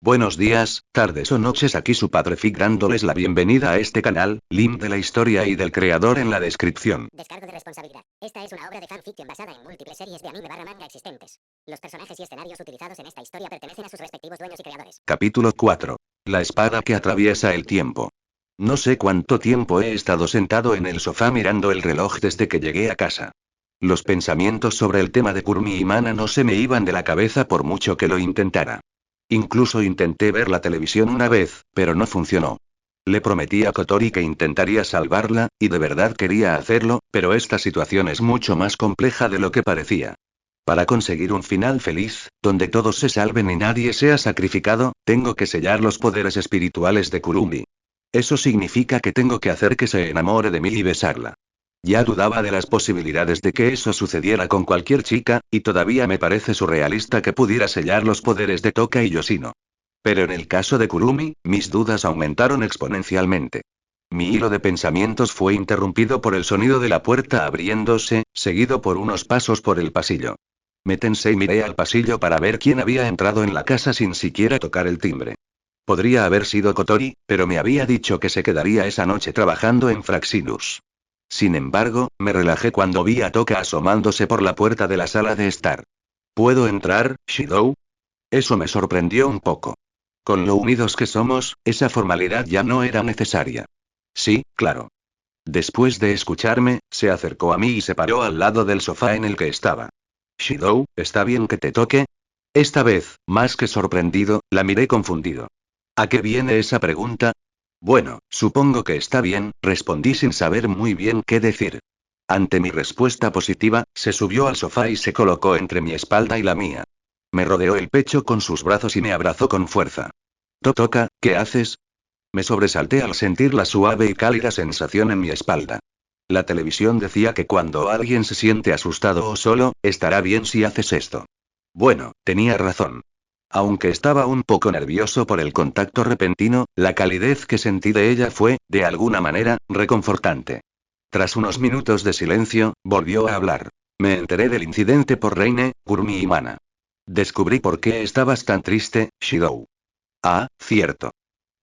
Buenos días, tardes o noches, aquí su padre Fig dándoles la bienvenida a este canal, link de la historia y del creador en la descripción. Descargo de responsabilidad. Esta es una obra de fanfiction basada en múltiples series de anime barra manga existentes. Los personajes y escenarios utilizados en esta historia pertenecen a sus respectivos dueños y creadores. Capítulo 4. La espada que atraviesa el tiempo. No sé cuánto tiempo he estado sentado en el sofá mirando el reloj desde que llegué a casa. Los pensamientos sobre el tema de Kurumi y Mana no se me iban de la cabeza por mucho que lo intentara. Incluso intenté ver la televisión una vez, pero no funcionó. Le prometí a Kotori que intentaría salvarla, y de verdad quería hacerlo, pero esta situación es mucho más compleja de lo que parecía. Para conseguir un final feliz, donde todos se salven y nadie sea sacrificado, tengo que sellar los poderes espirituales de Kurumi. Eso significa que tengo que hacer que se enamore de mí y besarla. Ya dudaba de las posibilidades de que eso sucediera con cualquier chica, y todavía me parece surrealista que pudiera sellar los poderes de Toka y Yoshino. Pero en el caso de Kurumi, mis dudas aumentaron exponencialmente. Mi hilo de pensamientos fue interrumpido por el sonido de la puerta abriéndose, seguido por unos pasos por el pasillo. Me tensé y miré al pasillo para ver quién había entrado en la casa sin siquiera tocar el timbre. Podría haber sido Kotori, pero me había dicho que se quedaría esa noche trabajando en Fraxinus. Sin embargo, me relajé cuando vi a Toka asomándose por la puerta de la sala de estar. ¿Puedo entrar, Shidou? Eso me sorprendió un poco. Con lo unidos que somos, esa formalidad ya no era necesaria. Sí, claro. Después de escucharme, se acercó a mí y se paró al lado del sofá en el que estaba. Shidou, ¿está bien que te toque? Esta vez, más que sorprendido, la miré confundido. ¿A qué viene esa pregunta? Bueno, supongo que está bien, respondí sin saber muy bien qué decir. Ante mi respuesta positiva, se subió al sofá y se colocó entre mi espalda y la mía. Me rodeó el pecho con sus brazos y me abrazó con fuerza. Toka, ¿qué haces? Me sobresalté al sentir la suave y cálida sensación en mi espalda. La televisión decía que cuando alguien se siente asustado o solo, estará bien si haces esto. Bueno, tenía razón. Aunque estaba un poco nervioso por el contacto repentino, la calidez que sentí de ella fue, de alguna manera, reconfortante. Tras unos minutos de silencio, volvió a hablar. Me enteré del incidente por Reine, Kurumi y Mana. Descubrí por qué estabas tan triste, Shidou. Ah, cierto.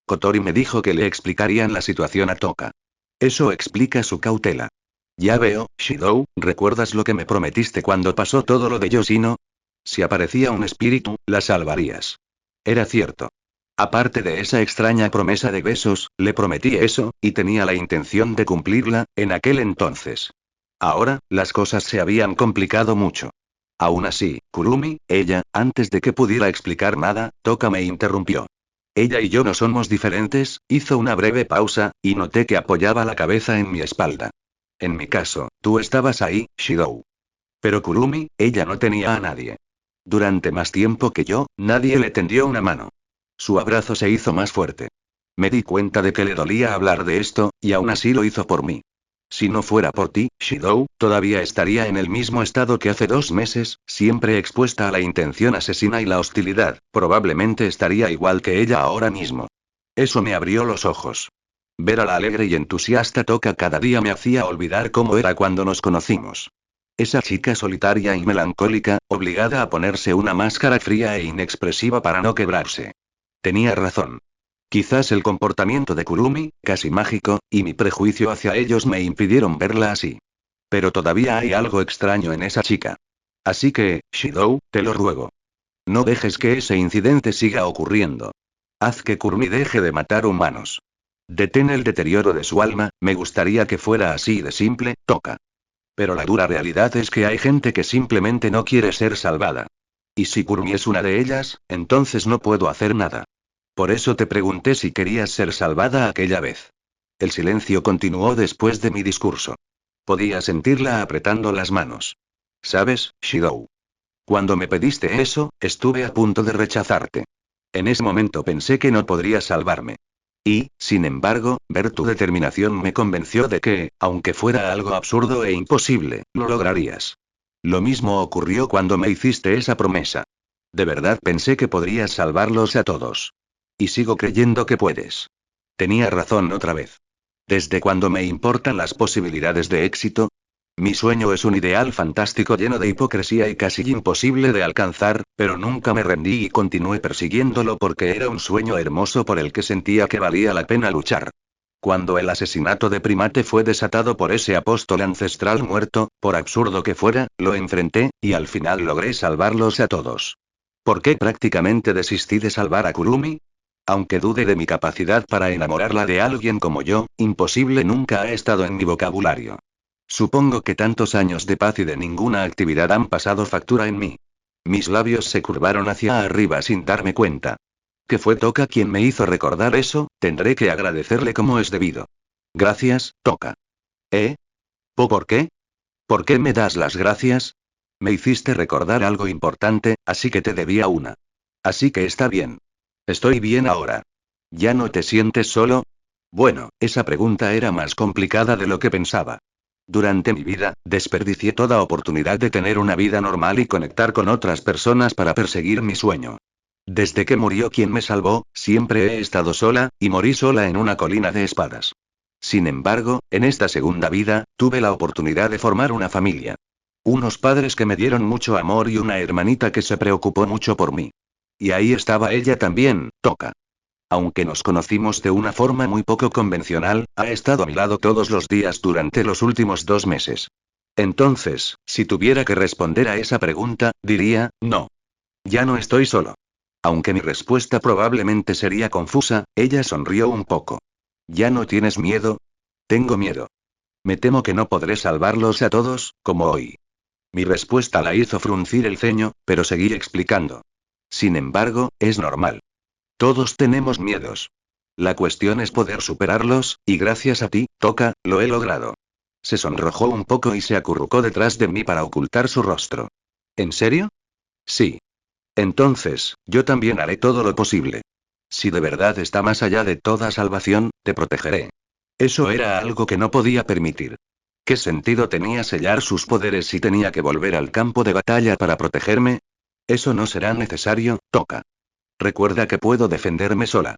Kotori me dijo que le explicarían la situación a Toka. Eso explica su cautela. Ya veo, Shidou, ¿recuerdas lo que me prometiste cuando pasó todo lo de Yoshino? Si aparecía un espíritu, la salvarías. Era cierto. Aparte de esa extraña promesa de besos, le prometí eso, y tenía la intención de cumplirla, en aquel entonces. Ahora, las cosas se habían complicado mucho. Aún así, Kurumi, ella, antes de que pudiera explicar nada, Toka me interrumpió. Ella y yo no somos diferentes, hizo una breve pausa, y noté que apoyaba la cabeza en mi espalda. En mi caso, tú estabas ahí, Shidou. Pero Kurumi, ella no tenía a nadie. Durante más tiempo que yo, nadie le tendió una mano. Su abrazo se hizo más fuerte. Me di cuenta de que le dolía hablar de esto, y aún así lo hizo por mí. Si no fuera por ti, Shidou, todavía estaría en el mismo estado que hace 2 meses, siempre expuesta a la intención asesina y la hostilidad, probablemente estaría igual que ella ahora mismo. Eso me abrió los ojos. Ver a la alegre y entusiasta Toka cada día me hacía olvidar cómo era cuando nos conocimos. Esa chica solitaria y melancólica, obligada a ponerse una máscara fría e inexpresiva para no quebrarse. Tenía razón. Quizás el comportamiento de Kurumi, casi mágico, y mi prejuicio hacia ellos me impidieron verla así. Pero todavía hay algo extraño en esa chica. Así que, Shidou, te lo ruego. No dejes que ese incidente siga ocurriendo. Haz que Kurumi deje de matar humanos. Detén el deterioro de su alma, me gustaría que fuera así de simple, Toka. Pero la dura realidad es que hay gente que simplemente no quiere ser salvada. Y si Kurumi es una de ellas, entonces no puedo hacer nada. Por eso te pregunté si querías ser salvada aquella vez. El silencio continuó después de mi discurso. Podía sentirla apretando las manos. ¿Sabes, Shidou? Cuando me pediste eso, estuve a punto de rechazarte. En ese momento pensé que no podrías salvarme. Y, sin embargo, ver tu determinación me convenció de que, aunque fuera algo absurdo e imposible, lo lograrías. Lo mismo ocurrió cuando me hiciste esa promesa. De verdad pensé que podrías salvarlos a todos. Y sigo creyendo que puedes. Tenía razón otra vez. ¿Desde cuándo me importan las posibilidades de éxito? Mi sueño es un ideal fantástico lleno de hipocresía y casi imposible de alcanzar, pero nunca me rendí y continué persiguiéndolo porque era un sueño hermoso por el que sentía que valía la pena luchar. Cuando el asesinato de Primate fue desatado por ese apóstol ancestral muerto, por absurdo que fuera, lo enfrenté, y al final logré salvarlos a todos. ¿Por qué prácticamente desistí de salvar a Kurumi? Aunque dude de mi capacidad para enamorarla de alguien como yo, imposible nunca ha estado en mi vocabulario. Supongo que tantos años de paz y de ninguna actividad han pasado factura en mí. Mis labios se curvaron hacia arriba sin darme cuenta. Que fue Toka quien me hizo recordar eso, tendré que agradecerle como es debido. Gracias, Toka. ¿Eh? ¿Por qué? ¿Por qué me das las gracias? Me hiciste recordar algo importante, así que te debía una. Así que está bien. Estoy bien ahora. ¿Ya no te sientes solo? Bueno, esa pregunta era más complicada de lo que pensaba. Durante mi vida, desperdicié toda oportunidad de tener una vida normal y conectar con otras personas para perseguir mi sueño. Desde que murió quien me salvó, siempre he estado sola, y morí sola en una colina de espadas. Sin embargo, en esta segunda vida, tuve la oportunidad de formar una familia. Unos padres que me dieron mucho amor y una hermanita que se preocupó mucho por mí. Y ahí estaba ella también, Toka. Aunque nos conocimos de una forma muy poco convencional, ha estado a mi lado todos los días durante los últimos 2 meses. Entonces, si tuviera que responder a esa pregunta, diría, no. Ya no estoy solo. Aunque mi respuesta probablemente sería confusa, ella sonrió un poco. ¿Ya no tienes miedo? Tengo miedo. Me temo que no podré salvarlos a todos, como hoy. Mi respuesta la hizo fruncir el ceño, pero seguí explicando. Sin embargo, es normal. Todos tenemos miedos. La cuestión es poder superarlos, y gracias a ti, Toka, lo he logrado. Se sonrojó un poco y se acurrucó detrás de mí para ocultar su rostro. ¿En serio? Sí. Entonces, yo también haré todo lo posible. Si de verdad está más allá de toda salvación, te protegeré. Eso era algo que no podía permitir. ¿Qué sentido tenía sellar sus poderes si tenía que volver al campo de batalla para protegerme? Eso no será necesario, Toka. Recuerda que puedo defenderme sola.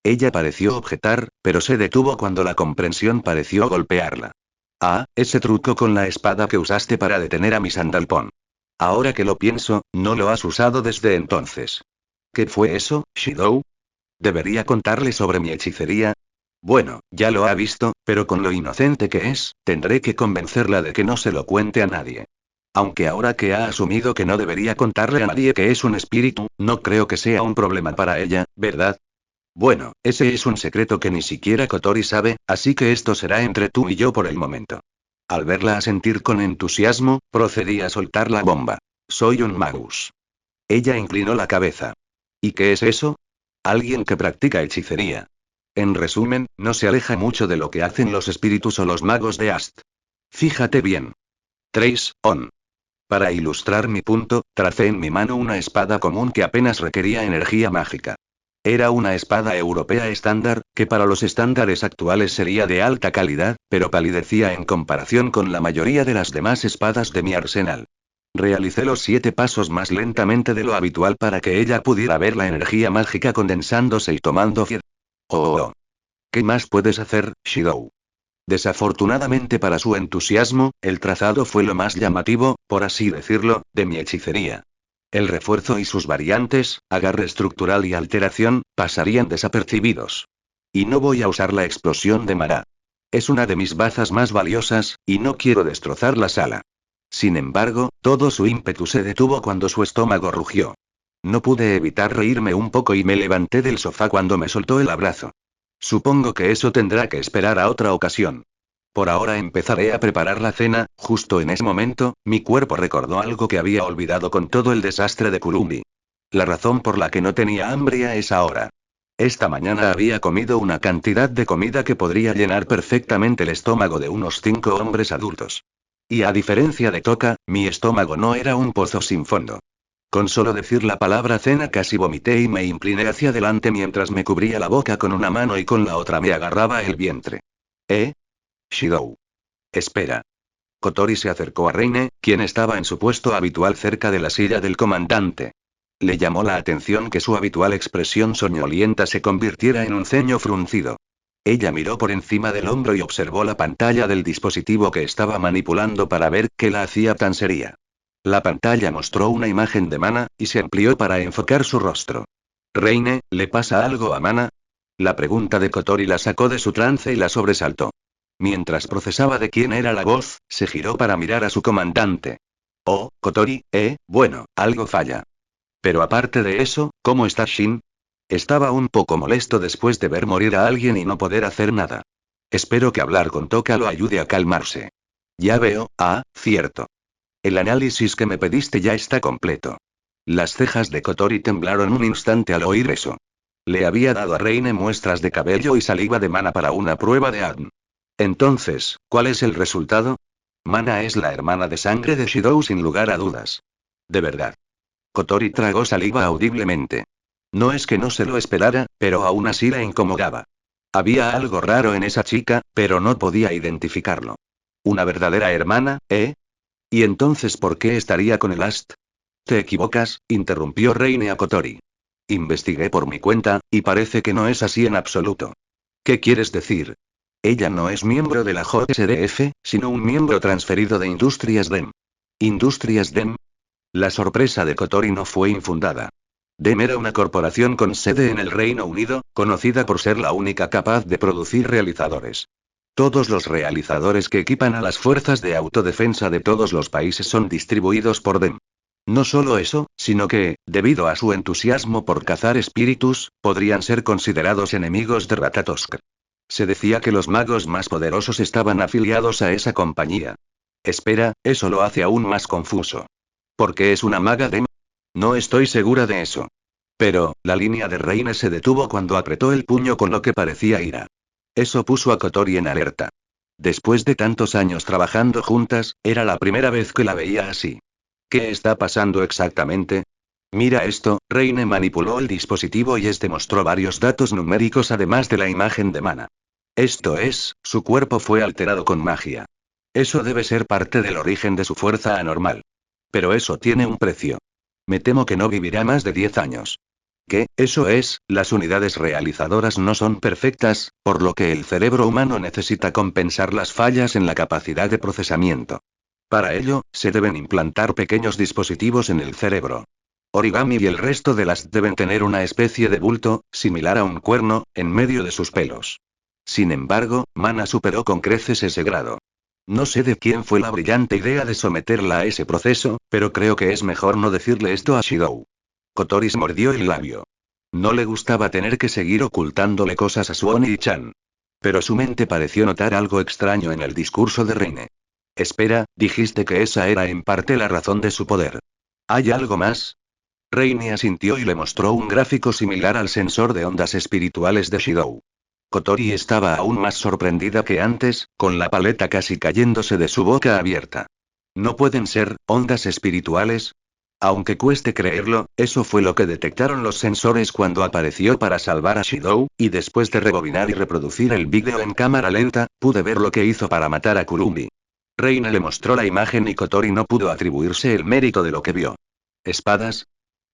Ella pareció objetar, pero se detuvo cuando la comprensión pareció golpearla. Ah, ese truco con la espada que usaste para detener a mi Sandalphon. Ahora que lo pienso, no lo has usado desde entonces. ¿Qué fue eso, Shidou? ¿Debería contarle sobre mi hechicería? Bueno, ya lo ha visto, pero con lo inocente que es, tendré que convencerla de que no se lo cuente a nadie. Aunque ahora que ha asumido que no debería contarle a nadie que es un espíritu, no creo que sea un problema para ella, ¿verdad? Bueno, ese es un secreto que ni siquiera Kotori sabe, así que esto será entre tú y yo por el momento. Al verla asentir con entusiasmo, procedí a soltar la bomba. Soy un magus. Ella inclinó la cabeza. ¿Y qué es eso? Alguien que practica hechicería. En resumen, no se aleja mucho de lo que hacen los espíritus o los magos de Ast. Fíjate bien. Trace, on. Para ilustrar mi punto, tracé en mi mano una espada común que apenas requería energía mágica. Era una espada europea estándar, que para los estándares actuales sería de alta calidad, pero palidecía en comparación con la mayoría de las demás espadas de mi arsenal. Realicé los 7 pasos más lentamente de lo habitual para que ella pudiera ver la energía mágica condensándose y tomando forma. Oh. ¿Qué más puedes hacer, Shidou? Desafortunadamente para su entusiasmo, el trazado fue lo más llamativo, por así decirlo, de mi hechicería. El refuerzo y sus variantes, agarre estructural y alteración, pasarían desapercibidos. Y no voy a usar la explosión de Mara. Es una de mis bazas más valiosas, y no quiero destrozar la sala. Sin embargo, todo su ímpetu se detuvo cuando su estómago rugió. No pude evitar reírme un poco y me levanté del sofá cuando me soltó el abrazo. Supongo que eso tendrá que esperar a otra ocasión. Por ahora empezaré a preparar la cena. Justo en ese momento, mi cuerpo recordó algo que había olvidado con todo el desastre de Kurumi. La razón por la que no tenía hambre a esa hora. Esta mañana había comido una cantidad de comida que podría llenar perfectamente el estómago de unos 5 hombres adultos. Y a diferencia de Toka, mi estómago no era un pozo sin fondo. Con solo decir la palabra cena casi vomité y me incliné hacia adelante mientras me cubría la boca con una mano y con la otra me agarraba el vientre. Shidou. Espera. Kotori se acercó a Reine, quien estaba en su puesto habitual cerca de la silla del comandante. Le llamó la atención que su habitual expresión soñolienta se convirtiera en un ceño fruncido. Ella miró por encima del hombro y observó la pantalla del dispositivo que estaba manipulando para ver qué la hacía tan seria. La pantalla mostró una imagen de Mana, y se amplió para enfocar su rostro. Reine, ¿le pasa algo a Mana? La pregunta de Kotori la sacó de su trance y la sobresaltó. Mientras procesaba de quién era la voz, se giró para mirar a su comandante. Oh, Kotori, bueno, algo falla. Pero aparte de eso, ¿cómo está Shin? Estaba un poco molesto después de ver morir a alguien y no poder hacer nada. Espero que hablar con Toka lo ayude a calmarse. Ya veo, cierto. El análisis que me pediste ya está completo. Las cejas de Kotori temblaron un instante al oír eso. Le había dado a Reine muestras de cabello y saliva de Mana para una prueba de ADN. Entonces, ¿cuál es el resultado? Mana es la hermana de sangre de Shidou sin lugar a dudas. De verdad. Kotori tragó saliva audiblemente. No es que no se lo esperara, pero aún así la incomodaba. Había algo raro en esa chica, pero no podía identificarlo. ¿Una verdadera hermana, ¿Y entonces por qué estaría con el Ast? Te equivocas, interrumpió Reine a Kotori. Investigué por mi cuenta, y parece que no es así en absoluto. ¿Qué quieres decir? Ella no es miembro de la JSDF, sino un miembro transferido de Industrias DEM. ¿Industrias DEM? La sorpresa de Kotori no fue infundada. DEM era una corporación con sede en el Reino Unido, conocida por ser la única capaz de producir realizadores. Todos los realizadores que equipan a las fuerzas de autodefensa de todos los países son distribuidos por DEM. No solo eso, sino que, debido a su entusiasmo por cazar espíritus, podrían ser considerados enemigos de Ratatosk. Se decía que los magos más poderosos estaban afiliados a esa compañía. Espera, eso lo hace aún más confuso. ¿Por qué es una maga DEM? No estoy segura de eso. Pero, la línea de Reine se detuvo cuando apretó el puño con lo que parecía ira. Eso puso a Kotori en alerta. Después de tantos años trabajando juntas, era la primera vez que la veía así. ¿Qué está pasando exactamente? Mira esto, Reine manipuló el dispositivo y este mostró varios datos numéricos además de la imagen de Mana. Esto es, su cuerpo fue alterado con magia. Eso debe ser parte del origen de su fuerza anormal. Pero eso tiene un precio. Me temo que no vivirá más de 10 años. ¿Qué? Eso es, las unidades realizadoras no son perfectas, por lo que el cerebro humano necesita compensar las fallas en la capacidad de procesamiento. Para ello, se deben implantar pequeños dispositivos en el cerebro. Origami y el resto de las deben tener una especie de bulto, similar a un cuerno, en medio de sus pelos. Sin embargo, Mana superó con creces ese grado. No sé de quién fue la brillante idea de someterla a ese proceso, pero creo que es mejor no decirle esto a Shidou. Kotori se mordió el labio. No le gustaba tener que seguir ocultándole cosas a Suoni y Chan. Pero su mente pareció notar algo extraño en el discurso de Reine. Espera, dijiste que esa era en parte la razón de su poder. ¿Hay algo más? Reine asintió y le mostró un gráfico similar al sensor de ondas espirituales de Shidou. Kotori estaba aún más sorprendida que antes, con la paleta casi cayéndose de su boca abierta. ¿No pueden ser ondas espirituales? Aunque cueste creerlo, eso fue lo que detectaron los sensores cuando apareció para salvar a Shidou, y después de rebobinar y reproducir el vídeo en cámara lenta, pude ver lo que hizo para matar a Kurumi. Reina le mostró la imagen y Kotori no pudo atribuirse el mérito de lo que vio. ¿Espadas?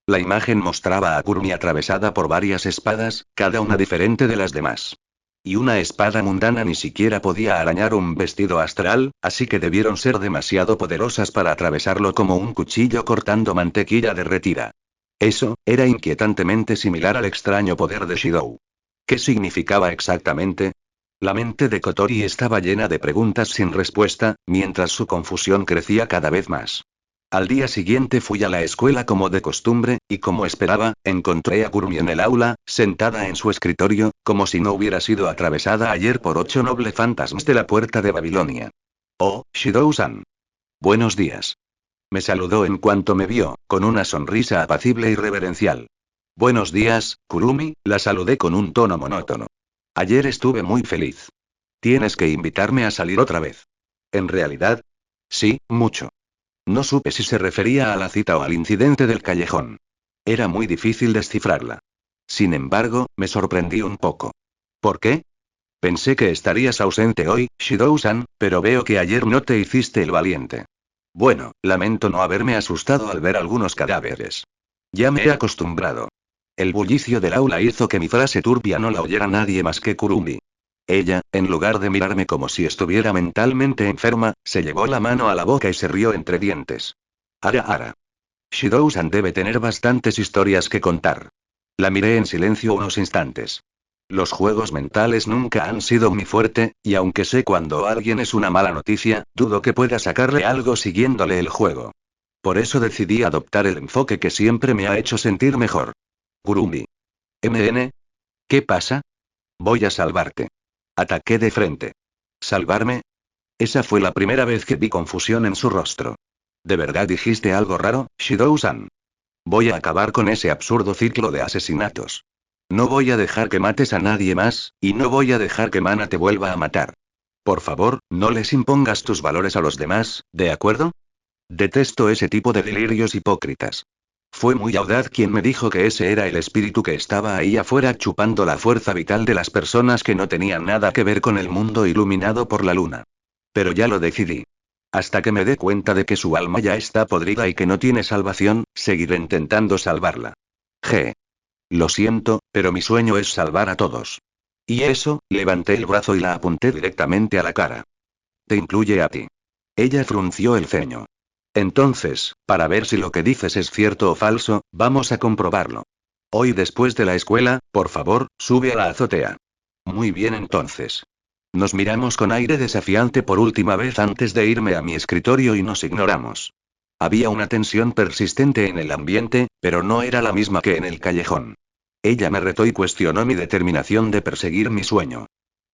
La imagen mostraba a Kurumi atravesada por varias espadas, cada una diferente de las demás. Y una espada mundana ni siquiera podía arañar un vestido astral, así que debieron ser demasiado poderosas para atravesarlo como un cuchillo cortando mantequilla derretida. Eso, era inquietantemente similar al extraño poder de Shidou. ¿Qué significaba exactamente? La mente de Kotori estaba llena de preguntas sin respuesta, mientras su confusión crecía cada vez más. Al día siguiente fui a la escuela como de costumbre, y como esperaba, encontré a Kurumi en el aula, sentada en su escritorio, como si no hubiera sido atravesada ayer por 8 nobles fantasmas de la puerta de Babilonia. Oh, Shidou-san. Buenos días. Me saludó en cuanto me vio, con una sonrisa apacible y reverencial. Buenos días, Kurumi, la saludé con un tono monótono. Ayer estuve muy feliz. Tienes que invitarme a salir otra vez. ¿En realidad? Sí, mucho. No supe si se refería a la cita o al incidente del callejón. Era muy difícil descifrarla. Sin embargo, me sorprendí un poco. ¿Por qué? Pensé que estarías ausente hoy, Shidou-san, pero veo que ayer no te hiciste el valiente. Bueno, lamento no haberme asustado al ver algunos cadáveres. Ya me he acostumbrado. El bullicio del aula hizo que mi frase turbia no la oyera nadie más que Kurumi. Ella, en lugar de mirarme como si estuviera mentalmente enferma, se llevó la mano a la boca y se rió entre dientes. Ara. Shidou-san debe tener bastantes historias que contar. La miré en silencio unos instantes. Los juegos mentales nunca han sido mi fuerte, y aunque sé cuando alguien es una mala noticia, dudo que pueda sacarle algo siguiéndole el juego. Por eso decidí adoptar el enfoque que siempre me ha hecho sentir mejor. Gurumi. MN. ¿Qué pasa? Voy a salvarte. Ataqué de frente. ¿Salvarme? Esa fue la primera vez que vi confusión en su rostro. ¿De verdad dijiste algo raro, Shidou-san? Voy a acabar con ese absurdo ciclo de asesinatos. No voy a dejar que mates a nadie más, y no voy a dejar que Mana te vuelva a matar. Por favor, no les impongas tus valores a los demás, ¿de acuerdo? Detesto ese tipo de delirios hipócritas. Fue muy audaz quien me dijo que ese era el espíritu que estaba ahí afuera chupando la fuerza vital de las personas que no tenían nada que ver con el mundo iluminado por la luna. Pero ya lo decidí. Hasta que me dé cuenta de que su alma ya está podrida y que no tiene salvación, seguiré intentando salvarla. G. Lo siento, pero mi sueño es salvar a todos. Y eso, levanté el brazo y la apunté directamente a la cara. Te incluye a ti. Ella frunció el ceño. Entonces, para ver si lo que dices es cierto o falso, vamos a comprobarlo. Hoy después de la escuela, por favor, sube a la azotea. Muy bien entonces. Nos miramos con aire desafiante por última vez antes de irme a mi escritorio y nos ignoramos. Había una tensión persistente en el ambiente, pero no era la misma que en el callejón. Ella me retó y cuestionó mi determinación de perseguir mi sueño.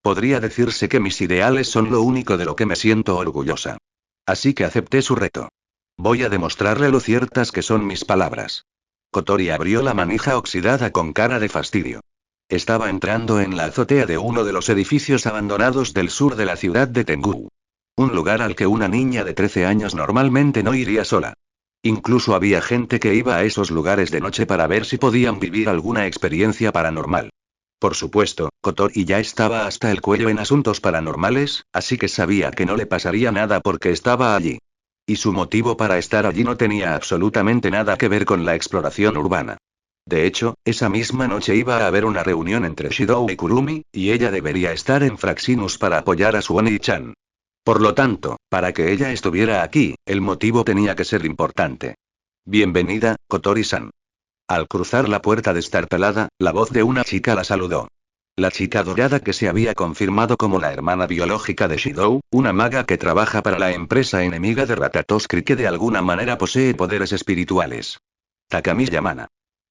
Podría decirse que mis ideales son lo único de lo que me siento orgullosa. Así que acepté su reto. Voy a demostrarle lo ciertas que son mis palabras. Kotori abrió la manija oxidada con cara de fastidio. Estaba entrando en la azotea de uno de los edificios abandonados del sur de la ciudad de Tengu. Un lugar al que una niña de 13 años normalmente no iría sola. Incluso había gente que iba a esos lugares de noche para ver si podían vivir alguna experiencia paranormal. Por supuesto, Kotori ya estaba hasta el cuello en asuntos paranormales, así que sabía que no le pasaría nada porque estaba allí. Y su motivo para estar allí no tenía absolutamente nada que ver con la exploración urbana. De hecho, esa misma noche iba a haber una reunión entre Shidou y Kurumi, y ella debería estar en Fraxinus para apoyar a su Oni-chan. Por lo tanto, para que ella estuviera aquí, el motivo tenía que ser importante. Bienvenida, Kotori-san. Al cruzar la puerta destartalada, la voz de una chica la saludó. La chica dorada que se había confirmado como la hermana biológica de Shidou, una maga que trabaja para la empresa enemiga de Ratatouille que de alguna manera posee poderes espirituales. Takami Yamana.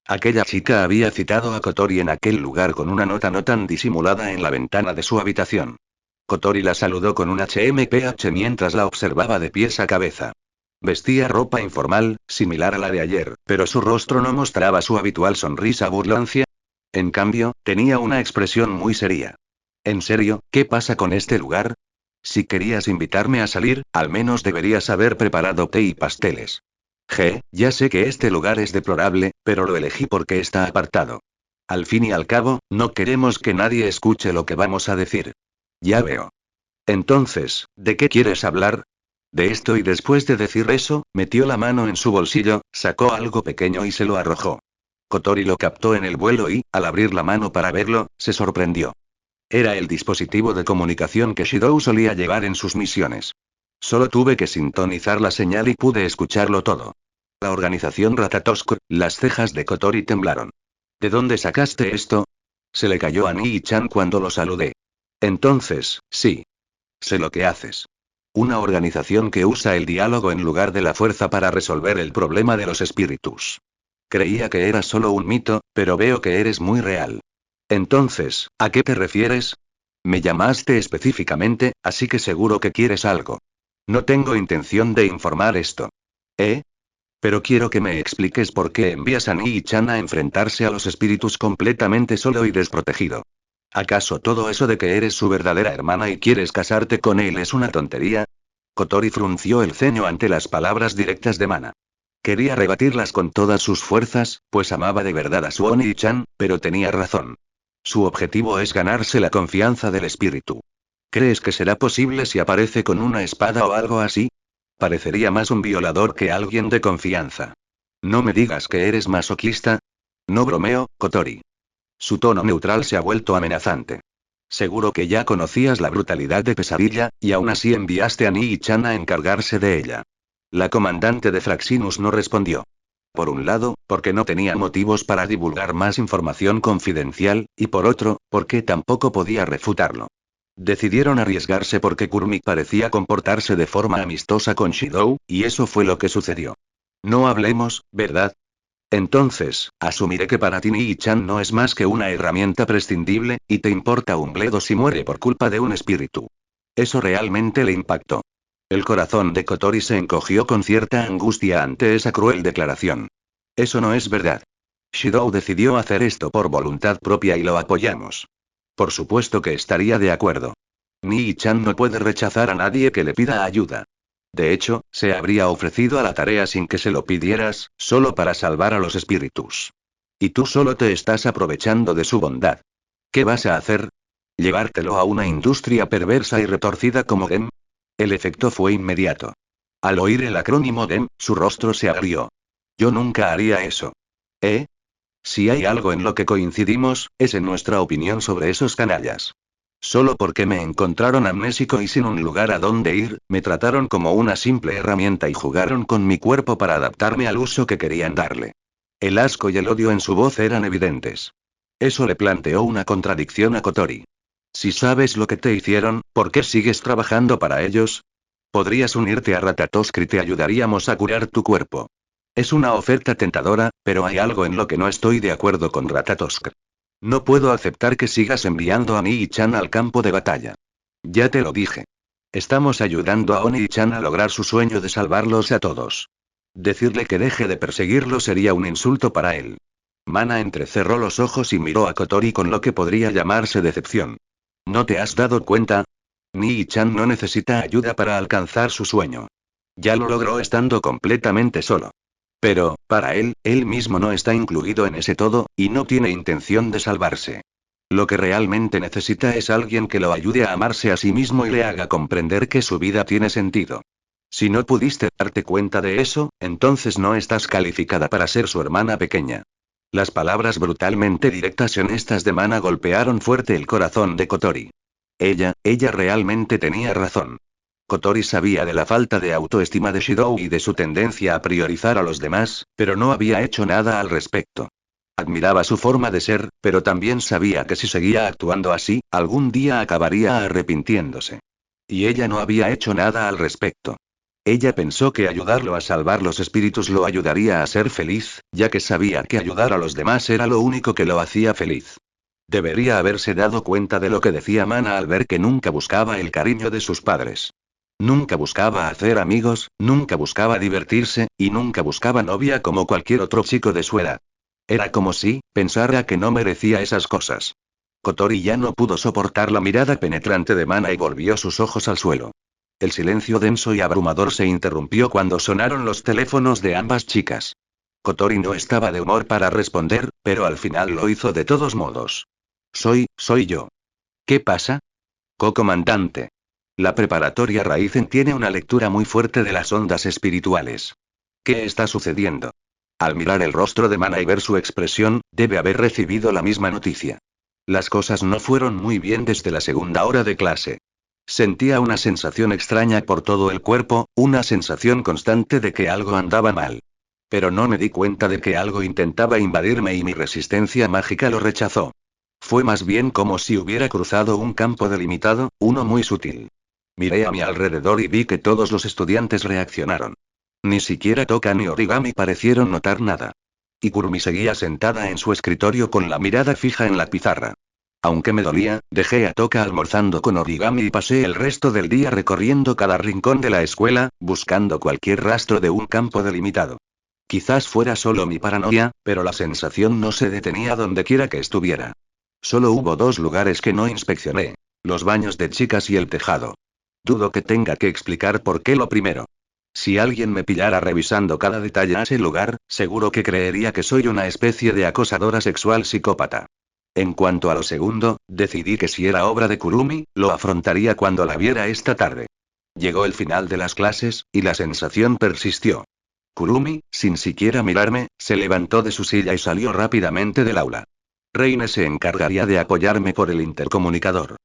Aquella chica había citado a Kotori en aquel lugar con una nota no tan disimulada en la ventana de su habitación. Kotori la saludó con un HMPH mientras la observaba de pies a cabeza. Vestía ropa informal, similar a la de ayer, pero su rostro no mostraba su habitual sonrisa burlancia. En cambio, tenía una expresión muy seria. ¿En serio, qué pasa con este lugar? Si querías invitarme a salir, al menos deberías haber preparado té y pasteles. Ya sé que este lugar es deplorable, pero lo elegí porque está apartado. Al fin y al cabo, no queremos que nadie escuche lo que vamos a decir. Ya veo. Entonces, ¿de qué quieres hablar? De esto y después de decir eso, metió la mano en su bolsillo, sacó algo pequeño y se lo arrojó. Kotori lo captó en el vuelo y, al abrir la mano para verlo, se sorprendió. Era el dispositivo de comunicación que Shidou solía llevar en sus misiones. Solo tuve que sintonizar la señal y pude escucharlo todo. La organización Ratatouille, las cejas de Kotori temblaron. ¿De dónde sacaste esto? Se le cayó a Nii-chan cuando lo saludé. Entonces, sí. Sé lo que haces. Una organización que usa el diálogo en lugar de la fuerza para resolver el problema de los espíritus. Creía que era solo un mito, pero veo que eres muy real. Entonces, ¿a qué te refieres? Me llamaste específicamente, así que seguro que quieres algo. No tengo intención de informar esto. ¿Eh? Pero quiero que me expliques por qué envías a Nii-chan a enfrentarse a los espíritus completamente solo y desprotegido. ¿Acaso todo eso de que eres su verdadera hermana y quieres casarte con él es una tontería? Kotori frunció el ceño ante las palabras directas de Mana. Quería rebatirlas con todas sus fuerzas, pues amaba de verdad a su Oni-chan, pero tenía razón. Su objetivo es ganarse la confianza del espíritu. ¿Crees que será posible si aparece con una espada o algo así? Parecería más un violador que alguien de confianza. No me digas que eres masoquista. No bromeo, Kotori. Su tono neutral se ha vuelto amenazante. Seguro que ya conocías la brutalidad de Pesadilla, y aún así enviaste a Nii-chan a encargarse de ella. La comandante de Fraxinus no respondió. Por un lado, porque no tenía motivos para divulgar más información confidencial, y por otro, porque tampoco podía refutarlo. Decidieron arriesgarse porque Kurumi parecía comportarse de forma amistosa con Shidou, y eso fue lo que sucedió. No hablemos, ¿verdad? Entonces, asumiré que para ti Nii-chan no es más que una herramienta prescindible, y te importa un bledo si muere por culpa de un espíritu. Eso realmente le impactó. El corazón de Kotori se encogió con cierta angustia ante esa cruel declaración. Eso no es verdad. Shidou decidió hacer esto por voluntad propia y lo apoyamos. Por supuesto que estaría de acuerdo. Nii-chan no puede rechazar a nadie que le pida ayuda. De hecho, se habría ofrecido a la tarea sin que se lo pidieras, solo para salvar a los espíritus. Y tú solo te estás aprovechando de su bondad. ¿Qué vas a hacer? ¿Llevártelo a una industria perversa y retorcida como DEM? El efecto fue inmediato. Al oír el acrónimo DEM, su rostro se agrió. Yo nunca haría eso. ¿Eh? Si hay algo en lo que coincidimos, es en nuestra opinión sobre esos canallas. Solo porque me encontraron amnésico y sin un lugar a donde ir, me trataron como una simple herramienta y jugaron con mi cuerpo para adaptarme al uso que querían darle. El asco y el odio en su voz eran evidentes. Eso le planteó una contradicción a Kotori. Si sabes lo que te hicieron, ¿por qué sigues trabajando para ellos? Podrías unirte a Ratatoskr y te ayudaríamos a curar tu cuerpo. Es una oferta tentadora, pero hay algo en lo que no estoy de acuerdo con Ratatoskr. No puedo aceptar que sigas enviando a Nii-chan al campo de batalla. Ya te lo dije. Estamos ayudando a Oni-chan a lograr su sueño de salvarlos a todos. Decirle que deje de perseguirlo sería un insulto para él. Mana entrecerró los ojos y miró a Kotori con lo que podría llamarse decepción. ¿No te has dado cuenta? Nii-chan no necesita ayuda para alcanzar su sueño. Ya lo logró estando completamente solo. Pero, para él mismo no está incluido en ese todo, y no tiene intención de salvarse. Lo que realmente necesita es alguien que lo ayude a amarse a sí mismo y le haga comprender que su vida tiene sentido. Si no pudiste darte cuenta de eso, entonces no estás calificada para ser su hermana pequeña. Las palabras brutalmente directas y honestas de Mana golpearon fuerte el corazón de Kotori. Ella realmente tenía razón. Kotori sabía de la falta de autoestima de Shidou y de su tendencia a priorizar a los demás, pero no había hecho nada al respecto. Admiraba su forma de ser, pero también sabía que si seguía actuando así, algún día acabaría arrepintiéndose. Y ella no había hecho nada al respecto. Ella pensó que ayudarlo a salvar los espíritus lo ayudaría a ser feliz, ya que sabía que ayudar a los demás era lo único que lo hacía feliz. Debería haberse dado cuenta de lo que decía Mana al ver que nunca buscaba el cariño de sus padres. Nunca buscaba hacer amigos, nunca buscaba divertirse, y nunca buscaba novia como cualquier otro chico de su edad. Era como si pensara que no merecía esas cosas. Kotori ya no pudo soportar la mirada penetrante de Mana y volvió sus ojos al suelo. El silencio denso y abrumador se interrumpió cuando sonaron los teléfonos de ambas chicas. Kotori no estaba de humor para responder, pero al final lo hizo de todos modos. Soy yo. ¿Qué pasa? Co-comandante. La preparatoria Raizen tiene una lectura muy fuerte de las ondas espirituales. ¿Qué está sucediendo? Al mirar el rostro de Mana y ver su expresión, debe haber recibido la misma noticia. Las cosas no fueron muy bien desde la segunda hora de clase. Sentía una sensación extraña por todo el cuerpo, una sensación constante de que algo andaba mal. Pero no me di cuenta de que algo intentaba invadirme y mi resistencia mágica lo rechazó. Fue más bien como si hubiera cruzado un campo delimitado, uno muy sutil. Miré a mi alrededor y vi que todos los estudiantes reaccionaron. Ni siquiera Toka ni Origami parecieron notar nada. Y Kurumi seguía sentada en su escritorio con la mirada fija en la pizarra. Aunque me dolía, dejé a Toka almorzando con Origami y pasé el resto del día recorriendo cada rincón de la escuela, buscando cualquier rastro de un campo delimitado. Quizás fuera solo mi paranoia, pero la sensación no se detenía donde quiera que estuviera. Solo hubo dos lugares que no inspeccioné: los baños de chicas y el tejado. Dudo que tenga que explicar por qué lo primero. Si alguien me pillara revisando cada detalle a ese lugar, seguro que creería que soy una especie de acosadora sexual psicópata. En cuanto a lo segundo, decidí que si era obra de Kurumi, lo afrontaría cuando la viera esta tarde. Llegó el final de las clases, y la sensación persistió. Kurumi, sin siquiera mirarme, se levantó de su silla y salió rápidamente del aula. Reine se encargaría de apoyarme por el intercomunicador.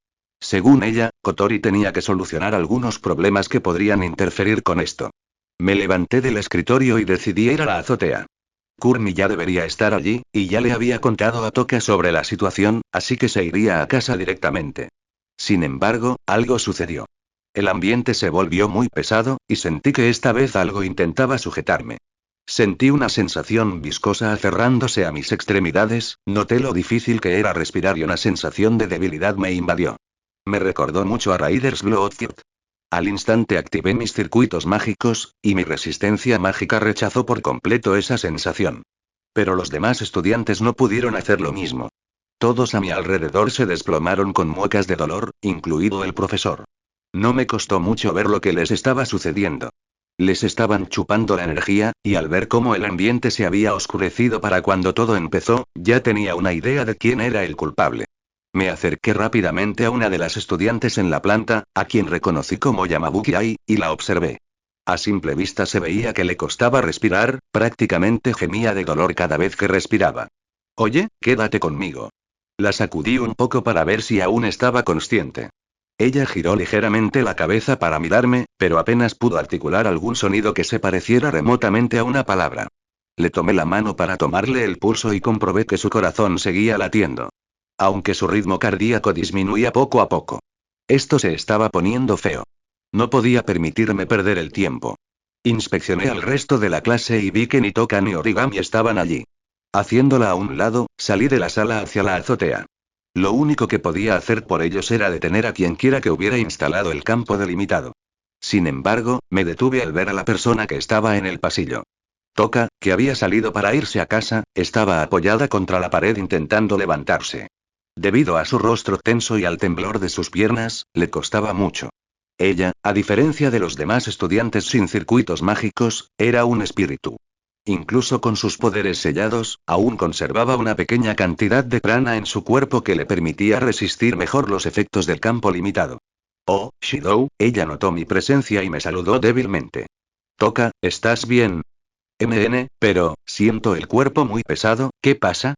Según ella, Kotori tenía que solucionar algunos problemas que podrían interferir con esto. Me levanté del escritorio y decidí ir a la azotea. Kurumi ya debería estar allí, y ya le había contado a Toka sobre la situación, así que se iría a casa directamente. Sin embargo, algo sucedió. El ambiente se volvió muy pesado, y sentí que esta vez algo intentaba sujetarme. Sentí una sensación viscosa aferrándose a mis extremidades, noté lo difícil que era respirar y una sensación de debilidad me invadió. Me recordó mucho a Raiders Bloodfield. Al instante activé mis circuitos mágicos, y mi resistencia mágica rechazó por completo esa sensación. Pero los demás estudiantes no pudieron hacer lo mismo. Todos a mi alrededor se desplomaron con muecas de dolor, incluido el profesor. No me costó mucho ver lo que les estaba sucediendo. Les estaban chupando la energía, y al ver cómo el ambiente se había oscurecido para cuando todo empezó, ya tenía una idea de quién era el culpable. Me acerqué rápidamente a una de las estudiantes en la planta, a quien reconocí como Yamabuki-ai, y la observé. A simple vista se veía que le costaba respirar, prácticamente gemía de dolor cada vez que respiraba. Oye, quédate conmigo. La sacudí un poco para ver si aún estaba consciente. Ella giró ligeramente la cabeza para mirarme, pero apenas pudo articular algún sonido que se pareciera remotamente a una palabra. Le tomé la mano para tomarle el pulso y comprobé que su corazón seguía latiendo. Aunque su ritmo cardíaco disminuía poco a poco. Esto se estaba poniendo feo. No podía permitirme perder el tiempo. Inspeccioné al resto de la clase y vi que ni Toka ni Origami estaban allí. Haciéndola a un lado, salí de la sala hacia la azotea. Lo único que podía hacer por ellos era detener a quienquiera que hubiera instalado el campo delimitado. Sin embargo, me detuve al ver a la persona que estaba en el pasillo. Toka, que había salido para irse a casa, estaba apoyada contra la pared intentando levantarse. Debido a su rostro tenso y al temblor de sus piernas, le costaba mucho. Ella, a diferencia de los demás estudiantes sin circuitos mágicos, era un espíritu. Incluso con sus poderes sellados, aún conservaba una pequeña cantidad de prana en su cuerpo que le permitía resistir mejor los efectos del campo limitado. Oh, Shidou, ella notó mi presencia y me saludó débilmente. Toka, ¿estás bien? Pero, siento el cuerpo muy pesado, ¿qué pasa?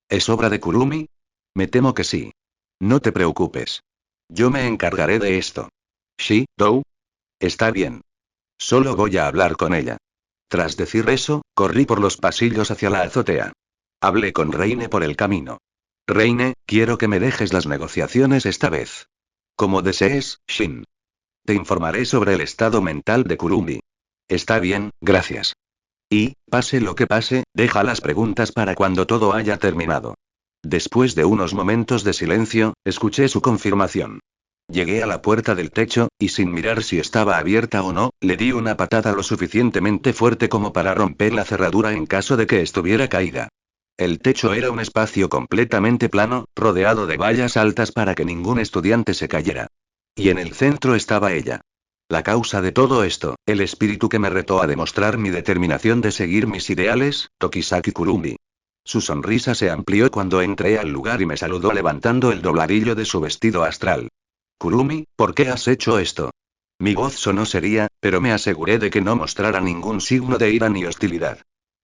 ¿Es obra de Kurumi? Me temo que sí. No te preocupes. Yo me encargaré de esto. Shidou. Está bien. Solo voy a hablar con ella. Tras decir eso, corrí por los pasillos hacia la azotea. Hablé con Reine por el camino. Reine, quiero que me dejes las negociaciones esta vez. Como desees, Shin. Te informaré sobre el estado mental de Kurumi. Está bien, gracias. Y, pase lo que pase, deja las preguntas para cuando todo haya terminado. Después de unos momentos de silencio, escuché su confirmación. Llegué a la puerta del techo, y sin mirar si estaba abierta o no, le di una patada lo suficientemente fuerte como para romper la cerradura en caso de que estuviera caída. El techo era un espacio completamente plano, rodeado de vallas altas para que ningún estudiante se cayera. Y en el centro estaba ella. La causa de todo esto, el espíritu que me retó a demostrar mi determinación de seguir mis ideales, Tokisaki Kurumi. Su sonrisa se amplió cuando entré al lugar y me saludó levantando el dobladillo de su vestido astral. Kurumi, ¿por qué has hecho esto? Mi voz sonó seria, pero me aseguré de que no mostrara ningún signo de ira ni hostilidad.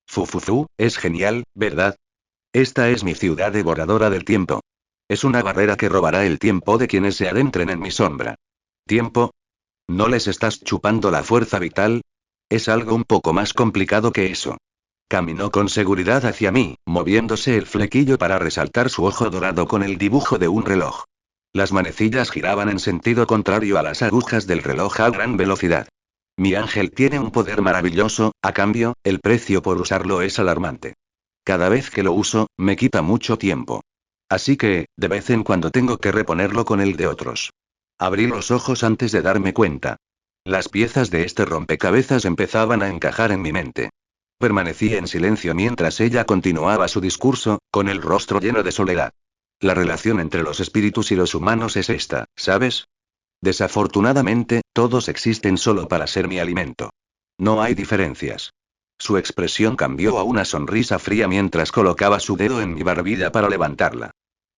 Fufufu, es genial, ¿verdad? Esta es mi ciudad devoradora del tiempo. Es una barrera que robará el tiempo de quienes se adentren en mi sombra. ¿Tiempo? ¿No les estás chupando la fuerza vital? Es algo un poco más complicado que eso. Caminó con seguridad hacia mí, moviéndose el flequillo para resaltar su ojo dorado con el dibujo de un reloj. Las manecillas giraban en sentido contrario a las agujas del reloj a gran velocidad. Mi ángel tiene un poder maravilloso, a cambio, el precio por usarlo es alarmante. Cada vez que lo uso, me quita mucho tiempo. Así que, de vez en cuando tengo que reponerlo con el de otros. Abrí los ojos antes de darme cuenta. Las piezas de este rompecabezas empezaban a encajar en mi mente. Permanecí en silencio mientras ella continuaba su discurso, con el rostro lleno de soledad. La relación entre los espíritus y los humanos es esta, ¿sabes? Desafortunadamente, todos existen solo para ser mi alimento. No hay diferencias. Su expresión cambió a una sonrisa fría mientras colocaba su dedo en mi barbilla para levantarla.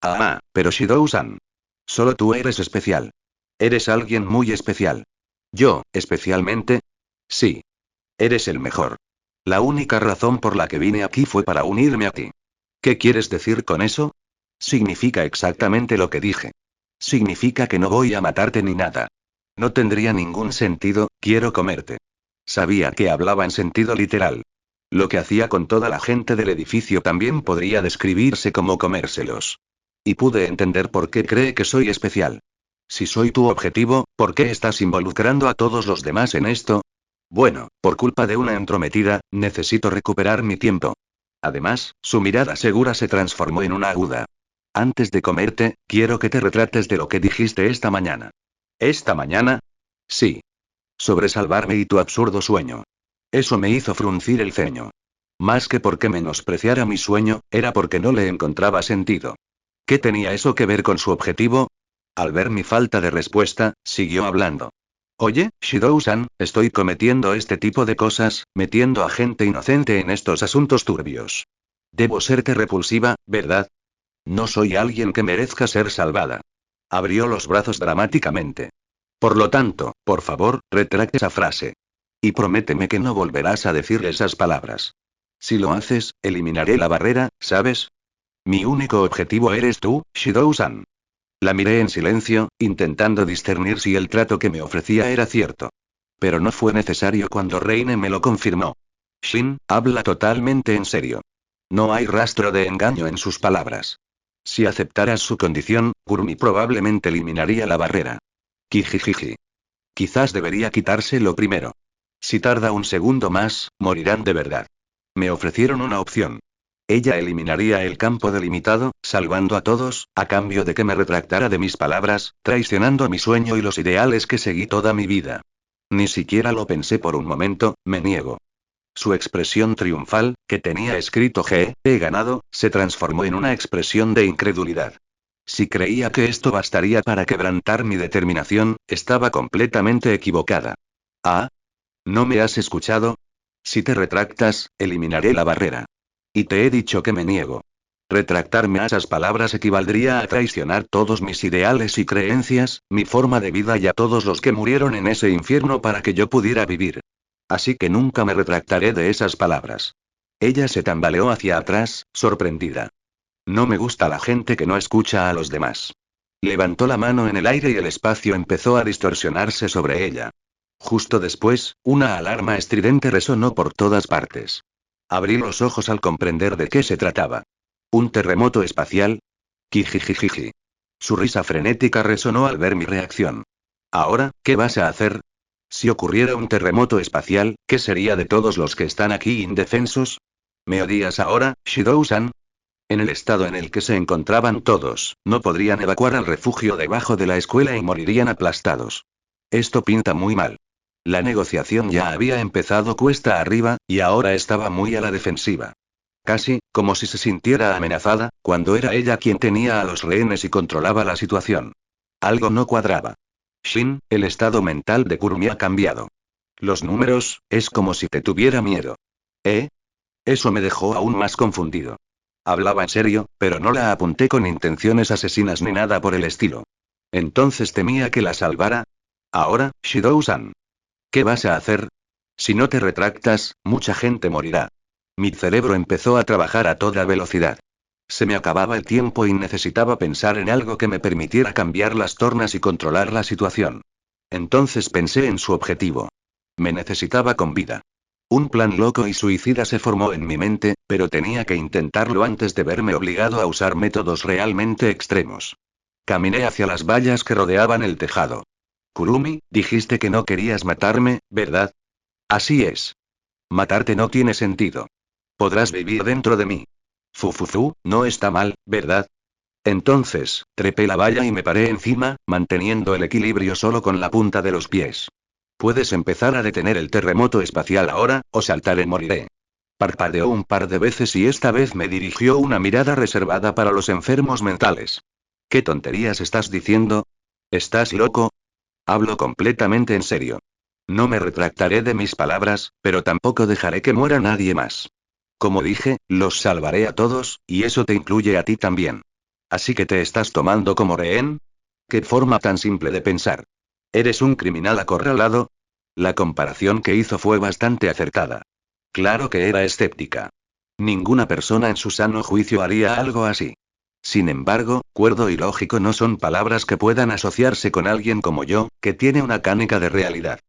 Ah, pero Shidou-san. Solo tú eres especial. Eres alguien muy especial. Yo, especialmente. Sí. Eres el mejor. La única razón por la que vine aquí fue para unirme a ti. ¿Qué quieres decir con eso? Significa exactamente lo que dije. Significa que no voy a matarte ni nada. No tendría ningún sentido, quiero comerte. Sabía que hablaba en sentido literal. Lo que hacía con toda la gente del edificio también podría describirse como comérselos. Y pude entender por qué cree que soy especial. Si soy tu objetivo, ¿por qué estás involucrando a todos los demás en esto? Bueno, por culpa de una entrometida, necesito recuperar mi tiempo. Además, su mirada segura se transformó en una aguda. Antes de comerte, quiero que te retrates de lo que dijiste esta mañana. ¿Esta mañana? Sí. Sobre salvarme y tu absurdo sueño. Eso me hizo fruncir el ceño. Más que porque menospreciara mi sueño, era porque no le encontraba sentido. ¿Qué tenía eso que ver con su objetivo? Al ver mi falta de respuesta, siguió hablando. Oye, Shidou-san, estoy cometiendo este tipo de cosas, metiendo a gente inocente en estos asuntos turbios. Debo serte repulsiva, ¿verdad? No soy alguien que merezca ser salvada. Abrió los brazos dramáticamente. Por lo tanto, por favor, retracte esa frase. Y prométeme que no volverás a decirle esas palabras. Si lo haces, eliminaré la barrera, ¿sabes? Mi único objetivo eres tú, Shidou-san. La miré en silencio, intentando discernir si el trato que me ofrecía era cierto. Pero no fue necesario cuando Reine me lo confirmó. Shin, habla totalmente en serio. No hay rastro de engaño en sus palabras. Si aceptaras su condición, Kurumi probablemente eliminaría la barrera. Kijijiji. Quizás debería quitárselo primero. Si tarda un segundo más, morirán de verdad. Me ofrecieron una opción. Ella eliminaría el campo delimitado, salvando a todos, a cambio de que me retractara de mis palabras, traicionando mi sueño y los ideales que seguí toda mi vida. Ni siquiera lo pensé por un momento, me niego. Su expresión triunfal, que tenía escrito he ganado, se transformó en una expresión de incredulidad. Si creía que esto bastaría para quebrantar mi determinación, estaba completamente equivocada. ¿Ah? ¿No me has escuchado? Si te retractas, eliminaré la barrera. Y te he dicho que me niego. Retractarme a esas palabras equivaldría a traicionar todos mis ideales y creencias, mi forma de vida y a todos los que murieron en ese infierno para que yo pudiera vivir. Así que nunca me retractaré de esas palabras. Ella se tambaleó hacia atrás, sorprendida. No me gusta la gente que no escucha a los demás. Levantó la mano en el aire y el espacio empezó a distorsionarse sobre ella. Justo después, una alarma estridente resonó por todas partes. Abrí los ojos al comprender de qué se trataba. ¿Un terremoto espacial? Kijijijiji. Su risa frenética resonó al ver mi reacción. ¿Ahora, qué vas a hacer? Si ocurriera un terremoto espacial, ¿qué sería de todos los que están aquí indefensos? ¿Me odias ahora, Shidou-san? En el estado en el que se encontraban todos, no podrían evacuar al refugio debajo de la escuela y morirían aplastados. Esto pinta muy mal. La negociación ya había empezado cuesta arriba, y ahora estaba muy a la defensiva. Casi, como si se sintiera amenazada, cuando era ella quien tenía a los rehenes y controlaba la situación. Algo no cuadraba. Shin, el estado mental de Kurumi ha cambiado. Los números, es como si te tuviera miedo. ¿Eh? Eso me dejó aún más confundido. Hablaba en serio, pero no la apunté con intenciones asesinas ni nada por el estilo. Entonces temía que la salvara. Ahora, Shidou-san. ¿Qué vas a hacer? Si no te retractas, mucha gente morirá. Mi cerebro empezó a trabajar a toda velocidad. Se me acababa el tiempo y necesitaba pensar en algo que me permitiera cambiar las tornas y controlar la situación. Entonces pensé en su objetivo. Me necesitaba con vida. Un plan loco y suicida se formó en mi mente, pero tenía que intentarlo antes de verme obligado a usar métodos realmente extremos. Caminé hacia las vallas que rodeaban el tejado. Kurumi, dijiste que no querías matarme, ¿verdad? Así es. Matarte no tiene sentido. Podrás vivir dentro de mí. Fufufu, no está mal, ¿verdad? Entonces, trepé la valla y me paré encima, manteniendo el equilibrio solo con la punta de los pies. Puedes empezar a detener el terremoto espacial ahora, o saltaré moriré. Parpadeó un par de veces y esta vez me dirigió una mirada reservada para los enfermos mentales. ¿Qué tonterías estás diciendo? ¿Estás loco? Hablo completamente en serio. No me retractaré de mis palabras, pero tampoco dejaré que muera nadie más. Como dije, los salvaré a todos, y eso te incluye a ti también. ¿Así que te estás tomando como rehén? ¿Qué forma tan simple de pensar? ¿Eres un criminal acorralado? La comparación que hizo fue bastante acertada. Claro que era escéptica. Ninguna persona en su sano juicio haría algo así. Sin embargo, cuerdo y lógico no son palabras que puedan asociarse con alguien como yo, que tiene una cánica de realidad.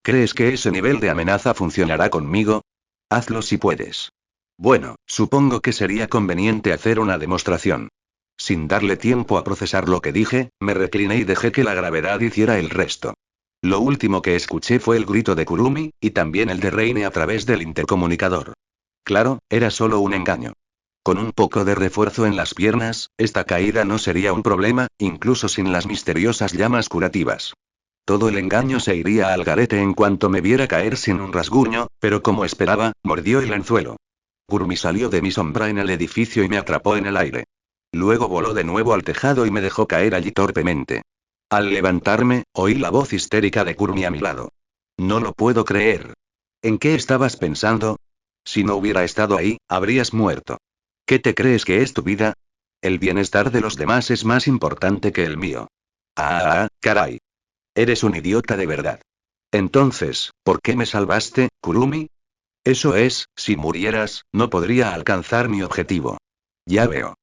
¿Crees que ese nivel de amenaza funcionará conmigo? Hazlo si puedes. Bueno, supongo que sería conveniente hacer una demostración. Sin darle tiempo a procesar lo que dije, me recliné y dejé que la gravedad hiciera el resto. Lo último que escuché fue el grito de Kurumi, y también el de Reine a través del intercomunicador. Claro, era solo un engaño. Con un poco de refuerzo en las piernas, esta caída no sería un problema, incluso sin las misteriosas llamas curativas. Todo el engaño se iría al garete en cuanto me viera caer sin un rasguño, pero como esperaba, mordió el anzuelo. Kurumi salió de mi sombra en el edificio y me atrapó en el aire. Luego voló de nuevo al tejado y me dejó caer allí torpemente. Al levantarme, oí la voz histérica de Kurumi a mi lado. No lo puedo creer. ¿En qué estabas pensando? Si no hubiera estado ahí, habrías muerto. ¿Qué te crees que es tu vida? El bienestar de los demás es más importante que el mío. Caray. Eres un idiota de verdad. Entonces, ¿por qué me salvaste, Kurumi? Eso es, si murieras, no podría alcanzar mi objetivo. Ya veo.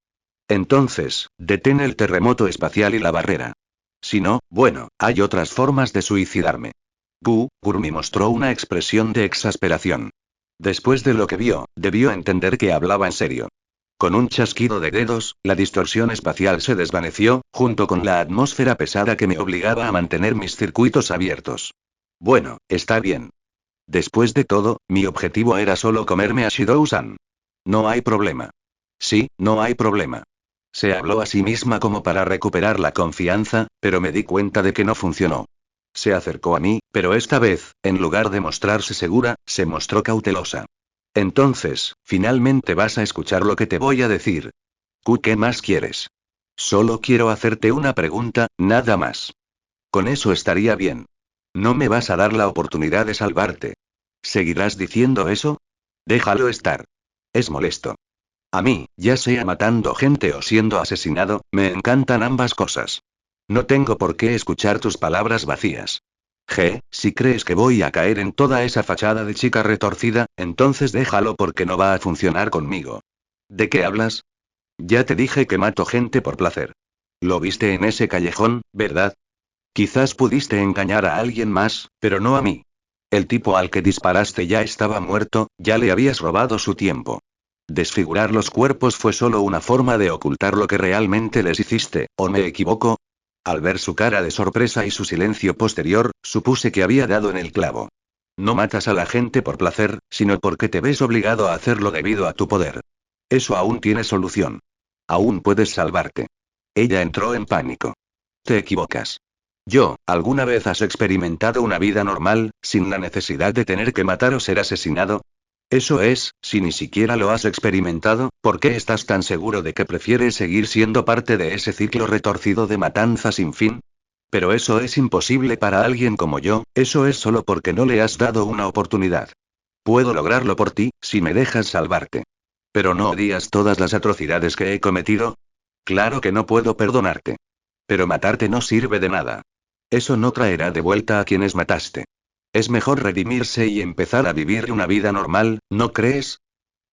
Entonces, detén el terremoto espacial y la barrera. Si no, bueno, hay otras formas de suicidarme. Kurumi mostró una expresión de exasperación. Después de lo que vio, debió entender que hablaba en serio. Con un chasquido de dedos, la distorsión espacial se desvaneció, junto con la atmósfera pesada que me obligaba a mantener mis circuitos abiertos. Bueno, está bien. Después de todo, mi objetivo era solo comerme a Shidou-san. No hay problema. Sí, no hay problema. Se habló a sí misma como para recuperar la confianza, pero me di cuenta de que no funcionó. Se acercó a mí, pero esta vez, en lugar de mostrarse segura, se mostró cautelosa. Entonces, finalmente vas a escuchar lo que te voy a decir. ¿Qué más quieres? Solo quiero hacerte una pregunta, nada más. Con eso estaría bien. No me vas a dar la oportunidad de salvarte. ¿Seguirás diciendo eso? Déjalo estar. Es molesto. A mí, ya sea matando gente o siendo asesinado, me encantan ambas cosas. No tengo por qué escuchar tus palabras vacías. Si crees que voy a caer en toda esa fachada de chica retorcida, entonces déjalo porque no va a funcionar conmigo. ¿De qué hablas? Ya te dije que mato gente por placer. Lo viste en ese callejón, ¿verdad? Quizás pudiste engañar a alguien más, pero no a mí. El tipo al que disparaste ya estaba muerto, ya le habías robado su tiempo. Desfigurar los cuerpos fue solo una forma de ocultar lo que realmente les hiciste, ¿o me equivoco? Al ver su cara de sorpresa y su silencio posterior, supuse que había dado en el clavo. No matas a la gente por placer, sino porque te ves obligado a hacerlo debido a tu poder. Eso aún tiene solución. Aún puedes salvarte. Ella entró en pánico. Te equivocas. ¿Alguna vez has experimentado una vida normal, sin la necesidad de tener que matar o ser asesinado? Eso es, si ni siquiera lo has experimentado, ¿por qué estás tan seguro de que prefieres seguir siendo parte de ese ciclo retorcido de matanza sin fin? Pero eso es imposible para alguien como yo, eso es solo porque no le has dado una oportunidad. Puedo lograrlo por ti, si me dejas salvarte. ¿Pero no odias todas las atrocidades que he cometido? Claro que no puedo perdonarte. Pero matarte no sirve de nada. Eso no traerá de vuelta a quienes mataste. Es mejor redimirse y empezar a vivir una vida normal, ¿no crees?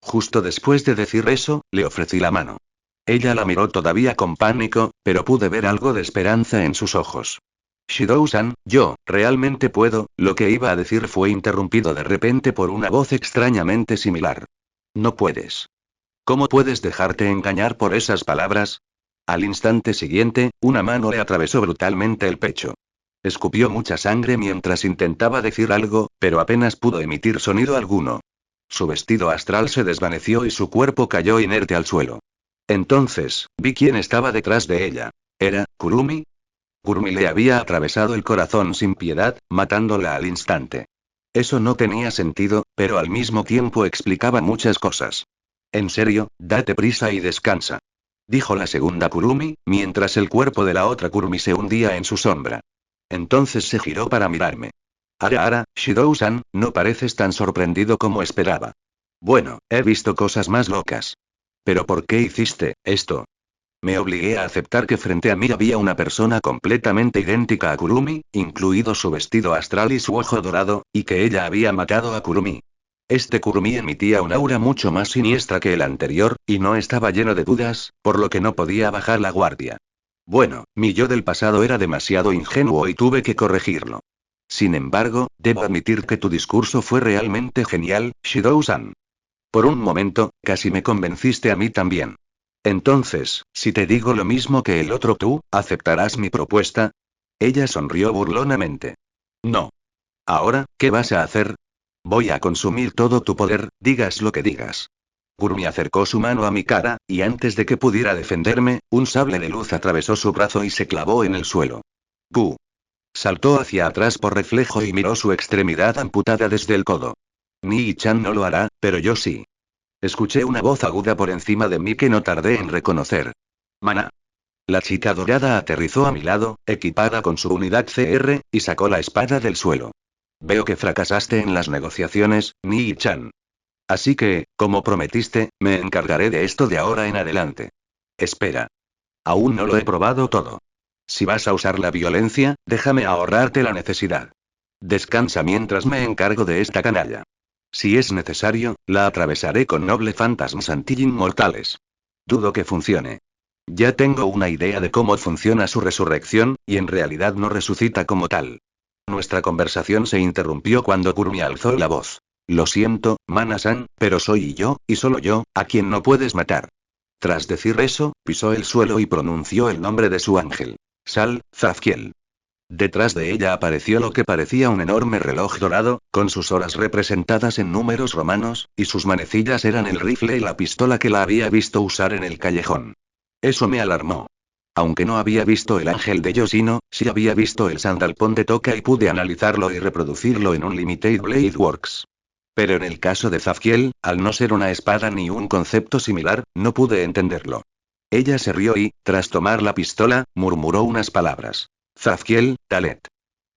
Justo después de decir eso, le ofrecí la mano. Ella la miró todavía con pánico, pero pude ver algo de esperanza en sus ojos. Shidou-san, realmente puedo, lo que iba a decir fue interrumpido de repente por una voz extrañamente similar. No puedes. ¿Cómo puedes dejarte engañar por esas palabras? Al instante siguiente, una mano le atravesó brutalmente el pecho. Escupió mucha sangre mientras intentaba decir algo, pero apenas pudo emitir sonido alguno. Su vestido astral se desvaneció y su cuerpo cayó inerte al suelo. Entonces, vi quién estaba detrás de ella. ¿Era Kurumi? Kurumi le había atravesado el corazón sin piedad, matándola al instante. Eso no tenía sentido, pero al mismo tiempo explicaba muchas cosas. En serio, date prisa y descansa. Dijo la segunda Kurumi, mientras el cuerpo de la otra Kurumi se hundía en su sombra. Entonces se giró para mirarme. Shidou-san, no pareces tan sorprendido como esperaba. Bueno, he visto cosas más locas. ¿Pero por qué hiciste esto? Me obligué a aceptar que frente a mí había una persona completamente idéntica a Kurumi, incluido su vestido astral y su ojo dorado, y que ella había matado a Kurumi. Este Kurumi emitía un aura mucho más siniestra que el anterior, y no estaba lleno de dudas, por lo que no podía bajar la guardia. Bueno, mi yo del pasado era demasiado ingenuo y tuve que corregirlo. Sin embargo, debo admitir que tu discurso fue realmente genial, Shidou-san. Por un momento, casi me convenciste a mí también. Entonces, si te digo lo mismo que el otro tú, ¿aceptarás mi propuesta? Ella sonrió burlonamente. No. Ahora, ¿qué vas a hacer? Voy a consumir todo tu poder, digas lo que digas. Kurumi acercó su mano a mi cara, y antes de que pudiera defenderme, un sable de luz atravesó su brazo y se clavó en el suelo. ¡Pu! Saltó hacia atrás por reflejo y miró su extremidad amputada desde el codo. Nii-chan no lo hará, pero yo sí. Escuché una voz aguda por encima de mí que no tardé en reconocer. Mana. La chica dorada aterrizó a mi lado, equipada con su unidad CR, y sacó la espada del suelo. Veo que fracasaste en las negociaciones, Nii-chan. Así que, como prometiste, me encargaré de esto de ahora en adelante. Espera. Aún no lo he probado todo. Si vas a usar la violencia, déjame ahorrarte la necesidad. Descansa mientras me encargo de esta canalla. Si es necesario, la atravesaré con noble fantasmas anti-inmortales. Dudo que funcione. Ya tengo una idea de cómo funciona su resurrección, y en realidad no resucita como tal. Nuestra conversación se interrumpió cuando Kurumi alzó la voz. Lo siento, Mana-san, pero soy yo, y solo yo, a quien no puedes matar. Tras decir eso, pisó el suelo y pronunció el nombre de su ángel. Sal, Zafkiel. Detrás de ella apareció lo que parecía un enorme reloj dorado, con sus horas representadas en números romanos, y sus manecillas eran el rifle y la pistola que la había visto usar en el callejón. Eso me alarmó. Aunque no había visto el ángel de Yoshino, sí había visto el sandalpón de Toka y pude analizarlo y reproducirlo en un Limited Blade Works. Pero en el caso de Zafkiel, al no ser una espada ni un concepto similar, no pude entenderlo. Ella se rió y, tras tomar la pistola, murmuró unas palabras. Zafkiel, Talet.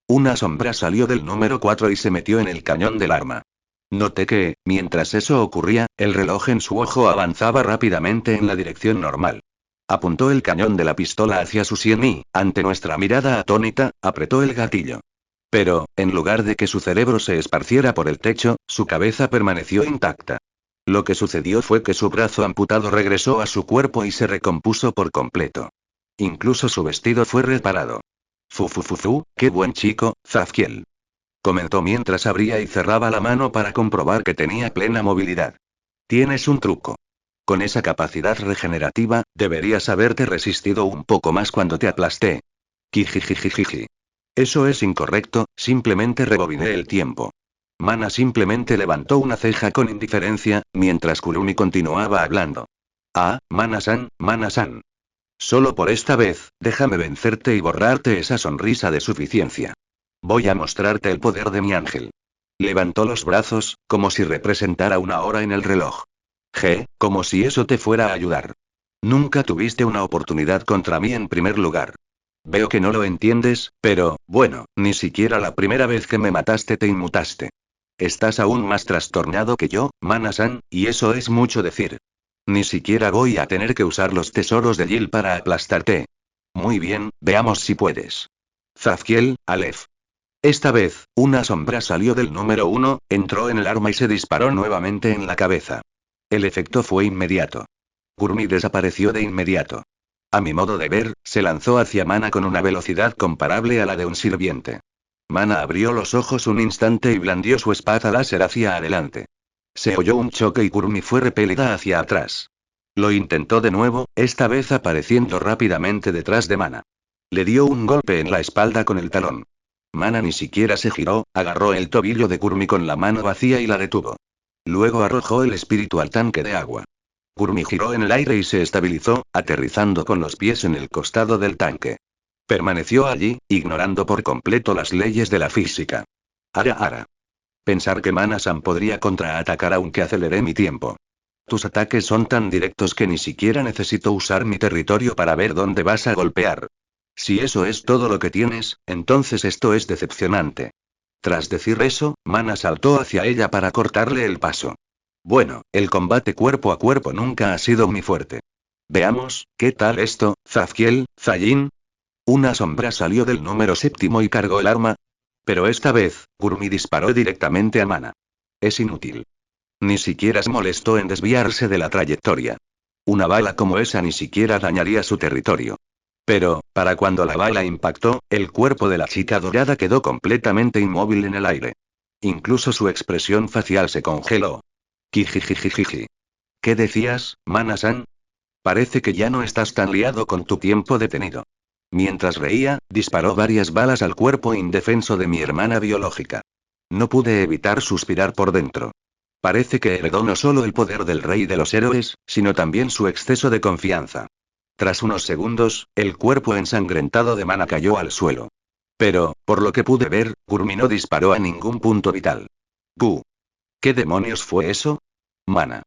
Una sombra salió del número 4 y se metió en el cañón del arma. Noté que, mientras eso ocurría, el reloj en su ojo avanzaba rápidamente en la dirección normal. Apuntó el cañón de la pistola hacia su sien y, ante nuestra mirada atónita, apretó el gatillo. Pero, en lugar de que su cerebro se esparciera por el techo, su cabeza permaneció intacta. Lo que sucedió fue que su brazo amputado regresó a su cuerpo y se recompuso por completo. Incluso su vestido fue reparado. Fufufufu, qué buen chico, Zafkiel. Comentó mientras abría y cerraba la mano para comprobar que tenía plena movilidad. Tienes un truco. Con esa capacidad regenerativa, deberías haberte resistido un poco más cuando te aplasté. Kijijijijiji. Eso es incorrecto, simplemente rebobiné el tiempo. Mana simplemente levantó una ceja con indiferencia, mientras Kurumi continuaba hablando. Ah, Mana-san, Mana-san. Solo por esta vez, déjame vencerte y borrarte esa sonrisa de suficiencia. Voy a mostrarte el poder de mi ángel. Levantó los brazos, como si representara una hora en el reloj. Como si eso te fuera a ayudar. Nunca tuviste una oportunidad contra mí en primer lugar. Veo que no lo entiendes, pero, bueno, ni siquiera la primera vez que me mataste te inmutaste. Estás aún más trastornado que yo, Mana-san, y eso es mucho decir. Ni siquiera voy a tener que usar los tesoros de Gil para aplastarte. Muy bien, veamos si puedes. Zafkiel, Aleph. Esta vez, una sombra salió del número 1, entró en el arma y se disparó nuevamente en la cabeza. El efecto fue inmediato. Kurumi desapareció de inmediato. A mi modo de ver, se lanzó hacia Mana con una velocidad comparable a la de un sirviente. Mana abrió los ojos un instante y blandió su espada láser hacia adelante. Se oyó un choque y Kurumi fue repelida hacia atrás. Lo intentó de nuevo, esta vez apareciendo rápidamente detrás de Mana. Le dio un golpe en la espalda con el talón. Mana ni siquiera se giró, agarró el tobillo de Kurumi con la mano vacía y la detuvo. Luego arrojó el espíritu al tanque de agua. Kurumi giró en el aire y se estabilizó, aterrizando con los pies en el costado del tanque. Permaneció allí, ignorando por completo las leyes de la física. Ara. Pensar que Mana-san podría contraatacar aunque aceleré mi tiempo. Tus ataques son tan directos que ni siquiera necesito usar mi territorio para ver dónde vas a golpear. Si eso es todo lo que tienes, entonces esto es decepcionante. Tras decir eso, Mana saltó hacia ella para cortarle el paso. Bueno, el combate cuerpo a cuerpo nunca ha sido mi fuerte. Veamos, ¿qué tal esto, Zafkiel, Zayin? Una sombra salió del número 7 y cargó el arma. Pero esta vez, Kurumi disparó directamente a Mana. Es inútil. Ni siquiera se molestó en desviarse de la trayectoria. Una bala como esa ni siquiera dañaría su territorio. Pero, para cuando la bala impactó, el cuerpo de la chica dorada quedó completamente inmóvil en el aire. Incluso su expresión facial se congeló. Kijijijijiji. ¿Qué decías, Mana-san? Parece que ya no estás tan liado con tu tiempo detenido. Mientras reía, disparó varias balas al cuerpo indefenso de mi hermana biológica. No pude evitar suspirar por dentro. Parece que heredó no solo el poder del rey de los héroes, sino también su exceso de confianza. Tras unos segundos, el cuerpo ensangrentado de Mana cayó al suelo. Pero, por lo que pude ver, Kurumi no disparó a ningún punto vital. ¡Gu! ¿Qué demonios fue eso? Mana.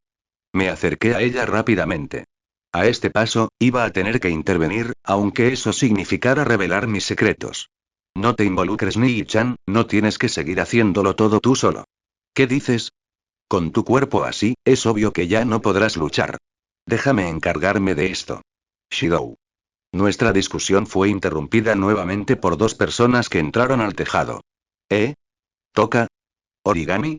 Me acerqué a ella rápidamente. A este paso, iba a tener que intervenir, aunque eso significara revelar mis secretos. No te involucres, Nii-chan, no tienes que seguir haciéndolo todo tú solo. ¿Qué dices? Con tu cuerpo así, es obvio que ya no podrás luchar. Déjame encargarme de esto. Shidou. Nuestra discusión fue interrumpida nuevamente por dos personas que entraron al tejado. ¿Eh? ¿Toca? ¿Origami?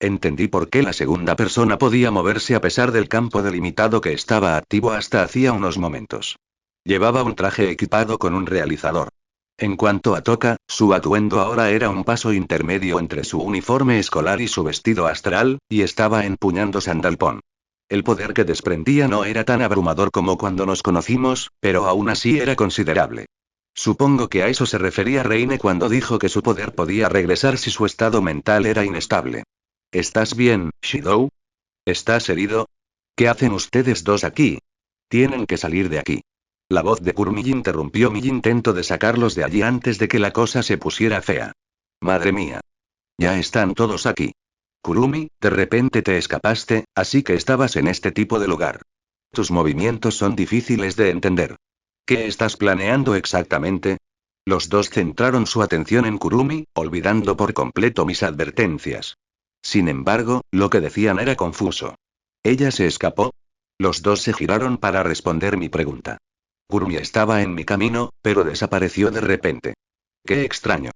Entendí por qué la segunda persona podía moverse a pesar del campo delimitado que estaba activo hasta hacía unos momentos. Llevaba un traje equipado con un realizador. En cuanto a Toka, su atuendo ahora era un paso intermedio entre su uniforme escolar y su vestido astral, y estaba empuñando sandalpón. El poder que desprendía no era tan abrumador como cuando nos conocimos, pero aún así era considerable. Supongo que a eso se refería Reine cuando dijo que su poder podía regresar si su estado mental era inestable. ¿Estás bien, Shidou? ¿Estás herido? ¿Qué hacen ustedes dos aquí? Tienen que salir de aquí. La voz de Kurumi interrumpió mi intento de sacarlos de allí antes de que la cosa se pusiera fea. Madre mía. Ya están todos aquí. Kurumi, de repente te escapaste, así que estabas en este tipo de lugar. Tus movimientos son difíciles de entender. ¿Qué estás planeando exactamente? Los dos centraron su atención en Kurumi, olvidando por completo mis advertencias. Sin embargo, lo que decían era confuso. ¿Ella se escapó? Los dos se giraron para responder mi pregunta. Kurumi estaba en mi camino, pero desapareció de repente. ¡Qué extraño!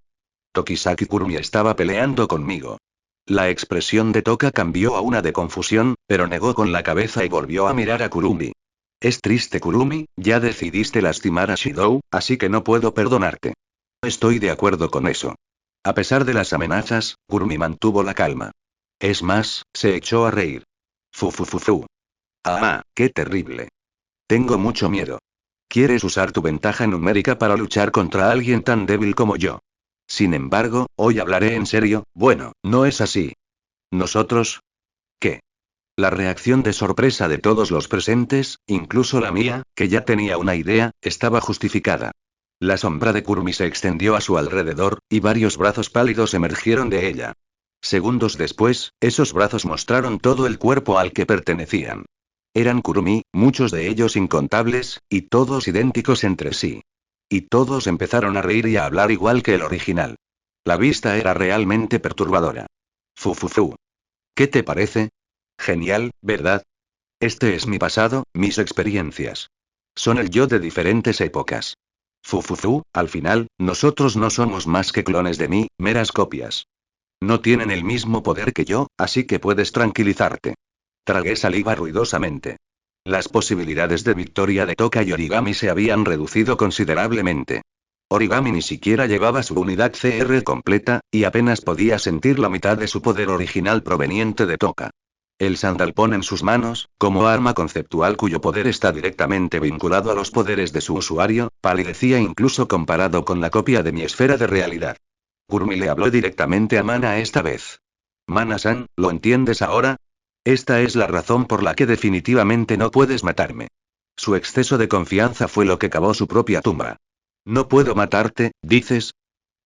Tokisaki Kurumi estaba peleando conmigo. La expresión de Toka cambió a una de confusión, pero negó con la cabeza y volvió a mirar a Kurumi. Es triste, Kurumi, ya decidiste lastimar a Shidou, así que no puedo perdonarte. Estoy de acuerdo con eso. A pesar de las amenazas, Kurumi mantuvo la calma. Es más, se echó a reír. Fu. Ah, qué terrible. Tengo mucho miedo. ¿Quieres usar tu ventaja numérica para luchar contra alguien tan débil como yo? Sin embargo, hoy hablaré en serio. Bueno, no es así. ¿Nosotros? ¿Qué? La reacción de sorpresa de todos los presentes, incluso la mía, que ya tenía una idea, estaba justificada. La sombra de Kurumi se extendió a su alrededor, y varios brazos pálidos emergieron de ella. Segundos después, esos brazos mostraron todo el cuerpo al que pertenecían. Eran Kurumi, muchos de ellos incontables, y todos idénticos entre sí. Y todos empezaron a reír y a hablar igual que el original. La vista era realmente perturbadora. Fu. ¿Qué te parece? Genial, ¿verdad? Este es mi pasado, mis experiencias. Son el yo de diferentes épocas. Al final, nosotros no somos más que clones de mí, meras copias. No tienen el mismo poder que yo, así que puedes tranquilizarte. Tragué saliva ruidosamente. Las posibilidades de victoria de Toka y Origami se habían reducido considerablemente. Origami ni siquiera llevaba su unidad CR completa, y apenas podía sentir la mitad de su poder original proveniente de Toka. El sandalpón en sus manos, como arma conceptual cuyo poder está directamente vinculado a los poderes de su usuario, palidecía incluso comparado con la copia de mi esfera de realidad. Kurumi le habló directamente a Mana esta vez. Mana-san, ¿lo entiendes ahora? Esta es la razón por la que definitivamente no puedes matarme. Su exceso de confianza fue lo que cavó su propia tumba. No puedo matarte, dices.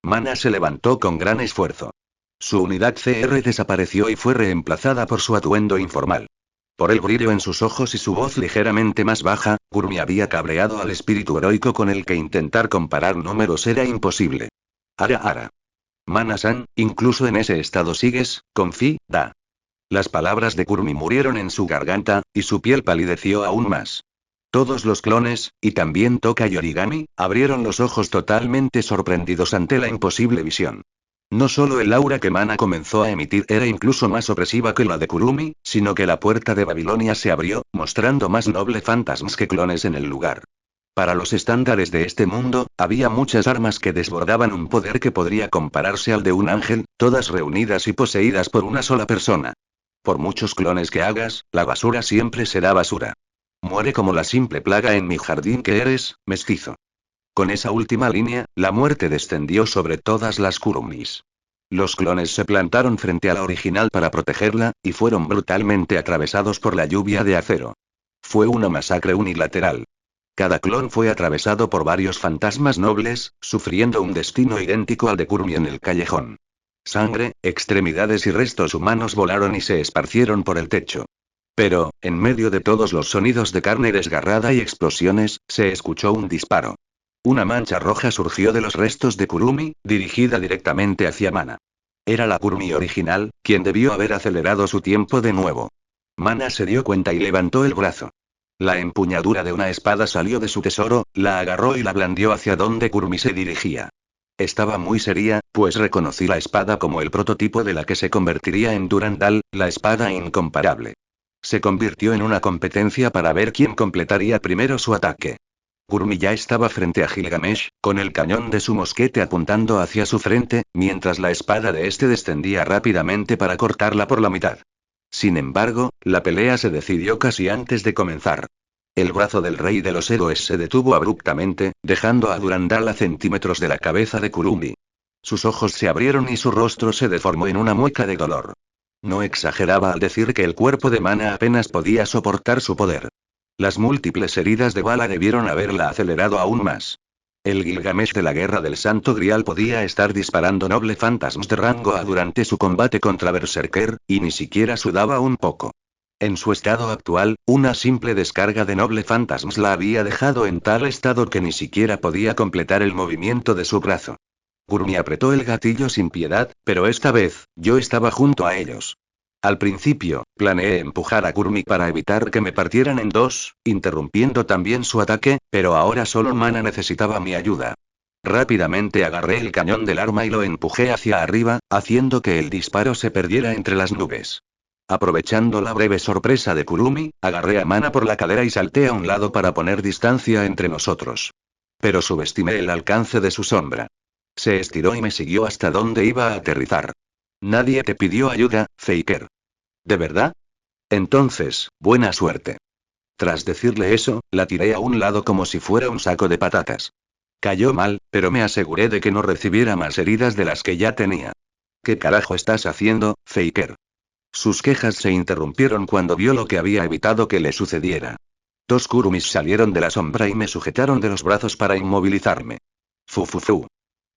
Mana se levantó con gran esfuerzo. Su unidad CR desapareció y fue reemplazada por su atuendo informal. Por el brillo en sus ojos y su voz ligeramente más baja, Kurumi había cabreado al espíritu heroico con el que intentar comparar números era imposible. Ara. Mana-san, incluso en ese estado sigues, da. Las palabras de Kurumi murieron en su garganta, y su piel palideció aún más. Todos los clones, y también Toka y Origami, abrieron los ojos totalmente sorprendidos ante la imposible visión. No solo el aura que Mana comenzó a emitir era incluso más opresiva que la de Kurumi, sino que la puerta de Babilonia se abrió, mostrando más noble fantasmas que clones en el lugar. Para los estándares de este mundo, había muchas armas que desbordaban un poder que podría compararse al de un ángel, todas reunidas y poseídas por una sola persona. Por muchos clones que hagas, la basura siempre será basura. Muere como la simple plaga en mi jardín que eres, mestizo. Con esa última línea, la muerte descendió sobre todas las Kurumis. Los clones se plantaron frente a la original para protegerla, y fueron brutalmente atravesados por la lluvia de acero. Fue una masacre unilateral. Cada clon fue atravesado por varios fantasmas nobles, sufriendo un destino idéntico al de Kurumi en el callejón. Sangre, extremidades y restos humanos volaron y se esparcieron por el techo. Pero, en medio de todos los sonidos de carne desgarrada y explosiones, se escuchó un disparo. Una mancha roja surgió de los restos de Kurumi, dirigida directamente hacia Mana. Era la Kurumi original, quien debió haber acelerado su tiempo de nuevo. Mana se dio cuenta y levantó el brazo. La empuñadura de una espada salió de su tesoro, la agarró y la blandió hacia donde Kurumi se dirigía. Estaba muy seria, pues reconocí la espada como el prototipo de la que se convertiría en Durandal, la espada incomparable. Se convirtió en una competencia para ver quién completaría primero su ataque. Kurumi ya estaba frente a Gilgamesh, con el cañón de su mosquete apuntando hacia su frente, mientras la espada de este descendía rápidamente para cortarla por la mitad. Sin embargo, la pelea se decidió casi antes de comenzar. El brazo del rey de los héroes se detuvo abruptamente, dejando a Durandal a centímetros de la cabeza de Kurumi. Sus ojos se abrieron y su rostro se deformó en una mueca de dolor. No exageraba al decir que el cuerpo de Mana apenas podía soportar su poder. Las múltiples heridas de bala debieron haberla acelerado aún más. El Gilgamesh de la Guerra del Santo Grial podía estar disparando noble fantasmas de rango A durante su combate contra Berserker, y ni siquiera sudaba un poco. En su estado actual, una simple descarga de noble fantasmas la había dejado en tal estado que ni siquiera podía completar el movimiento de su brazo. Kurumi apretó el gatillo sin piedad, pero esta vez, yo estaba junto a ellos. Al principio, planeé empujar a Kurumi para evitar que me partieran en dos, interrumpiendo también su ataque, pero ahora solo Mana necesitaba mi ayuda. Rápidamente agarré el cañón del arma y lo empujé hacia arriba, haciendo que el disparo se perdiera entre las nubes. Aprovechando la breve sorpresa de Kurumi, agarré a Mana por la cadera y salté a un lado para poner distancia entre nosotros. Pero subestimé el alcance de su sombra. Se estiró y me siguió hasta donde iba a aterrizar. Nadie te pidió ayuda, Faker. ¿De verdad? Entonces, buena suerte. Tras decirle eso, la tiré a un lado como si fuera un saco de patatas. Cayó mal, pero me aseguré de que no recibiera más heridas de las que ya tenía. ¿Qué carajo estás haciendo, Faker? Sus quejas se interrumpieron cuando vio lo que había evitado que le sucediera. Dos Kurumis salieron de la sombra y me sujetaron de los brazos para inmovilizarme. Fu.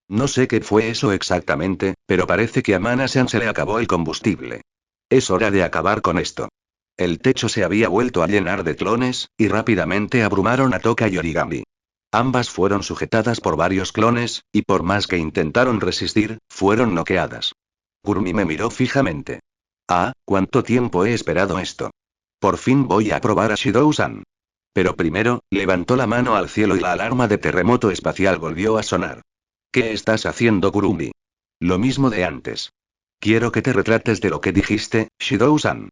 No sé qué fue eso exactamente, pero parece que a Mana-san se le acabó el combustible. Es hora de acabar con esto. El techo se había vuelto a llenar de clones, y rápidamente abrumaron a Toka y Origami. Ambas fueron sujetadas por varios clones, y por más que intentaron resistir, fueron noqueadas. Kurumi me miró fijamente. Ah, ¿cuánto tiempo he esperado esto? Por fin voy a probar a Shidou-san. Pero primero, levantó la mano al cielo y la alarma de terremoto espacial volvió a sonar. ¿Qué estás haciendo, Kurumi? Lo mismo de antes. Quiero que te retrates de lo que dijiste, Shidou-san.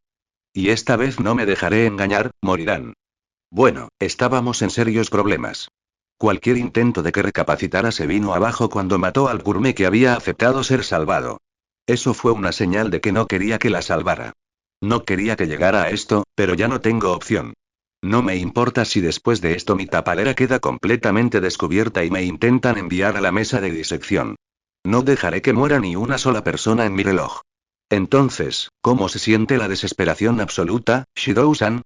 Y esta vez no me dejaré engañar, morirán. Bueno, estábamos en serios problemas. Cualquier intento de que recapacitara se vino abajo cuando mató al Kurumi que había aceptado ser salvado. Eso fue una señal de que no quería que la salvara. No quería que llegara a esto, pero ya no tengo opción. No me importa si después de esto mi tapadera queda completamente descubierta y me intentan enviar a la mesa de disección. No dejaré que muera ni una sola persona en mi reloj. Entonces, ¿cómo se siente la desesperación absoluta, Shidou-san?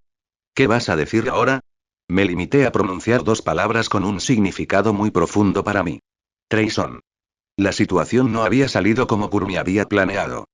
¿Qué vas a decir ahora? Me limité a pronunciar dos palabras con un significado muy profundo para mí. Traición. La situación no había salido como Kurumi había planeado.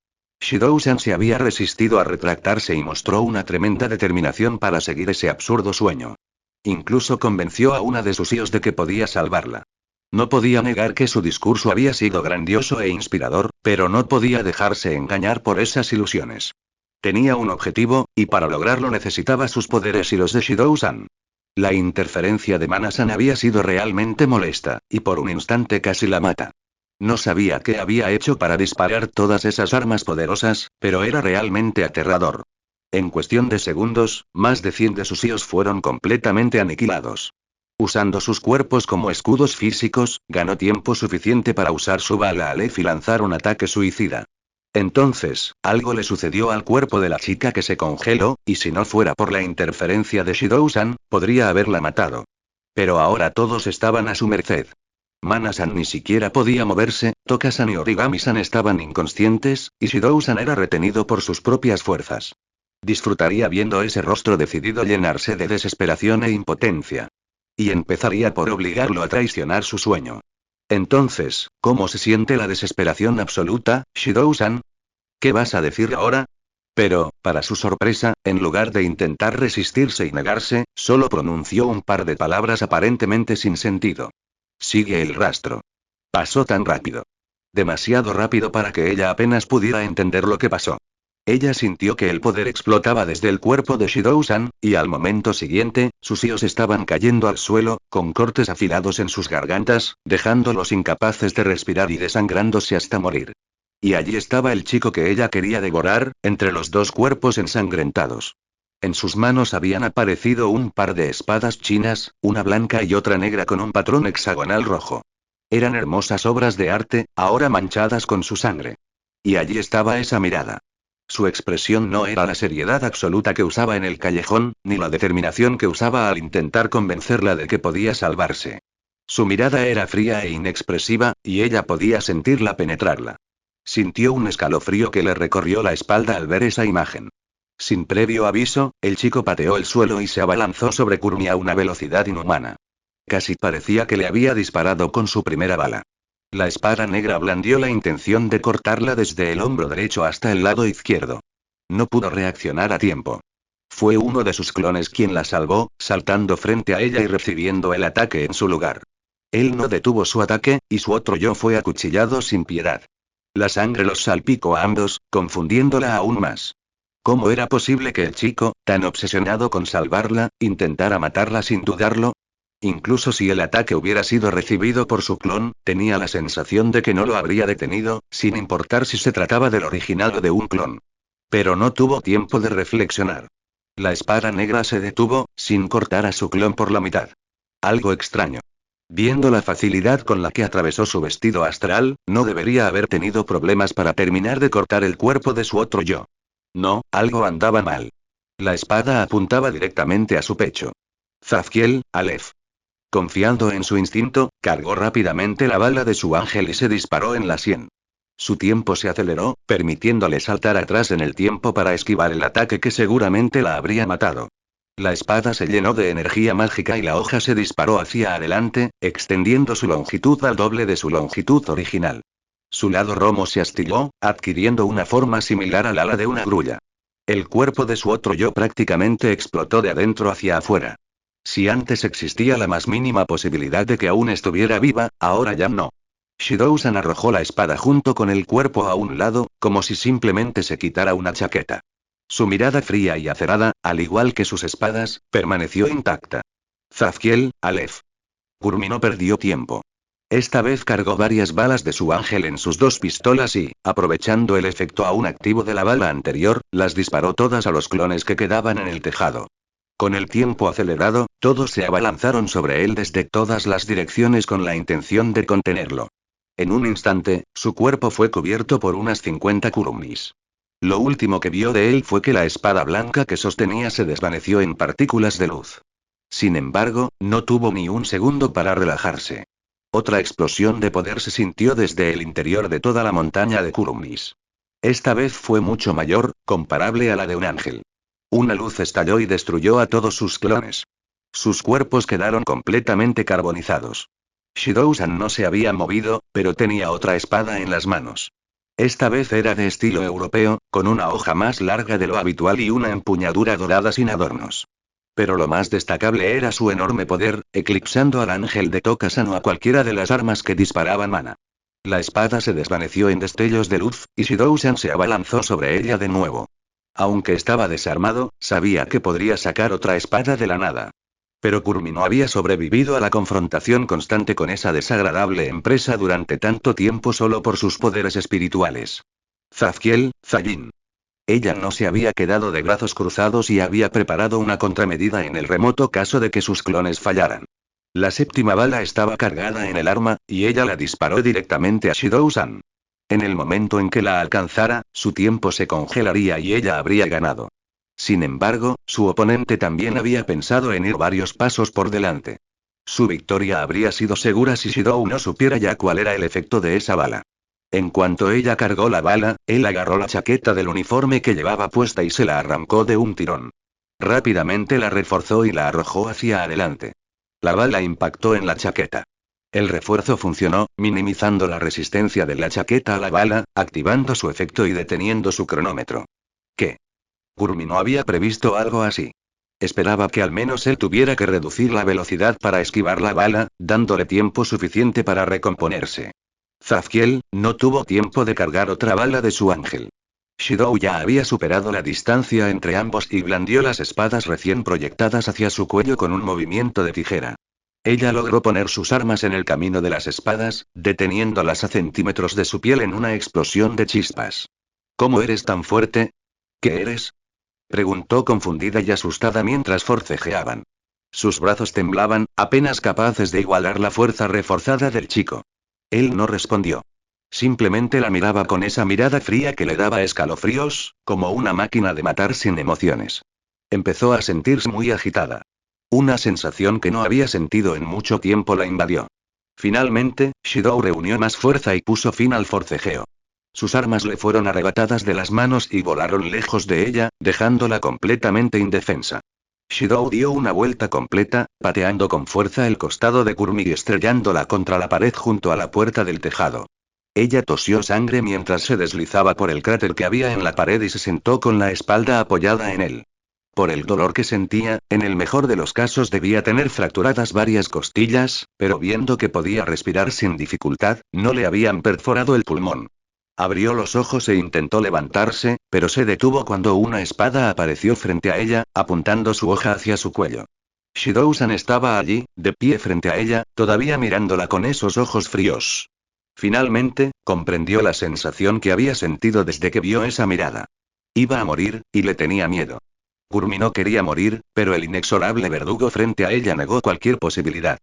Shidou-san se había resistido a retractarse y mostró una tremenda determinación para seguir ese absurdo sueño. Incluso convenció a una de sus hijos de que podía salvarla. No podía negar que su discurso había sido grandioso e inspirador, pero no podía dejarse engañar por esas ilusiones. Tenía un objetivo, y para lograrlo necesitaba sus poderes y los de Shidou-san. La interferencia de Mana-san había sido realmente molesta, y por un instante casi la mata. No sabía qué había hecho para disparar todas esas armas poderosas, pero era realmente aterrador. En cuestión de segundos, más de 100 de sus ios fueron completamente aniquilados. Usando sus cuerpos como escudos físicos, ganó tiempo suficiente para usar su bala Aleph y lanzar un ataque suicida. Entonces, algo le sucedió al cuerpo de la chica que se congeló, y si no fuera por la interferencia de Shidou-san, podría haberla matado. Pero ahora todos estaban a su merced. Mana-san ni siquiera podía moverse, Toka-san y Origami-san estaban inconscientes, y Shidou-san era retenido por sus propias fuerzas. Disfrutaría viendo ese rostro decidido llenarse de desesperación e impotencia. Y empezaría por obligarlo a traicionar su sueño. Entonces, ¿cómo se siente la desesperación absoluta, Shidou-san? ¿Qué vas a decir ahora? Pero, para su sorpresa, en lugar de intentar resistirse y negarse, solo pronunció un par de palabras aparentemente sin sentido. Sigue el rastro. Pasó tan rápido. Demasiado rápido para que ella apenas pudiera entender lo que pasó. Ella sintió que el poder explotaba desde el cuerpo de Shidou-san, y al momento siguiente, sus ios estaban cayendo al suelo, con cortes afilados en sus gargantas, dejándolos incapaces de respirar y desangrándose hasta morir. Y allí estaba el chico que ella quería devorar, entre los dos cuerpos ensangrentados. En sus manos habían aparecido un par de espadas chinas, una blanca y otra negra con un patrón hexagonal rojo. Eran hermosas obras de arte, ahora manchadas con su sangre. Y allí estaba esa mirada. Su expresión no era la seriedad absoluta que usaba en el callejón, ni la determinación que usaba al intentar convencerla de que podía salvarse. Su mirada era fría e inexpresiva, y ella podía sentirla penetrarla. Sintió un escalofrío que le recorrió la espalda al ver esa imagen. Sin previo aviso, el chico pateó el suelo y se abalanzó sobre Kurumi a una velocidad inhumana. Casi parecía que le había disparado con su primera bala. La espada negra blandió la intención de cortarla desde el hombro derecho hasta el lado izquierdo. No pudo reaccionar a tiempo. Fue uno de sus clones quien la salvó, saltando frente a ella y recibiendo el ataque en su lugar. Él no detuvo su ataque, y su otro yo fue acuchillado sin piedad. La sangre los salpicó a ambos, confundiéndola aún más. ¿Cómo era posible que el chico, tan obsesionado con salvarla, intentara matarla sin dudarlo? Incluso si el ataque hubiera sido recibido por su clon, tenía la sensación de que no lo habría detenido, sin importar si se trataba del original o de un clon. Pero no tuvo tiempo de reflexionar. La espada negra se detuvo, sin cortar a su clon por la mitad. Algo extraño. Viendo la facilidad con la que atravesó su vestido astral, no debería haber tenido problemas para terminar de cortar el cuerpo de su otro yo. No, algo andaba mal. La espada apuntaba directamente a su pecho. Zafkiel, Aleph. Confiando en su instinto, cargó rápidamente la bala de su ángel y se disparó en la sien. Su tiempo se aceleró, permitiéndole saltar atrás en el tiempo para esquivar el ataque que seguramente la habría matado. La espada se llenó de energía mágica y la hoja se disparó hacia adelante, extendiendo su longitud al doble de su longitud original. Su lado romo se astilló, adquiriendo una forma similar al ala de una grulla. El cuerpo de su otro yo prácticamente explotó de adentro hacia afuera. Si antes existía la más mínima posibilidad de que aún estuviera viva, ahora ya no. Shidou-san arrojó la espada junto con el cuerpo a un lado, como si simplemente se quitara una chaqueta. Su mirada fría y acerada, al igual que sus espadas, permaneció intacta. Zafkiel, Aleph. Kurumi no perdió tiempo. Esta vez cargó varias balas de su ángel en sus dos pistolas y, aprovechando el efecto aún activo de la bala anterior, las disparó todas a los clones que quedaban en el tejado. Con el tiempo acelerado, todos se abalanzaron sobre él desde todas las direcciones con la intención de contenerlo. En un instante, su cuerpo fue cubierto por unas 50 kurumis. Lo último que vio de él fue que la espada blanca que sostenía se desvaneció en partículas de luz. Sin embargo, no tuvo ni un segundo para relajarse. Otra explosión de poder se sintió desde el interior de toda la montaña de kurumis. Esta vez fue mucho mayor, comparable a la de un ángel. Una luz estalló y destruyó a todos sus clones. Sus cuerpos quedaron completamente carbonizados. Shidou-san no se había movido, pero tenía otra espada en las manos. Esta vez era de estilo europeo, con una hoja más larga de lo habitual y una empuñadura dorada sin adornos. Pero lo más destacable era su enorme poder, eclipsando al ángel de Toka-san o a cualquiera de las armas que disparaban mana. La espada se desvaneció en destellos de luz, y Shidou-san se abalanzó sobre ella de nuevo. Aunque estaba desarmado, sabía que podría sacar otra espada de la nada. Pero Kurumi no había sobrevivido a la confrontación constante con esa desagradable empresa durante tanto tiempo solo por sus poderes espirituales. Zafkiel, Zajin. Ella no se había quedado de brazos cruzados y había preparado una contramedida en el remoto caso de que sus clones fallaran. La séptima bala estaba cargada en el arma, y ella la disparó directamente a Shidou-san. En el momento en que la alcanzara, su tiempo se congelaría y ella habría ganado. Sin embargo, su oponente también había pensado en ir varios pasos por delante. Su victoria habría sido segura si Shidou no supiera ya cuál era el efecto de esa bala. En cuanto ella cargó la bala, él agarró la chaqueta del uniforme que llevaba puesta y se la arrancó de un tirón. Rápidamente la reforzó y la arrojó hacia adelante. La bala impactó en la chaqueta. El refuerzo funcionó, minimizando la resistencia de la chaqueta a la bala, activando su efecto y deteniendo su cronómetro. ¿Qué? Kurumi no había previsto algo así. Esperaba que al menos él tuviera que reducir la velocidad para esquivar la bala, dándole tiempo suficiente para recomponerse. Zafkiel no tuvo tiempo de cargar otra bala de su ángel. Shidou ya había superado la distancia entre ambos y blandió las espadas recién proyectadas hacia su cuello con un movimiento de tijera. Ella logró poner sus armas en el camino de las espadas, deteniéndolas a centímetros de su piel en una explosión de chispas. ¿Cómo eres tan fuerte? ¿Qué eres? Preguntó confundida y asustada mientras forcejeaban. Sus brazos temblaban, apenas capaces de igualar la fuerza reforzada del chico. Él no respondió. Simplemente la miraba con esa mirada fría que le daba escalofríos, como una máquina de matar sin emociones. Empezó a sentirse muy agitada. Una sensación que no había sentido en mucho tiempo la invadió. Finalmente, Shidou reunió más fuerza y puso fin al forcejeo. Sus armas le fueron arrebatadas de las manos y volaron lejos de ella, dejándola completamente indefensa. Shidou dio una vuelta completa, pateando con fuerza el costado de Kurumi y estrellándola contra la pared junto a la puerta del tejado. Ella tosió sangre mientras se deslizaba por el cráter que había en la pared y se sentó con la espalda apoyada en él. Por el dolor que sentía, en el mejor de los casos debía tener fracturadas varias costillas, pero viendo que podía respirar sin dificultad, no le habían perforado el pulmón. Abrió los ojos e intentó levantarse, pero se detuvo cuando una espada apareció frente a ella, apuntando su hoja hacia su cuello. Shidou-san estaba allí, de pie frente a ella, todavía mirándola con esos ojos fríos. Finalmente, comprendió la sensación que había sentido desde que vio esa mirada. Iba a morir, y le tenía miedo. Kurumi no quería morir, pero el inexorable verdugo frente a ella negó cualquier posibilidad.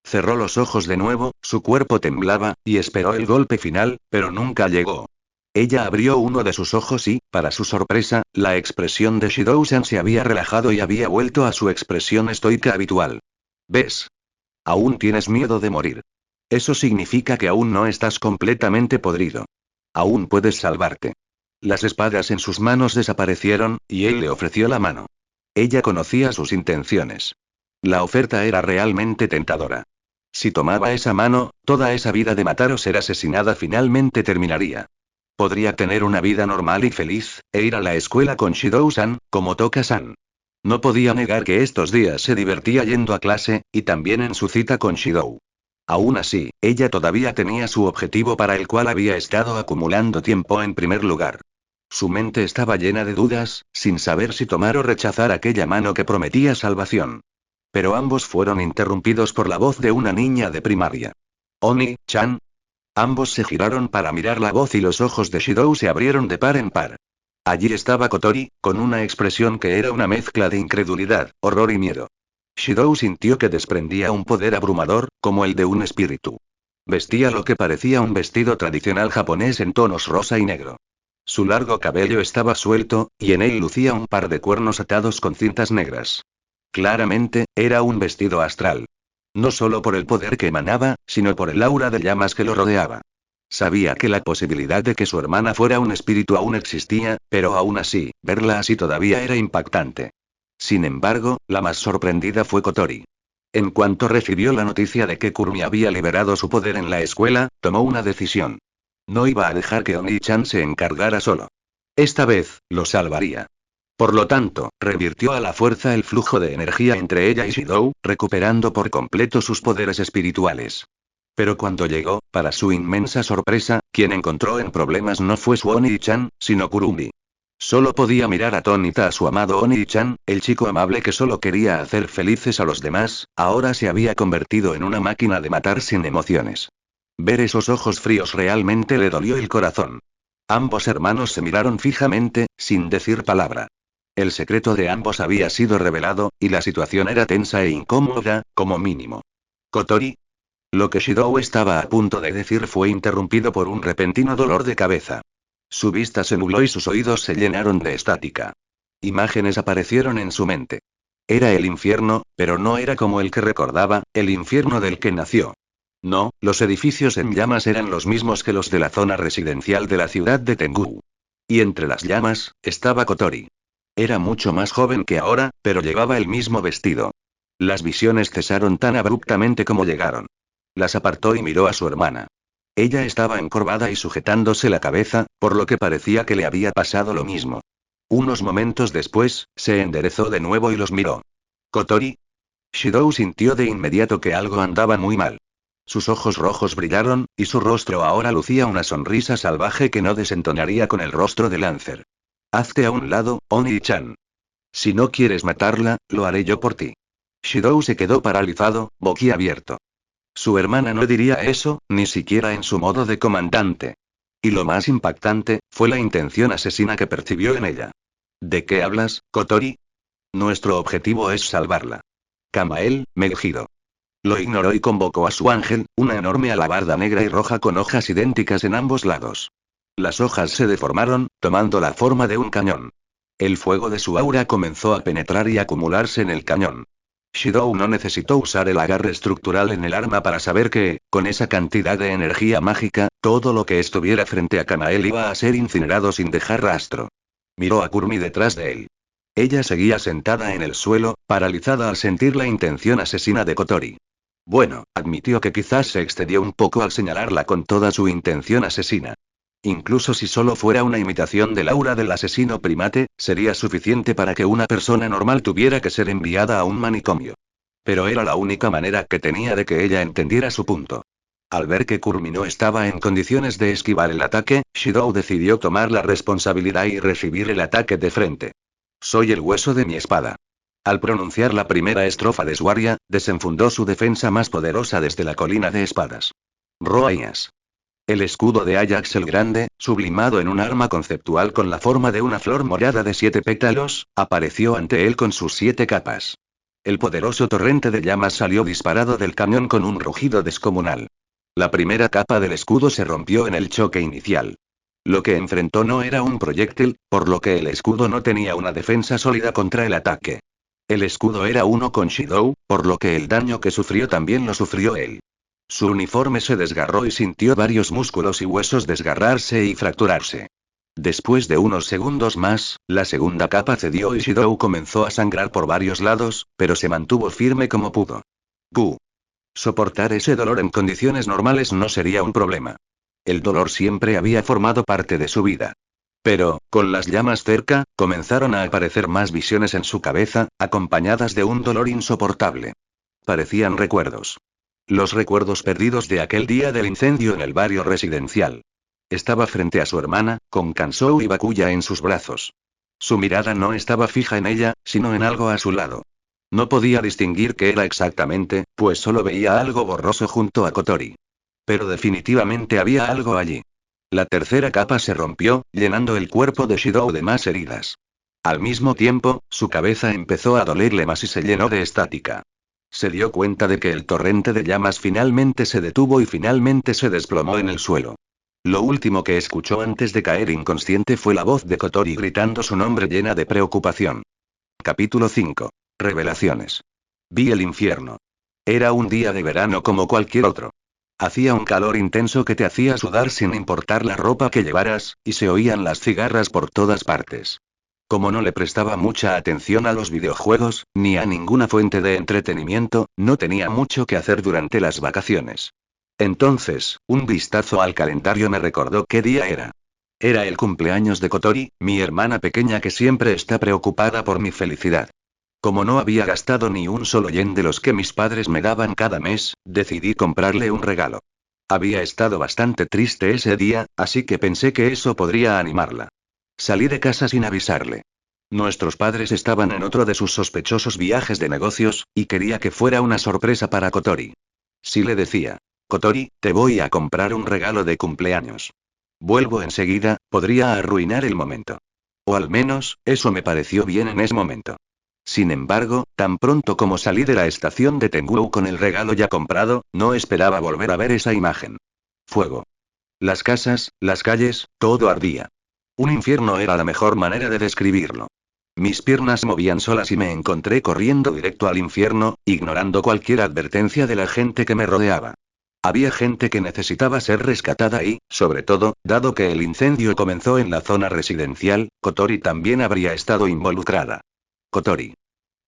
Cerró los ojos de nuevo, su cuerpo temblaba, y esperó el golpe final, pero nunca llegó. Ella abrió uno de sus ojos y, para su sorpresa, la expresión de Shidou-san se había relajado y había vuelto a su expresión estoica habitual. ¿Ves? Aún tienes miedo de morir. Eso significa que aún no estás completamente podrido. Aún puedes salvarte. Las espadas en sus manos desaparecieron, y él le ofreció la mano. Ella conocía sus intenciones. La oferta era realmente tentadora. Si tomaba esa mano, toda esa vida de matar o ser asesinada finalmente terminaría. Podría tener una vida normal y feliz, e ir a la escuela con Shidou-san, como Toka-san. No podía negar que estos días se divertía yendo a clase, y también en su cita con Shidou. Aún así, ella todavía tenía su objetivo para el cual había estado acumulando tiempo en primer lugar. Su mente estaba llena de dudas, sin saber si tomar o rechazar aquella mano que prometía salvación. Pero ambos fueron interrumpidos por la voz de una niña de primaria. Oni-chan. Ambos se giraron para mirar la voz y los ojos de Shidou se abrieron de par en par. Allí estaba Kotori, con una expresión que era una mezcla de incredulidad, horror y miedo. Shidou sintió que desprendía un poder abrumador, como el de un espíritu. Vestía lo que parecía un vestido tradicional japonés en tonos rosa y negro. Su largo cabello estaba suelto, y en él lucía un par de cuernos atados con cintas negras. Claramente, era un vestido astral. No solo por el poder que emanaba, sino por el aura de llamas que lo rodeaba. Sabía que la posibilidad de que su hermana fuera un espíritu aún existía, pero aún así, verla así todavía era impactante. Sin embargo, la más sorprendida fue Kotori. En cuanto recibió la noticia de que Kurumi había liberado su poder en la escuela, tomó una decisión. No iba a dejar que Oni-chan se encargara solo. Esta vez, lo salvaría. Por lo tanto, revirtió a la fuerza el flujo de energía entre ella y Shidou, recuperando por completo sus poderes espirituales. Pero cuando llegó, para su inmensa sorpresa, quien encontró en problemas no fue su Oni-chan, sino Kurumi. Solo podía mirar atónita a su amado Oni-chan, el chico amable que solo quería hacer felices a los demás, ahora se había convertido en una máquina de matar sin emociones. Ver esos ojos fríos realmente le dolió el corazón. Ambos hermanos se miraron fijamente, sin decir palabra. El secreto de ambos había sido revelado, y la situación era tensa e incómoda, como mínimo. Kotori. Lo que Shidou estaba a punto de decir fue interrumpido por un repentino dolor de cabeza. Su vista se nubló y sus oídos se llenaron de estática. Imágenes aparecieron en su mente. Era el infierno, pero no era como el que recordaba, el infierno del que nació. No, los edificios en llamas eran los mismos que los de la zona residencial de la ciudad de Tengu. Y entre las llamas, estaba Kotori. Era mucho más joven que ahora, pero llevaba el mismo vestido. Las visiones cesaron tan abruptamente como llegaron. Las apartó y miró a su hermana. Ella estaba encorvada y sujetándose la cabeza, por lo que parecía que le había pasado lo mismo. Unos momentos después, se enderezó de nuevo y los miró. ¿Kotori? Shidou sintió de inmediato que algo andaba muy mal. Sus ojos rojos brillaron, y su rostro ahora lucía una sonrisa salvaje que no desentonaría con el rostro de Lancer. Hazte a un lado, Oni-chan. Si no quieres matarla, lo haré yo por ti. Shidou se quedó paralizado, boquiabierto. Su hermana no diría eso, ni siquiera en su modo de comandante. Y lo más impactante, fue la intención asesina que percibió en ella. ¿De qué hablas, Kotori? Nuestro objetivo es salvarla. Kamael, Megiddo. Lo ignoró y convocó a su ángel, una enorme alabarda negra y roja con hojas idénticas en ambos lados. Las hojas se deformaron, tomando la forma de un cañón. El fuego de su aura comenzó a penetrar y acumularse en el cañón. Shidou no necesitó usar el agarre estructural en el arma para saber que, con esa cantidad de energía mágica, todo lo que estuviera frente a Kamael iba a ser incinerado sin dejar rastro. Miró a Kurumi detrás de él. Ella seguía sentada en el suelo, paralizada al sentir la intención asesina de Kotori. Bueno, admitió que quizás se excedió un poco al señalarla con toda su intención asesina. Incluso si solo fuera una imitación del aura del asesino primate, sería suficiente para que una persona normal tuviera que ser enviada a un manicomio. Pero era la única manera que tenía de que ella entendiera su punto. Al ver que Kurumi no estaba en condiciones de esquivar el ataque, Shidou decidió tomar la responsabilidad y recibir el ataque de frente. Soy el hueso de mi espada. Al pronunciar la primera estrofa de su aria, desenfundó su defensa más poderosa desde la colina de espadas. Roaias. El escudo de Ajax el Grande, sublimado en un arma conceptual con la forma de una flor morada de 7 pétalos, apareció ante él con sus 7 capas. El poderoso torrente de llamas salió disparado del cañón con un rugido descomunal. La primera capa del escudo se rompió en el choque inicial. Lo que enfrentó no era un proyectil, por lo que el escudo no tenía una defensa sólida contra el ataque. El escudo era uno con Shidou, por lo que el daño que sufrió también lo sufrió él. Su uniforme se desgarró y sintió varios músculos y huesos desgarrarse y fracturarse. Después de unos segundos más, la segunda capa cedió y Shidou comenzó a sangrar por varios lados, pero se mantuvo firme como pudo. ¡Gu! Soportar ese dolor en condiciones normales no sería un problema. El dolor siempre había formado parte de su vida. Pero, con las llamas cerca, comenzaron a aparecer más visiones en su cabeza, acompañadas de un dolor insoportable. Parecían recuerdos. Los recuerdos perdidos de aquel día del incendio en el barrio residencial. Estaba frente a su hermana, con Kansou y Bakuya en sus brazos. Su mirada no estaba fija en ella, sino en algo a su lado. No podía distinguir qué era exactamente, pues solo veía algo borroso junto a Kotori. Pero definitivamente había algo allí. La tercera capa se rompió, llenando el cuerpo de Shidou de más heridas. Al mismo tiempo, su cabeza empezó a dolerle más y se llenó de estática. Se dio cuenta de que el torrente de llamas finalmente se detuvo y finalmente se desplomó en el suelo. Lo último que escuchó antes de caer inconsciente fue la voz de Kotori gritando su nombre llena de preocupación. Capítulo 5. Revelaciones. Vi el infierno. Era un día de verano como cualquier otro. Hacía un calor intenso que te hacía sudar sin importar la ropa que llevaras, y se oían las cigarras por todas partes. Como no le prestaba mucha atención a los videojuegos, ni a ninguna fuente de entretenimiento, no tenía mucho que hacer durante las vacaciones. Entonces, un vistazo al calendario me recordó qué día era. Era el cumpleaños de Kotori, mi hermana pequeña que siempre está preocupada por mi felicidad. Como no había gastado ni un solo yen de los que mis padres me daban cada mes, decidí comprarle un regalo. Había estado bastante triste ese día, así que pensé que eso podría animarla. Salí de casa sin avisarle. Nuestros padres estaban en otro de sus sospechosos viajes de negocios, y quería que fuera una sorpresa para Kotori. Si le decía, Kotori, te voy a comprar un regalo de cumpleaños. Vuelvo enseguida, podría arruinar el momento. O al menos, eso me pareció bien en ese momento. Sin embargo, tan pronto como salí de la estación de Tengou con el regalo ya comprado, no esperaba volver a ver esa imagen. Fuego. Las casas, las calles, todo ardía. Un infierno era la mejor manera de describirlo. Mis piernas se movían solas y me encontré corriendo directo al infierno, ignorando cualquier advertencia de la gente que me rodeaba. Había gente que necesitaba ser rescatada y, sobre todo, dado que el incendio comenzó en la zona residencial, Kotori también habría estado involucrada. Kotori.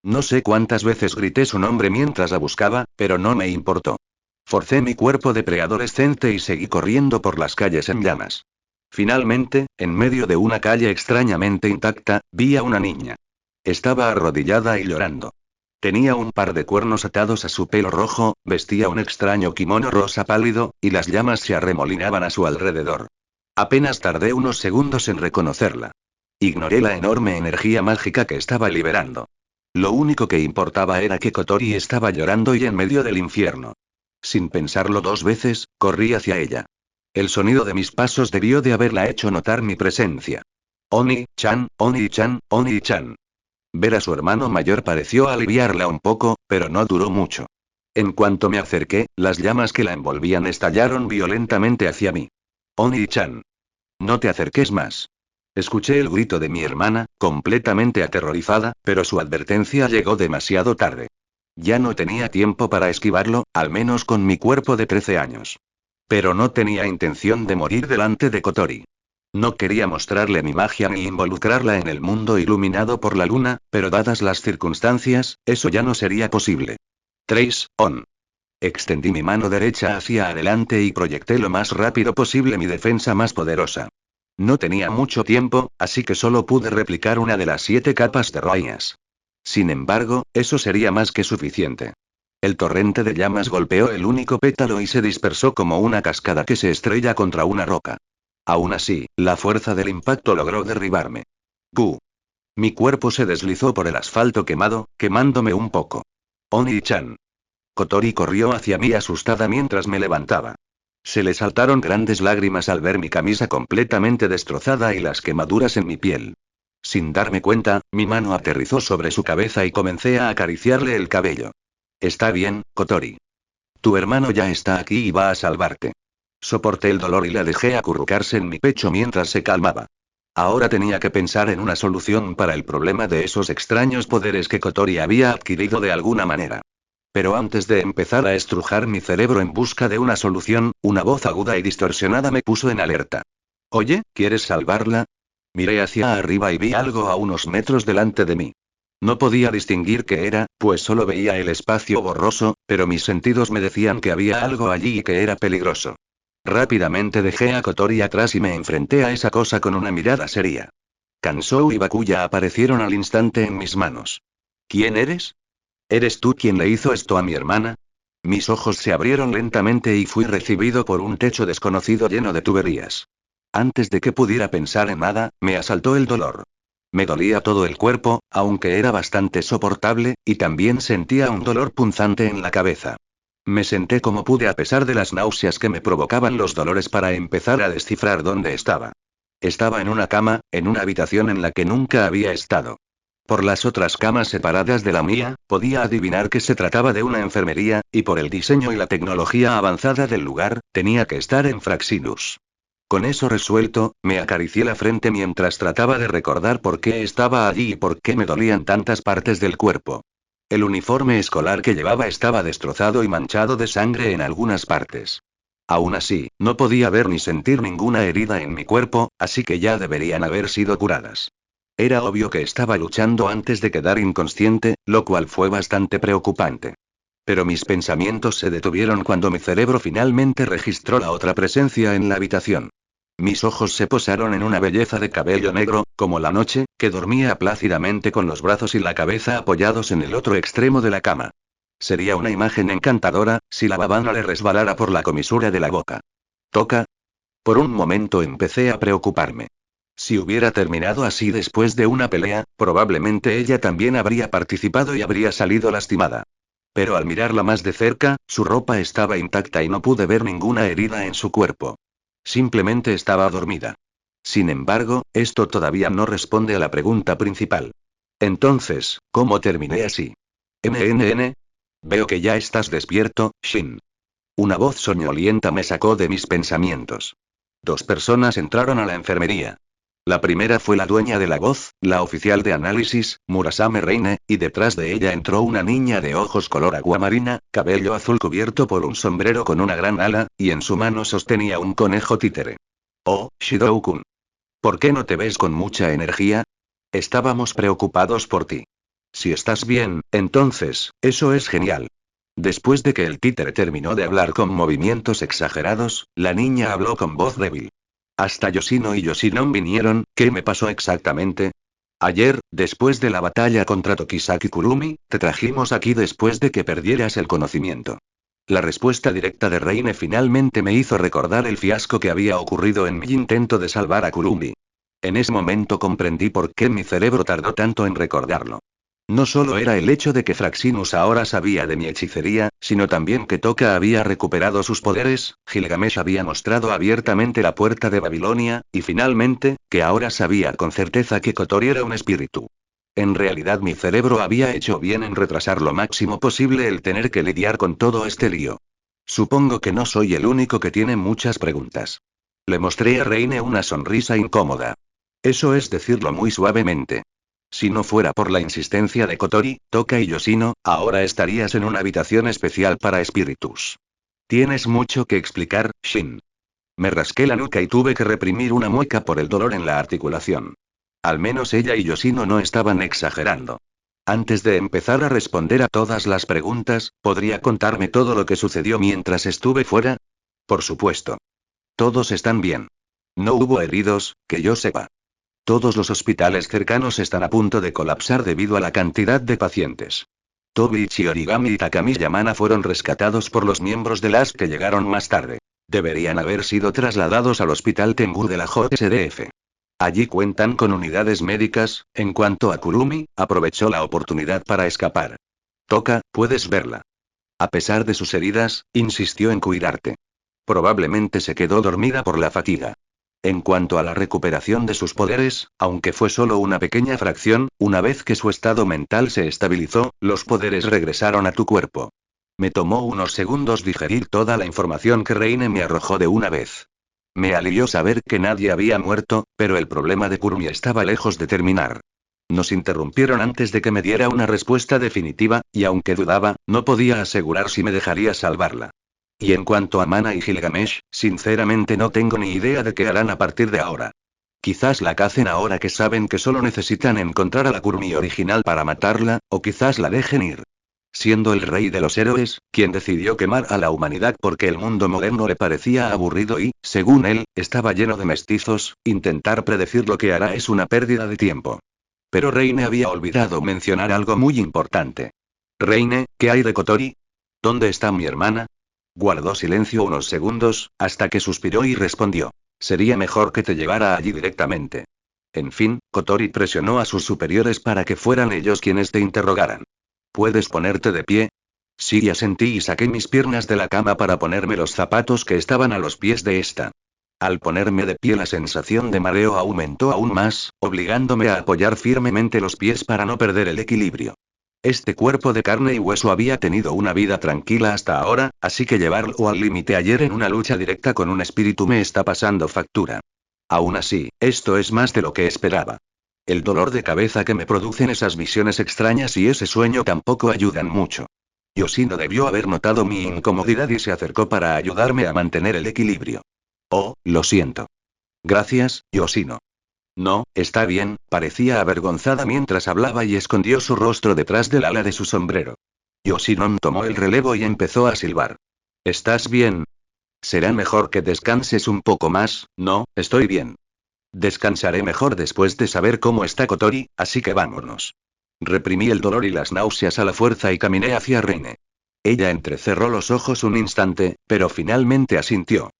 No sé cuántas veces grité su nombre mientras la buscaba, pero no me importó. Forcé mi cuerpo de preadolescente y seguí corriendo por las calles en llamas. Finalmente, en medio de una calle extrañamente intacta, vi a una niña. Estaba arrodillada y llorando. Tenía un par de cuernos atados a su pelo rojo, vestía un extraño kimono rosa pálido, y las llamas se arremolinaban a su alrededor. Apenas tardé unos segundos en reconocerla. Ignoré la enorme energía mágica que estaba liberando. Lo único que importaba era que Kotori estaba llorando y en medio del infierno. Sin pensarlo dos veces, corrí hacia ella. El sonido de mis pasos debió de haberla hecho notar mi presencia. Oni-chan, Oni-chan, Oni-chan. Ver a su hermano mayor pareció aliviarla un poco, pero no duró mucho. En cuanto me acerqué, las llamas que la envolvían estallaron violentamente hacia mí. Oni-chan. No te acerques más. Escuché el grito de mi hermana, completamente aterrorizada, pero su advertencia llegó demasiado tarde. Ya no tenía tiempo para esquivarlo, al menos con mi cuerpo de 13 años. Pero no tenía intención de morir delante de Kotori. No quería mostrarle mi magia ni involucrarla en el mundo iluminado por la luna, pero dadas las circunstancias, eso ya no sería posible. Trace, on. Extendí mi mano derecha hacia adelante y proyecté lo más rápido posible mi defensa más poderosa. No tenía mucho tiempo, así que solo pude replicar una de las 7 capas de rayas. Sin embargo, eso sería más que suficiente. El torrente de llamas golpeó el único pétalo y se dispersó como una cascada que se estrella contra una roca. Aún así, la fuerza del impacto logró derribarme. ¡Gu! Mi cuerpo se deslizó por el asfalto quemado, quemándome un poco. Oni-chan. Kotori corrió hacia mí asustada mientras me levantaba. Se le saltaron grandes lágrimas al ver mi camisa completamente destrozada y las quemaduras en mi piel. Sin darme cuenta, mi mano aterrizó sobre su cabeza y comencé a acariciarle el cabello. Está bien, Kotori. Tu hermano ya está aquí y va a salvarte. Soporté el dolor y la dejé acurrucarse en mi pecho mientras se calmaba. Ahora tenía que pensar en una solución para el problema de esos extraños poderes que Kotori había adquirido de alguna manera. Pero antes de empezar a estrujar mi cerebro en busca de una solución, una voz aguda y distorsionada me puso en alerta. Oye, ¿quieres salvarla? Miré hacia arriba y vi algo a unos metros delante de mí. No podía distinguir qué era, pues solo veía el espacio borroso, pero mis sentidos me decían que había algo allí y que era peligroso. Rápidamente dejé a Kotori atrás y me enfrenté a esa cosa con una mirada seria. Kansou y Bakuya aparecieron al instante en mis manos. ¿Quién eres? ¿Eres tú quien le hizo esto a mi hermana? Mis ojos se abrieron lentamente y fui recibido por un techo desconocido lleno de tuberías. Antes de que pudiera pensar en nada, me asaltó el dolor. Me dolía todo el cuerpo, aunque era bastante soportable, y también sentía un dolor punzante en la cabeza. Me senté como pude a pesar de las náuseas que me provocaban los dolores para empezar a descifrar dónde estaba. Estaba en una cama, en una habitación en la que nunca había estado. Por las otras camas separadas de la mía, podía adivinar que se trataba de una enfermería, y por el diseño y la tecnología avanzada del lugar, tenía que estar en Fraxinus. Con eso resuelto, me acaricié la frente mientras trataba de recordar por qué estaba allí y por qué me dolían tantas partes del cuerpo. El uniforme escolar que llevaba estaba destrozado y manchado de sangre en algunas partes. Aún así, no podía ver ni sentir ninguna herida en mi cuerpo, así que ya deberían haber sido curadas. Era obvio que estaba luchando antes de quedar inconsciente, lo cual fue bastante preocupante. Pero mis pensamientos se detuvieron cuando mi cerebro finalmente registró la otra presencia en la habitación. Mis ojos se posaron en una belleza de cabello negro, como la noche, que dormía plácidamente con los brazos y la cabeza apoyados en el otro extremo de la cama. Sería una imagen encantadora, si la babana le resbalara por la comisura de la boca. ¿Toca? Por un momento empecé a preocuparme. Si hubiera terminado así después de una pelea, probablemente ella también habría participado y habría salido lastimada. Pero al mirarla más de cerca, su ropa estaba intacta y no pude ver ninguna herida en su cuerpo. Simplemente estaba dormida. Sin embargo, esto todavía no responde a la pregunta principal. Entonces, ¿cómo terminé así? NNN. Veo que ya estás despierto, Shin. Una voz soñolienta me sacó de mis pensamientos. Dos personas entraron a la enfermería. La primera fue la dueña de la voz, la oficial de análisis, Murasame Reine, y detrás de ella entró una niña de ojos color aguamarina, cabello azul cubierto por un sombrero con una gran ala, y en su mano sostenía un conejo títere. Oh, Shidou-kun. ¿Por qué no te ves con mucha energía? Estábamos preocupados por ti. Si estás bien, entonces, eso es genial. Después de que el títere terminó de hablar con movimientos exagerados, la niña habló con voz débil. Hasta Yoshino y Yoshinon vinieron, ¿qué me pasó exactamente? Ayer, después de la batalla contra Tokisaki Kurumi, te trajimos aquí después de que perdieras el conocimiento. La respuesta directa de Reine finalmente me hizo recordar el fiasco que había ocurrido en mi intento de salvar a Kurumi. En ese momento comprendí por qué mi cerebro tardó tanto en recordarlo. No solo era el hecho de que Fraxinus ahora sabía de mi hechicería, sino también que Toka había recuperado sus poderes, Gilgamesh había mostrado abiertamente la puerta de Babilonia, y finalmente, que ahora sabía con certeza que Kotori era un espíritu. En realidad mi cerebro había hecho bien en retrasar lo máximo posible el tener que lidiar con todo este lío. Supongo que no soy el único que tiene muchas preguntas. Le mostré a Reine una sonrisa incómoda. Eso es decirlo muy suavemente. Si no fuera por la insistencia de Kotori, Toka y Yoshino, ahora estarías en una habitación especial para espíritus. Tienes mucho que explicar, Shin. Me rasqué la nuca y tuve que reprimir una mueca por el dolor en la articulación. Al menos ella y Yoshino no estaban exagerando. Antes de empezar a responder a todas las preguntas, ¿podría contarme todo lo que sucedió mientras estuve fuera? Por supuesto. Todos están bien. No hubo heridos, que yo sepa. Todos los hospitales cercanos están a punto de colapsar debido a la cantidad de pacientes. Tobiichi Origami y Takami Yamana fueron rescatados por los miembros del AS que llegaron más tarde. Deberían haber sido trasladados al hospital Tengu de la JSDF. Allí cuentan con unidades médicas. En cuanto a Kurumi, aprovechó la oportunidad para escapar. Toka, puedes verla. A pesar de sus heridas, insistió en cuidarte. Probablemente se quedó dormida por la fatiga. En cuanto a la recuperación de sus poderes, aunque fue solo una pequeña fracción, una vez que su estado mental se estabilizó, los poderes regresaron a tu cuerpo. Me tomó unos segundos digerir toda la información que Reine me arrojó de una vez. Me alivió saber que nadie había muerto, pero el problema de Kurumi estaba lejos de terminar. Nos interrumpieron antes de que me diera una respuesta definitiva, y aunque dudaba, no podía asegurar si me dejaría salvarla. Y en cuanto a Mana y Gilgamesh, sinceramente no tengo ni idea de qué harán a partir de ahora. Quizás la cacen ahora que saben que solo necesitan encontrar a la Kurumi original para matarla, o quizás la dejen ir. Siendo el rey de los héroes, quien decidió quemar a la humanidad porque el mundo moderno le parecía aburrido y, según él, estaba lleno de mestizos, intentar predecir lo que hará es una pérdida de tiempo. Pero Reine había olvidado mencionar algo muy importante. Reine, ¿qué hay de Kotori? ¿Dónde está mi hermana? Guardó silencio unos segundos, hasta que suspiró y respondió. Sería mejor que te llevara allí directamente. En fin, Kotori presionó a sus superiores para que fueran ellos quienes te interrogaran. ¿Puedes ponerte de pie? Sí, asentí y saqué mis piernas de la cama para ponerme los zapatos que estaban a los pies de esta. Al ponerme de pie la sensación de mareo aumentó aún más, obligándome a apoyar firmemente los pies para no perder el equilibrio. Este cuerpo de carne y hueso había tenido una vida tranquila hasta ahora, así que llevarlo al límite ayer en una lucha directa con un espíritu me está pasando factura. Aún así, esto es más de lo que esperaba. El dolor de cabeza que me producen esas visiones extrañas y ese sueño tampoco ayudan mucho. Yoshino debió haber notado mi incomodidad y se acercó para ayudarme a mantener el equilibrio. Oh, lo siento. Gracias, Yoshino. No, está bien, parecía avergonzada mientras hablaba y escondió su rostro detrás del ala de su sombrero. Yoshinon tomó el relevo y empezó a silbar. ¿Estás bien? Será mejor que descanses un poco más. No, estoy bien. Descansaré mejor después de saber cómo está Kotori, así que vámonos. Reprimí el dolor y las náuseas a la fuerza y caminé hacia Reine. Ella entrecerró los ojos un instante, pero finalmente asintió.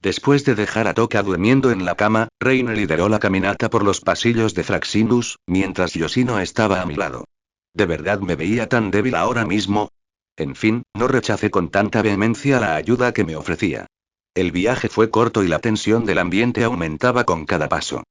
Después de dejar a Toka durmiendo en la cama, Reine lideró la caminata por los pasillos de Fraxinus, mientras Yoshino estaba a mi lado. ¿De verdad me veía tan débil ahora mismo? En fin, no rechacé con tanta vehemencia la ayuda que me ofrecía. El viaje fue corto y la tensión del ambiente aumentaba con cada paso.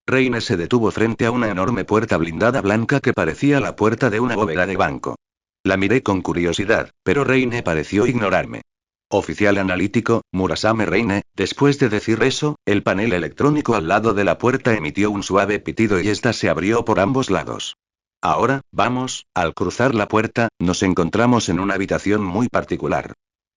Reine se detuvo frente a una enorme puerta blindada blanca que parecía la puerta de una bóveda de banco. La miré con curiosidad, pero Reine pareció ignorarme. Oficial analítico, Murasame Reine. Después de decir eso, el panel electrónico al lado de la puerta emitió un suave pitido y esta se abrió por ambos lados. Ahora, vamos, al cruzar la puerta, nos encontramos en una habitación muy particular.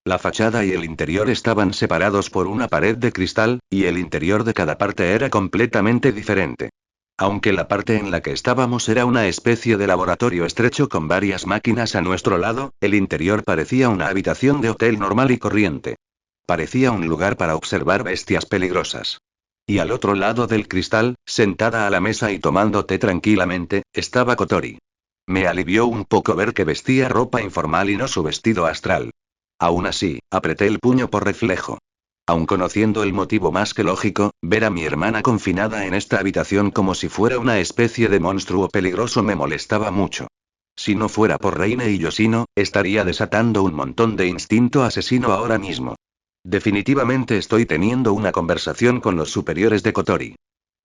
La fachada y el interior estaban separados por una pared de cristal, y el interior de cada parte era completamente diferente. Aunque la parte en la que estábamos era una especie de laboratorio estrecho con varias máquinas a nuestro lado, el interior parecía una habitación de hotel normal y corriente. Parecía un lugar para observar bestias peligrosas. Y al otro lado del cristal, sentada a la mesa y tomando té tranquilamente, estaba Kotori. Me alivió un poco ver que vestía ropa informal y no su vestido astral. Aún así, apreté el puño por reflejo. Aun conociendo el motivo más que lógico, ver a mi hermana confinada en esta habitación como si fuera una especie de monstruo peligroso me molestaba mucho. Si no fuera por Reine y Yoshino, estaría desatando un montón de instinto asesino ahora mismo. Definitivamente estoy teniendo una conversación con los superiores de Kotori.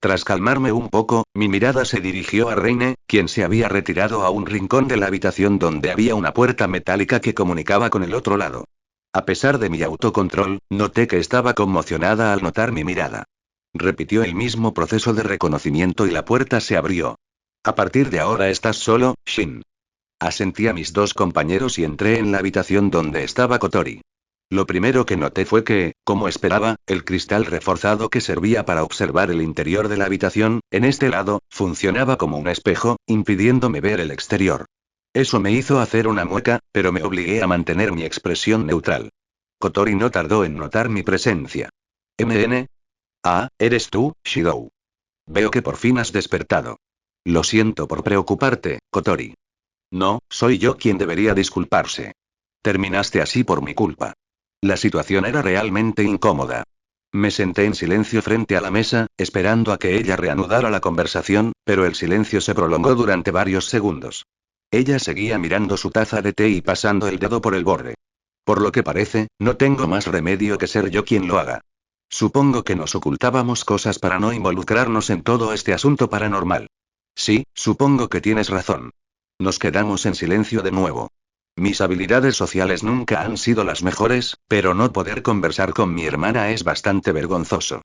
Tras calmarme un poco, mi mirada se dirigió a Reine, quien se había retirado a un rincón de la habitación donde había una puerta metálica que comunicaba con el otro lado. A pesar de mi autocontrol, noté que estaba conmocionada al notar mi mirada. Repitió el mismo proceso de reconocimiento y la puerta se abrió. A partir de ahora estás solo, Shin. Asentí a mis dos compañeros y entré en la habitación donde estaba Kotori. Lo primero que noté fue que, como esperaba, el cristal reforzado que servía para observar el interior de la habitación, en este lado, funcionaba como un espejo, impidiéndome ver el exterior. Eso me hizo hacer una mueca, pero me obligué a mantener mi expresión neutral. Kotori no tardó en notar mi presencia. ¿MN? Ah, ¿eres tú, Shidou? Veo que por fin has despertado. Lo siento por preocuparte, Kotori. No, soy yo quien debería disculparse. Terminaste así por mi culpa. La situación era realmente incómoda. Me senté en silencio frente a la mesa, esperando a que ella reanudara la conversación, pero el silencio se prolongó durante varios segundos. Ella seguía mirando su taza de té y pasando el dedo por el borde. Por lo que parece, no tengo más remedio que ser yo quien lo haga. Supongo que nos ocultábamos cosas para no involucrarnos en todo este asunto paranormal. Sí, supongo que tienes razón. Nos quedamos en silencio de nuevo. Mis habilidades sociales nunca han sido las mejores, pero no poder conversar con mi hermana es bastante vergonzoso.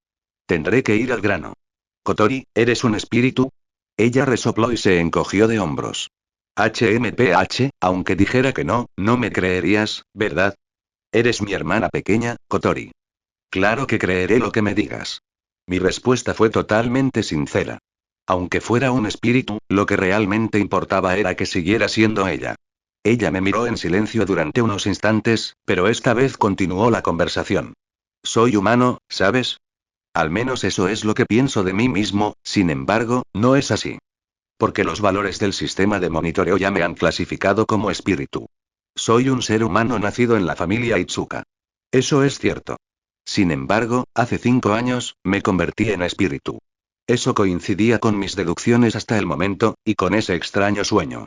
Tendré que ir al grano. Kotori, ¿eres un espíritu? Ella resopló y se encogió de hombros. HMPH, aunque dijera que no, no me creerías, ¿verdad? Eres mi hermana pequeña, Kotori. Claro que creeré lo que me digas. Mi respuesta fue totalmente sincera. Aunque fuera un espíritu, lo que realmente importaba era que siguiera siendo ella. Ella me miró en silencio durante unos instantes, pero esta vez continuó la conversación. Soy humano, ¿sabes? Al menos eso es lo que pienso de mí mismo, sin embargo, no es así. Porque los valores del sistema de monitoreo ya me han clasificado como espíritu. Soy un ser humano nacido en la familia Itsuka. Eso es cierto. Sin embargo, hace 5 años, me convertí en espíritu. Eso coincidía con mis deducciones hasta el momento, y con ese extraño sueño.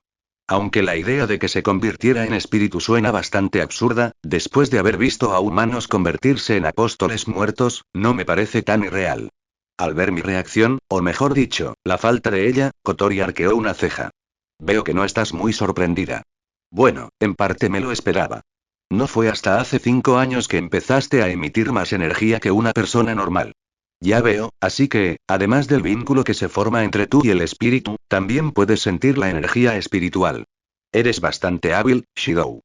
Aunque la idea de que se convirtiera en espíritu suena bastante absurda, después de haber visto a humanos convertirse en apóstoles muertos, no me parece tan irreal. Al ver mi reacción, o mejor dicho, la falta de ella, Kotori arqueó una ceja. Veo que no estás muy sorprendida. Bueno, en parte me lo esperaba. No fue hasta hace 5 años que empezaste a emitir más energía que una persona normal. Ya veo, así que, además del vínculo que se forma entre tú y el espíritu, también puedes sentir la energía espiritual. Eres bastante hábil, Shidou.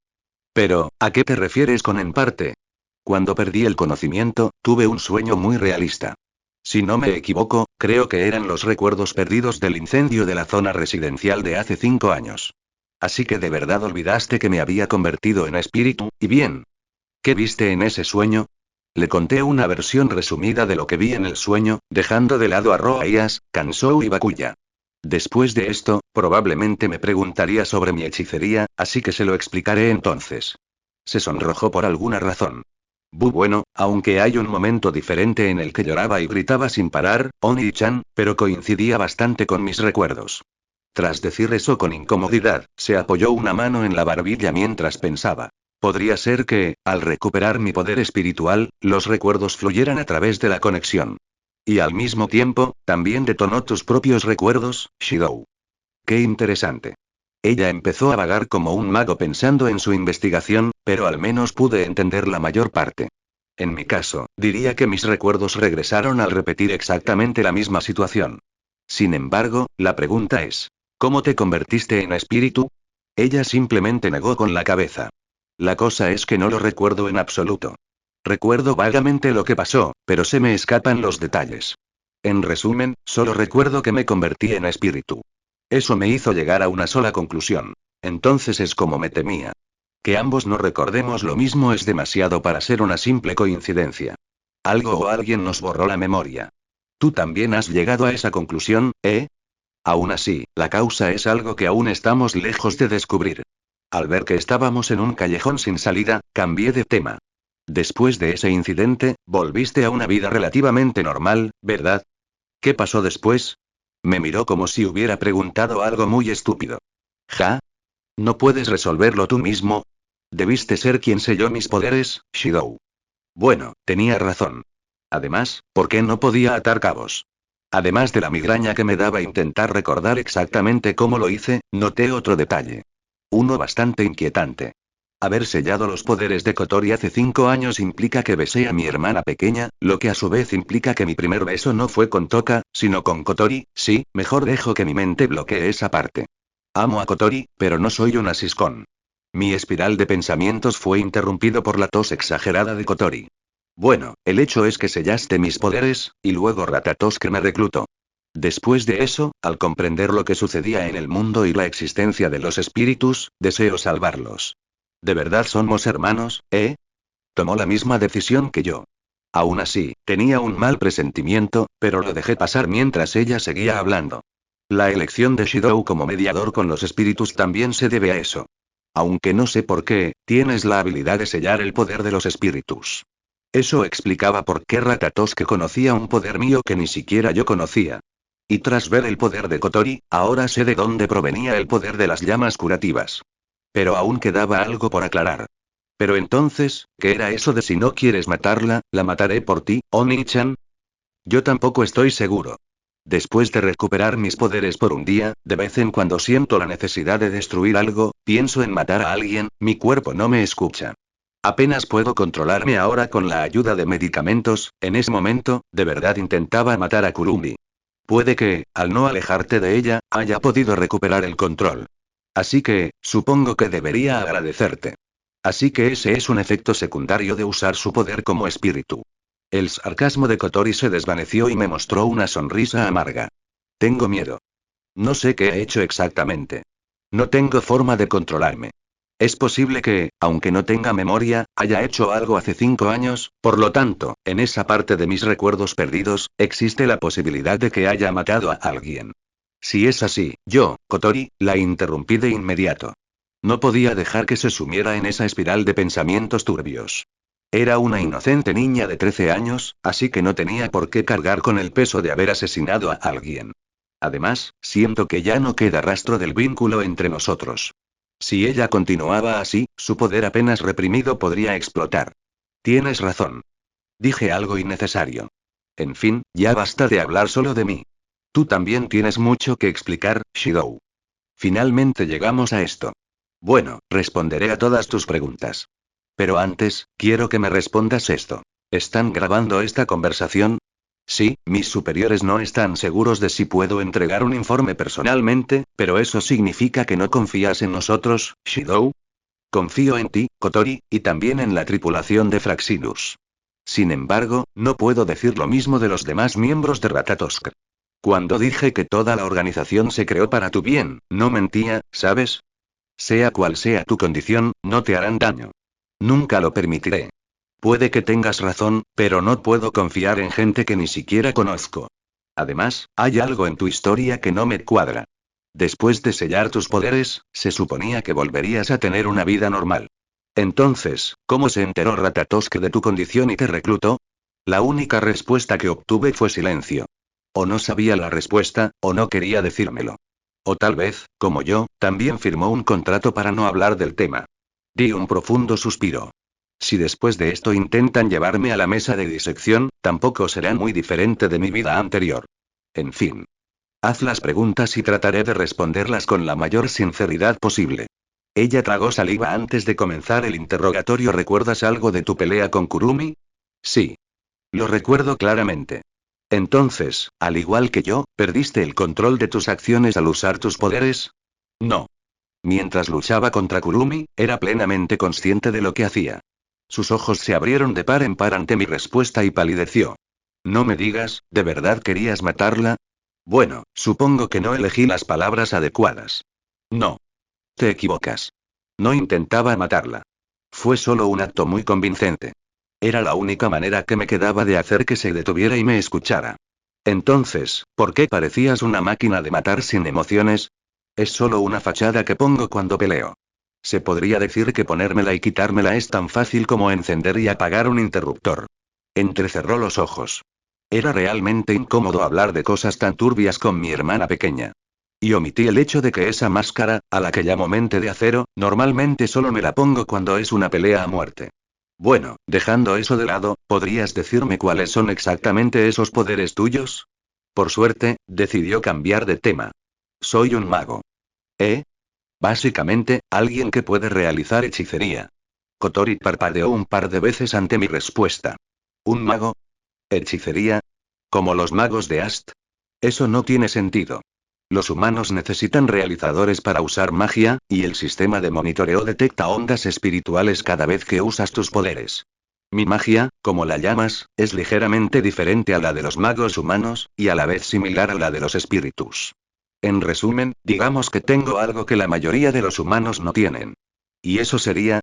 Pero, ¿a qué te refieres con en parte? Cuando perdí el conocimiento, tuve un sueño muy realista. Si no me equivoco, creo que eran los recuerdos perdidos del incendio de la zona residencial de hace 5 años. Así que de verdad olvidaste que me había convertido en espíritu, y bien. ¿Qué viste en ese sueño? Le conté una versión resumida de lo que vi en el sueño, dejando de lado a Roaias, Kansou y Bakuya. Después de esto, probablemente me preguntaría sobre mi hechicería, así que se lo explicaré entonces. Se sonrojó por alguna razón. Bueno, aunque hay un momento diferente en el que lloraba y gritaba sin parar, Oni-chan, pero coincidía bastante con mis recuerdos. Tras decir eso con incomodidad, se apoyó una mano en la barbilla mientras pensaba. Podría ser que, al recuperar mi poder espiritual, los recuerdos fluyeran a través de la conexión. Y al mismo tiempo, también detonó tus propios recuerdos, Shidou. Qué interesante. Ella empezó a vagar como un mago pensando en su investigación, pero al menos pude entender la mayor parte. En mi caso, diría que mis recuerdos regresaron al repetir exactamente la misma situación. Sin embargo, la pregunta es, ¿cómo te convertiste en espíritu? Ella simplemente negó con la cabeza. La cosa es que no lo recuerdo en absoluto. Recuerdo vagamente lo que pasó, pero se me escapan los detalles. En resumen, solo recuerdo que me convertí en espíritu. Eso me hizo llegar a una sola conclusión. Entonces es como me temía. Que ambos no recordemos lo mismo es demasiado para ser una simple coincidencia. Algo o alguien nos borró la memoria. Tú también has llegado a esa conclusión, ¿eh? Aún así, la causa es algo que aún estamos lejos de descubrir. Al ver que estábamos en un callejón sin salida, cambié de tema. Después de ese incidente, volviste a una vida relativamente normal, ¿verdad? ¿Qué pasó después? Me miró como si hubiera preguntado algo muy estúpido. ¿Ja? ¿No puedes resolverlo tú mismo? Debiste ser quien selló mis poderes, Shidou. Bueno, tenía razón. Además, ¿por qué no podía atar cabos? Además de la migraña que me daba intentar recordar exactamente cómo lo hice, noté otro detalle. Uno bastante inquietante. Haber sellado los poderes de Kotori hace 5 años implica que besé a mi hermana pequeña, lo que a su vez implica que mi primer beso no fue con Toka, sino con Kotori. Sí, mejor dejo que mi mente bloquee esa parte. Amo a Kotori, pero no soy un asiscón. Mi espiral de pensamientos fue interrumpido por la tos exagerada de Kotori. Bueno, el hecho es que sellaste mis poderes, y luego Ratatosk me reclutó. Después de eso, al comprender lo que sucedía en el mundo y la existencia de los espíritus, deseo salvarlos. ¿De verdad somos hermanos, eh? Tomó la misma decisión que yo. Aún así, tenía un mal presentimiento, pero lo dejé pasar mientras ella seguía hablando. La elección de Shidou como mediador con los espíritus también se debe a eso. Aunque no sé por qué, tienes la habilidad de sellar el poder de los espíritus. Eso explicaba por qué Ratatosk conocía un poder mío que ni siquiera yo conocía. Y tras ver el poder de Kotori, ahora sé de dónde provenía el poder de las llamas curativas. Pero aún quedaba algo por aclarar. Pero entonces, ¿qué era eso de si no quieres matarla, la mataré por ti, Oni-chan? Yo tampoco estoy seguro. Después de recuperar mis poderes por un día, de vez en cuando siento la necesidad de destruir algo, pienso en matar a alguien, mi cuerpo no me escucha. Apenas puedo controlarme ahora con la ayuda de medicamentos, en ese momento, de verdad intentaba matar a Kurumi. Puede que, al no alejarte de ella, haya podido recuperar el control. Así que, supongo que debería agradecerte. Así que ese es un efecto secundario de usar su poder como espíritu. El sarcasmo de Kotori se desvaneció y me mostró una sonrisa amarga. Tengo miedo. No sé qué he hecho exactamente. No tengo forma de controlarme. Es posible que, aunque no tenga memoria, haya hecho algo hace 5 años, por lo tanto, en esa parte de mis recuerdos perdidos, existe la posibilidad de que haya matado a alguien. Si es así, yo, Kotori, la interrumpí de inmediato. No podía dejar que se sumiera en esa espiral de pensamientos turbios. Era una inocente niña de 13 años, así que no tenía por qué cargar con el peso de haber asesinado a alguien. Además, siento que ya no queda rastro del vínculo entre nosotros. Si ella continuaba así, su poder apenas reprimido podría explotar. Tienes razón. Dije algo innecesario. En fin, ya basta de hablar solo de mí. Tú también tienes mucho que explicar, Shidou. Finalmente llegamos a esto. Bueno, responderé a todas tus preguntas. Pero antes, quiero que me respondas esto. ¿Están grabando esta conversación? Sí, mis superiores no están seguros de si puedo entregar un informe personalmente, pero eso significa que no confías en nosotros, Shidou. Confío en ti, Kotori, y también en la tripulación de Fraxinus. Sin embargo, no puedo decir lo mismo de los demás miembros de Ratatosk. Cuando dije que toda la organización se creó para tu bien, no mentía, ¿sabes? Sea cual sea tu condición, no te harán daño. Nunca lo permitiré. Puede que tengas razón, pero no puedo confiar en gente que ni siquiera conozco. Además, hay algo en tu historia que no me cuadra. Después de sellar tus poderes, se suponía que volverías a tener una vida normal. Entonces, ¿cómo se enteró Ratatosk de tu condición y te reclutó? La única respuesta que obtuve fue silencio. O no sabía la respuesta, o no quería decírmelo. O tal vez, como yo, también firmó un contrato para no hablar del tema. Di un profundo suspiro. Si después de esto intentan llevarme a la mesa de disección, tampoco será muy diferente de mi vida anterior. En fin. Haz las preguntas y trataré de responderlas con la mayor sinceridad posible. Ella tragó saliva antes de comenzar el interrogatorio. ¿Recuerdas algo de tu pelea con Kurumi? Sí. Lo recuerdo claramente. Entonces, al igual que yo, ¿perdiste el control de tus acciones al usar tus poderes? No. Mientras luchaba contra Kurumi, era plenamente consciente de lo que hacía. Sus ojos se abrieron de par en par ante mi respuesta y palideció. No me digas, ¿de verdad querías matarla? Bueno, supongo que no elegí las palabras adecuadas. No. Te equivocas. No intentaba matarla. Fue solo un acto muy convincente. Era la única manera que me quedaba de hacer que se detuviera y me escuchara. Entonces, ¿por qué parecías una máquina de matar sin emociones? Es solo una fachada que pongo cuando peleo. Se podría decir que ponérmela y quitármela es tan fácil como encender y apagar un interruptor. Entrecerró los ojos. Era realmente incómodo hablar de cosas tan turbias con mi hermana pequeña. Y omití el hecho de que esa máscara, a la que llamo mente de acero, normalmente solo me la pongo cuando es una pelea a muerte. Bueno, dejando eso de lado, ¿podrías decirme cuáles son exactamente esos poderes tuyos? Por suerte, decidió cambiar de tema. Soy un mago. ¿Eh? Básicamente, alguien que puede realizar hechicería. Kotori parpadeó un par de veces ante mi respuesta. ¿Un mago? ¿Hechicería? ¿Como los magos de Ast? Eso no tiene sentido. Los humanos necesitan realizadores para usar magia, y el sistema de monitoreo detecta ondas espirituales cada vez que usas tus poderes. Mi magia, como la llamas, es ligeramente diferente a la de los magos humanos, y a la vez similar a la de los espíritus. En resumen, digamos que tengo algo que la mayoría de los humanos no tienen. ¿Y eso sería?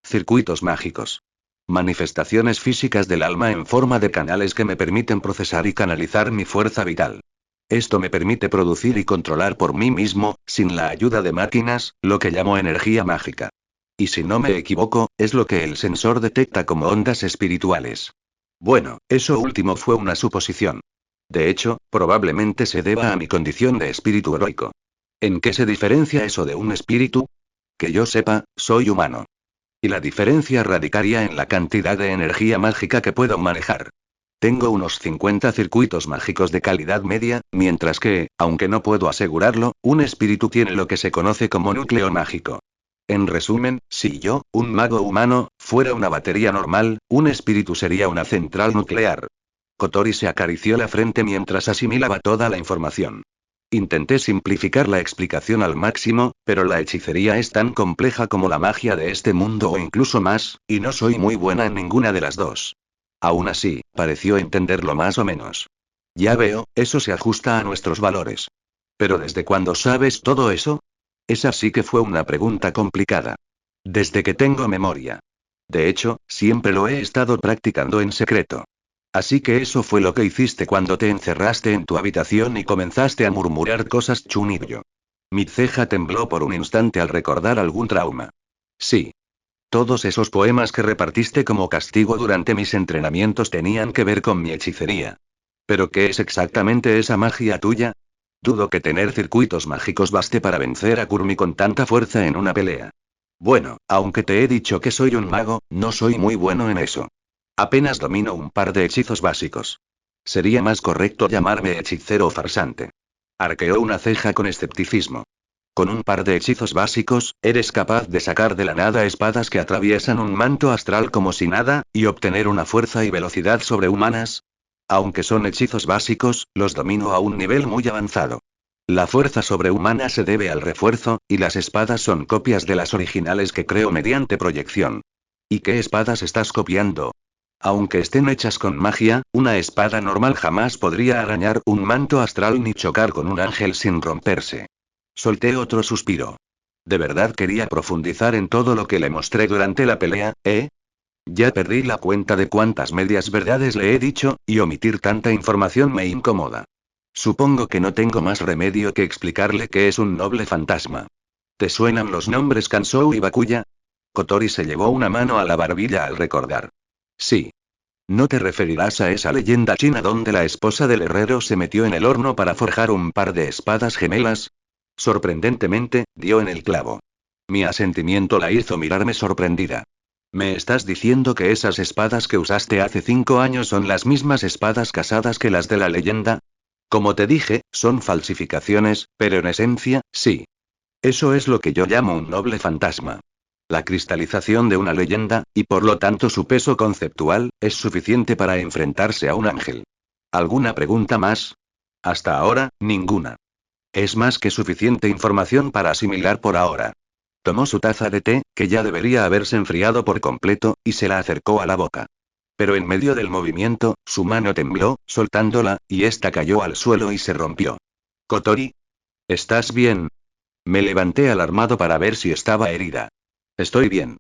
Circuitos mágicos. Manifestaciones físicas del alma en forma de canales que me permiten procesar y canalizar mi fuerza vital. Esto me permite producir y controlar por mí mismo, sin la ayuda de máquinas, lo que llamo energía mágica. Y si no me equivoco, es lo que el sensor detecta como ondas espirituales. Bueno, eso último fue una suposición. De hecho, probablemente se deba a mi condición de espíritu heroico. ¿En qué se diferencia eso de un espíritu? Que yo sepa, soy humano. Y la diferencia radicaría en la cantidad de energía mágica que puedo manejar. Tengo unos 50 circuitos mágicos de calidad media, mientras que, aunque no puedo asegurarlo, un espíritu tiene lo que se conoce como núcleo mágico. En resumen, si yo, un mago humano, fuera una batería normal, un espíritu sería una central nuclear. Kotori se acarició la frente mientras asimilaba toda la información. Intenté simplificar la explicación al máximo, pero la hechicería es tan compleja como la magia de este mundo o incluso más, y no soy muy buena en ninguna de las dos. Aún así, pareció entenderlo más o menos. Ya veo, eso se ajusta a nuestros valores. ¿Pero desde cuándo sabes todo eso? Esa sí que fue una pregunta complicada. Desde que tengo memoria. De hecho, siempre lo he estado practicando en secreto. Así que eso fue lo que hiciste cuando te encerraste en tu habitación y comenzaste a murmurar cosas chunibyo. Mi ceja tembló por un instante al recordar algún trauma. Sí. Todos esos poemas que repartiste como castigo durante mis entrenamientos tenían que ver con mi hechicería. ¿Pero qué es exactamente esa magia tuya? Dudo que tener circuitos mágicos baste para vencer a Kurumi con tanta fuerza en una pelea. Bueno, aunque te he dicho que soy un mago, no soy muy bueno en eso. Apenas domino un par de hechizos básicos. Sería más correcto llamarme hechicero o farsante. Arqueó una ceja con escepticismo. Con un par de hechizos básicos, eres capaz de sacar de la nada espadas que atraviesan un manto astral como si nada, y obtener una fuerza y velocidad sobrehumanas. Aunque son hechizos básicos, los domino a un nivel muy avanzado. La fuerza sobrehumana se debe al refuerzo, y las espadas son copias de las originales que creo mediante proyección. ¿Y qué espadas estás copiando? Aunque estén hechas con magia, una espada normal jamás podría arañar un manto astral ni chocar con un ángel sin romperse. Solté otro suspiro. De verdad quería profundizar en todo lo que le mostré durante la pelea, ¿eh? Ya perdí la cuenta de cuántas medias verdades le he dicho, y omitir tanta información me incomoda. Supongo que no tengo más remedio que explicarle que es un noble fantasma. ¿Te suenan los nombres Kansou y Bakuya? Kotori se llevó una mano a la barbilla al recordar. Sí. ¿No te referirás a esa leyenda china donde la esposa del herrero se metió en el horno para forjar un par de espadas gemelas? Sorprendentemente, dio en el clavo. Mi asentimiento la hizo mirarme sorprendida. ¿Me estás diciendo que esas espadas que usaste hace 5 años son las mismas espadas casadas que las de la leyenda? Como te dije, son falsificaciones, pero en esencia, sí. Eso es lo que yo llamo un noble fantasma. La cristalización de una leyenda, y por lo tanto su peso conceptual, es suficiente para enfrentarse a un ángel. ¿Alguna pregunta más? Hasta ahora, ninguna. Es más que suficiente información para asimilar por ahora. Tomó su taza de té, que ya debería haberse enfriado por completo, y se la acercó a la boca. Pero en medio del movimiento, su mano tembló, soltándola, y ésta cayó al suelo y se rompió. Kotori. ¿Estás bien? Me levanté alarmado para ver si estaba herida. Estoy bien.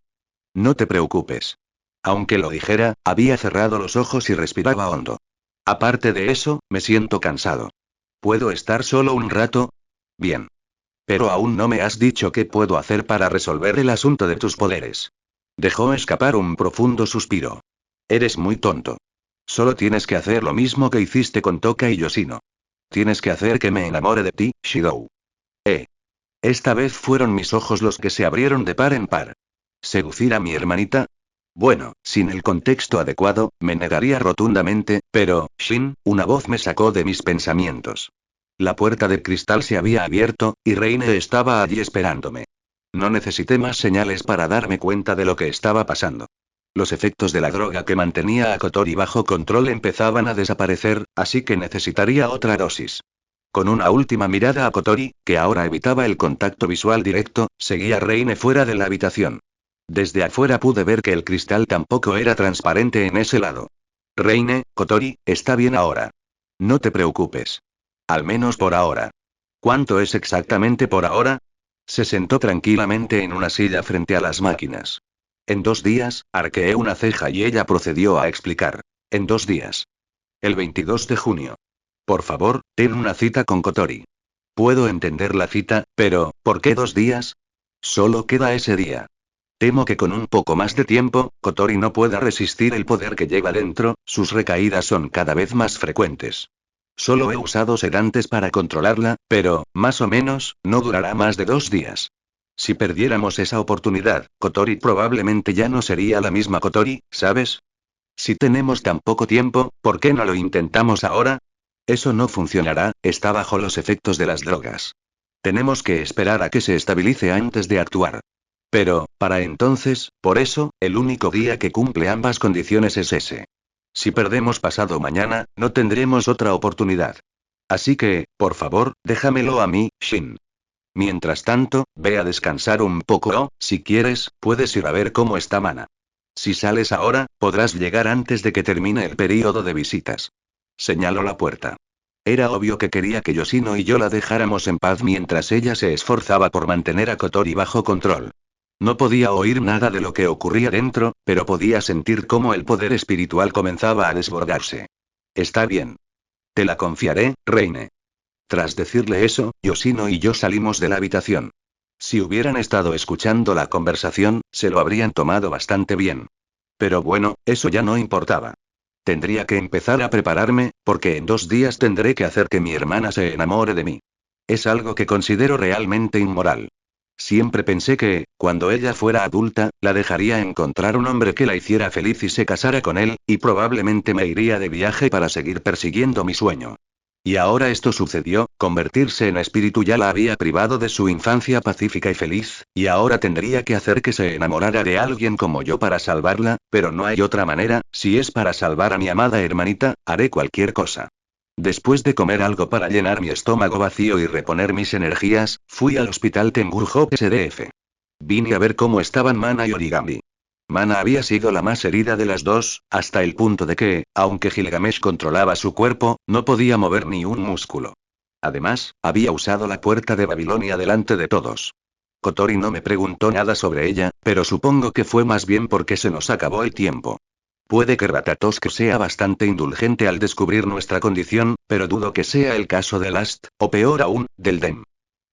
No te preocupes. Aunque lo dijera, había cerrado los ojos y respiraba hondo. Aparte de eso, me siento cansado. ¿Puedo estar solo un rato? Bien. Pero aún no me has dicho qué puedo hacer para resolver el asunto de tus poderes. Dejó escapar un profundo suspiro. Eres muy tonto. Solo tienes que hacer lo mismo que hiciste con Toka y Yoshino. Tienes que hacer que me enamore de ti, Shidou. Esta vez fueron mis ojos los que se abrieron de par en par. ¿Seducir a mi hermanita? Bueno, sin el contexto adecuado, me negaría rotundamente, pero, Shin, una voz me sacó de mis pensamientos. La puerta de cristal se había abierto, y Reine estaba allí esperándome. No necesité más señales para darme cuenta de lo que estaba pasando. Los efectos de la droga que mantenía a Kotori bajo control empezaban a desaparecer, así que necesitaría otra dosis. Con una última mirada a Kotori, que ahora evitaba el contacto visual directo, seguía a Reine fuera de la habitación. Desde afuera pude ver que el cristal tampoco era transparente en ese lado. Reine, Kotori, está bien ahora. No te preocupes. Al menos por ahora. ¿Cuánto es exactamente por ahora? Se sentó tranquilamente en una silla frente a las máquinas. En 2 días, arqueé una ceja y ella procedió a explicar. En 2 días. El 22 de junio. Por favor, ten una cita con Kotori. Puedo entender la cita, pero, ¿por qué 2 días? Solo queda ese día. Temo que con un poco más de tiempo, Kotori no pueda resistir el poder que lleva dentro, sus recaídas son cada vez más frecuentes. Solo he usado sedantes para controlarla, pero, más o menos, no durará más de 2 días. Si perdiéramos esa oportunidad, Kotori probablemente ya no sería la misma Kotori, ¿sabes? Si tenemos tan poco tiempo, ¿por qué no lo intentamos ahora? Eso no funcionará, está bajo los efectos de las drogas. Tenemos que esperar a que se estabilice antes de actuar. Pero, para entonces, por eso, el único día que cumple ambas condiciones es ese. Si perdemos pasado mañana, no tendremos otra oportunidad. Así que, por favor, déjamelo a mí, Shin. Mientras tanto, ve a descansar un poco o, si quieres, puedes ir a ver cómo está Mana. Si sales ahora, podrás llegar antes de que termine el período de visitas. Señaló la puerta. Era obvio que quería que Yoshino y yo la dejáramos en paz mientras ella se esforzaba por mantener a Kotori bajo control. No podía oír nada de lo que ocurría dentro, pero podía sentir cómo el poder espiritual comenzaba a desbordarse. Está bien. Te la confiaré, Reine. Tras decirle eso, Yoshino y yo salimos de la habitación. Si hubieran estado escuchando la conversación, se lo habrían tomado bastante bien. Pero bueno, eso ya no importaba. Tendría que empezar a prepararme, porque en 2 días tendré que hacer que mi hermana se enamore de mí. Es algo que considero realmente inmoral. Siempre pensé que, cuando ella fuera adulta, la dejaría encontrar un hombre que la hiciera feliz y se casara con él, y probablemente me iría de viaje para seguir persiguiendo mi sueño. Y ahora esto sucedió, convertirse en espíritu ya la había privado de su infancia pacífica y feliz, y ahora tendría que hacer que se enamorara de alguien como yo para salvarla, pero no hay otra manera, si es para salvar a mi amada hermanita, haré cualquier cosa. Después de comer algo para llenar mi estómago vacío y reponer mis energías, fui al hospital Tengujo SDF. Vine a ver cómo estaban Mana y Origami. Mana había sido la más herida de las dos, hasta el punto de que, aunque Gilgamesh controlaba su cuerpo, no podía mover ni un músculo. Además, había usado la puerta de Babilonia delante de todos. Kotori no me preguntó nada sobre ella, pero supongo que fue más bien porque se nos acabó el tiempo. Puede que Ratatosk sea bastante indulgente al descubrir nuestra condición, pero dudo que sea el caso de Last, o peor aún, del Dem.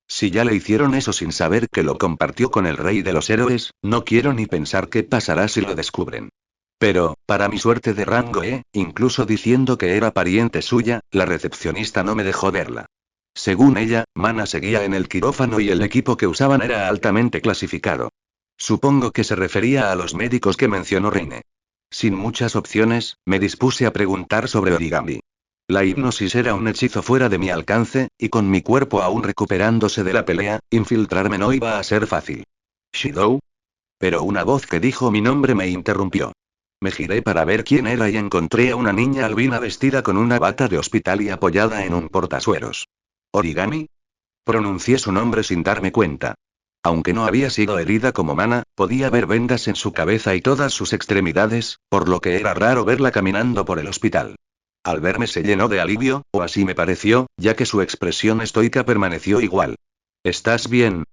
Si ya le hicieron eso sin saber que lo compartió con el rey de los héroes, no quiero ni pensar qué pasará si lo descubren. Pero, para mi suerte de rango incluso diciendo que era pariente suya, la recepcionista no me dejó verla. Según ella, Mana seguía en el quirófano y el equipo que usaban era altamente clasificado. Supongo que se refería a los médicos que mencionó Reine. Sin muchas opciones, me dispuse a preguntar sobre origami. La hipnosis era un hechizo fuera de mi alcance, y con mi cuerpo aún recuperándose de la pelea, infiltrarme no iba a ser fácil. ¿Shidou? Pero una voz que dijo mi nombre me interrumpió. Me giré para ver quién era y encontré a una niña albina vestida con una bata de hospital y apoyada en un portasueros. ¿Origami? Pronuncié su nombre sin darme cuenta. Aunque no había sido herida como Mana, podía ver vendas en su cabeza y todas sus extremidades, por lo que era raro verla caminando por el hospital. Al verme se llenó de alivio, o así me pareció, ya que su expresión estoica permaneció igual. ¿Estás bien?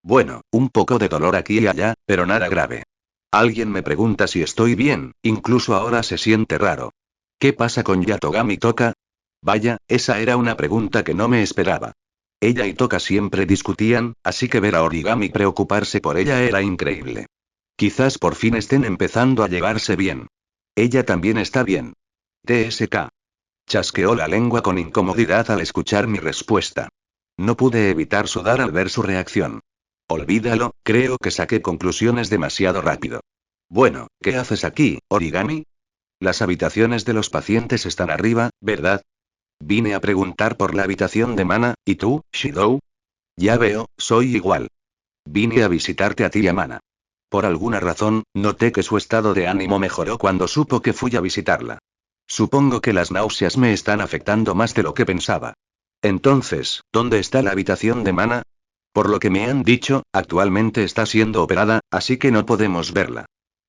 Bueno, un poco de dolor aquí y allá, pero nada grave. Alguien me pregunta si estoy bien, incluso ahora se siente raro. ¿Qué pasa con Yatogami Toka? Vaya, esa era una pregunta que no me esperaba. Ella y Toka siempre discutían, así que ver a Origami preocuparse por ella era increíble. Quizás por fin estén empezando a llevarse bien. Ella también está bien. TSK. Chasqueó la lengua con incomodidad al escuchar mi respuesta. No pude evitar sudar al ver su reacción. Olvídalo, creo que saqué conclusiones demasiado rápido. Bueno, ¿qué haces aquí, Origami? Las habitaciones de los pacientes están arriba, ¿verdad? Vine a preguntar por la habitación de Mana, ¿y tú, Shidou? Ya veo, soy igual. Vine a visitarte a ti y a Mana. Por alguna razón, noté que su estado de ánimo mejoró cuando supo que fui a visitarla. Supongo que las náuseas me están afectando más de lo que pensaba. Entonces, ¿dónde está la habitación de Mana? Por lo que me han dicho, actualmente está siendo operada, así que no podemos verla.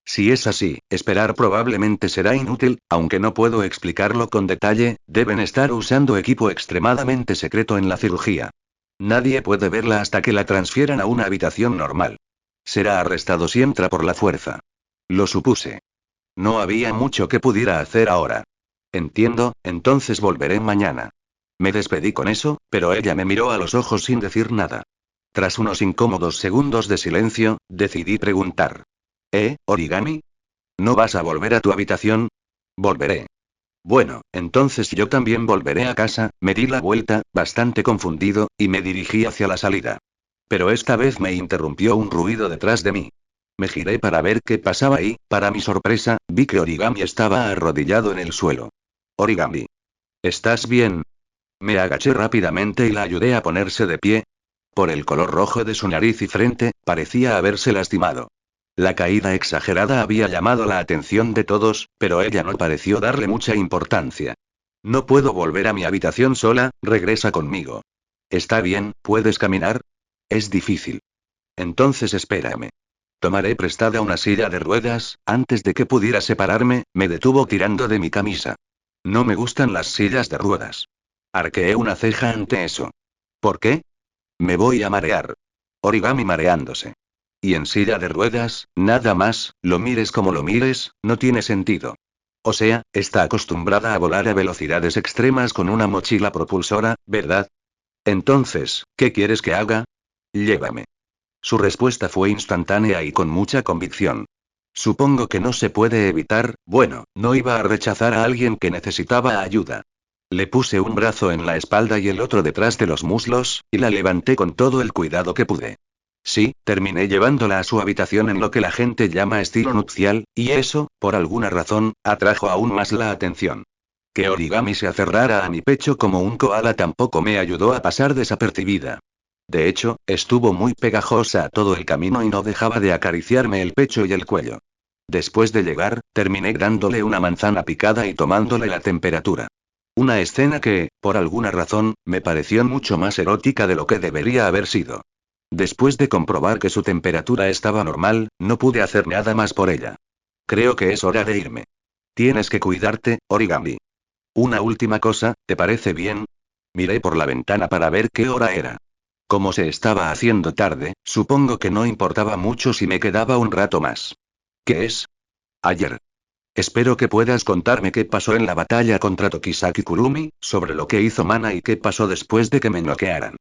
Si es así, esperar probablemente será inútil, aunque no puedo explicarlo con detalle, deben estar usando equipo extremadamente secreto en la cirugía. Nadie puede verla hasta que la transfieran a una habitación normal. Será arrestado si entra por la fuerza. Lo supuse. No había mucho que pudiera hacer ahora. Entiendo, entonces volveré mañana. Me despedí con eso, pero ella me miró a los ojos sin decir nada. Tras unos incómodos segundos de silencio, decidí preguntar. Origami? ¿No vas a volver a tu habitación? Volveré. Bueno, entonces yo también volveré a casa, me di la vuelta, bastante confundido, y me dirigí hacia la salida. Pero esta vez me interrumpió un ruido detrás de mí. Me giré para ver qué pasaba y, para mi sorpresa, vi que Origami estaba arrodillado en el suelo. Origami. ¿Estás bien? Me agaché rápidamente y la ayudé a ponerse de pie. Por el color rojo de su nariz y frente, parecía haberse lastimado. La caída exagerada había llamado la atención de todos, pero ella no pareció darle mucha importancia. No puedo volver a mi habitación sola, regresa conmigo. ¿Está bien, puedes caminar? Es difícil. Entonces espérame. Tomaré prestada una silla de ruedas, antes de que pudiera separarme, me detuvo tirando de mi camisa. No me gustan las sillas de ruedas. Arqueé una ceja ante eso. ¿Por qué? Me voy a marear. Origami mareándose. Y en silla de ruedas, nada más, lo mires como lo mires, no tiene sentido. O sea, está acostumbrada a volar a velocidades extremas con una mochila propulsora, ¿verdad? Entonces, ¿qué quieres que haga? Llévame. Su respuesta fue instantánea y con mucha convicción. Supongo que no se puede evitar, bueno, no iba a rechazar a alguien que necesitaba ayuda. Le puse un brazo en la espalda y el otro detrás de los muslos, y la levanté con todo el cuidado que pude. Sí, terminé llevándola a su habitación en lo que la gente llama estilo nupcial, y eso, por alguna razón, atrajo aún más la atención. Que Origami se aferrara a mi pecho como un koala tampoco me ayudó a pasar desapercibida. De hecho, estuvo muy pegajosa todo el camino y no dejaba de acariciarme el pecho y el cuello. Después de llegar, terminé dándole una manzana picada y tomándole la temperatura. Una escena que, por alguna razón, me pareció mucho más erótica de lo que debería haber sido. Después de comprobar que su temperatura estaba normal, no pude hacer nada más por ella. Creo que es hora de irme. Tienes que cuidarte, Origami. Una última cosa, ¿te parece bien? Miré por la ventana para ver qué hora era. Como se estaba haciendo tarde, supongo que no importaba mucho si me quedaba un rato más. ¿Qué es? Ayer. Espero que puedas contarme qué pasó en la batalla contra Tokisaki Kurumi, sobre lo que hizo Mana y qué pasó después de que me noquearan.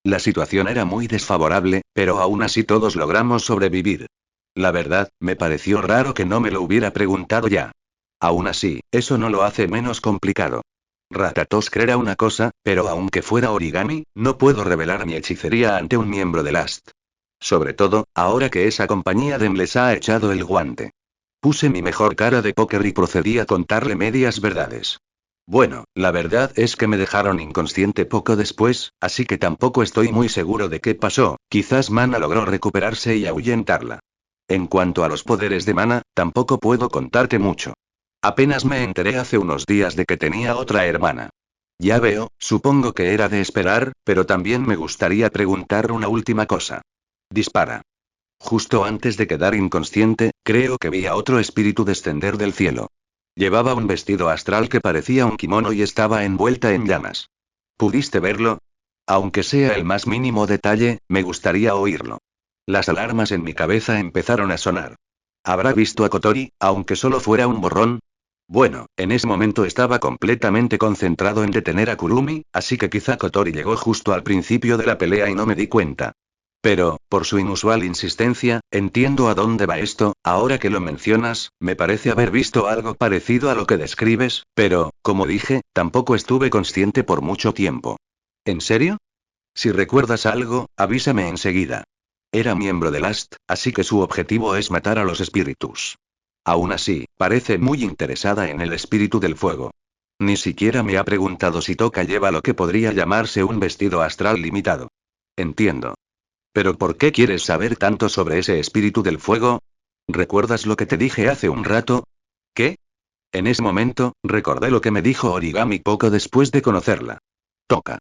La situación era muy desfavorable, pero aún así todos logramos sobrevivir. La verdad, me pareció raro que no me lo hubiera preguntado ya. Aún así, eso no lo hace menos complicado. Ratatosk era una cosa, pero aunque fuera origami, no puedo revelar mi hechicería ante un miembro de Last. Sobre todo, ahora que esa compañía de les ha echado el guante. Puse mi mejor cara de póker y procedí a contarle medias verdades. Bueno, la verdad es que me dejaron inconsciente poco después, así que tampoco estoy muy seguro de qué pasó, quizás Mana logró recuperarse y ahuyentarla. En cuanto a los poderes de Mana, tampoco puedo contarte mucho. Apenas me enteré hace unos días de que tenía otra hermana. Ya veo, supongo que era de esperar, pero también me gustaría preguntar una última cosa. Dispara. Justo antes de quedar inconsciente, creo que vi a otro espíritu descender del cielo. Llevaba un vestido astral que parecía un kimono y estaba envuelta en llamas. ¿Pudiste verlo? Aunque sea el más mínimo detalle, me gustaría oírlo. Las alarmas en mi cabeza empezaron a sonar. ¿Habrá visto a Kotori, aunque solo fuera un borrón? Bueno, en ese momento estaba completamente concentrado en detener a Kurumi, así que quizá Kotori llegó justo al principio de la pelea y no me di cuenta. Pero, por su inusual insistencia, entiendo a dónde va esto, ahora que lo mencionas, me parece haber visto algo parecido a lo que describes, pero, como dije, tampoco estuve consciente por mucho tiempo. ¿En serio? Si recuerdas algo, avísame enseguida. Era miembro de Last, así que su objetivo es matar a los espíritus. Aún así, parece muy interesada en el espíritu del fuego. Ni siquiera me ha preguntado si Toka lleva lo que podría llamarse un vestido astral limitado. Entiendo. ¿Pero por qué quieres saber tanto sobre ese espíritu del fuego? ¿Recuerdas lo que te dije hace un rato? ¿Qué? En ese momento, recordé lo que me dijo Origami poco después de conocerla. Toka.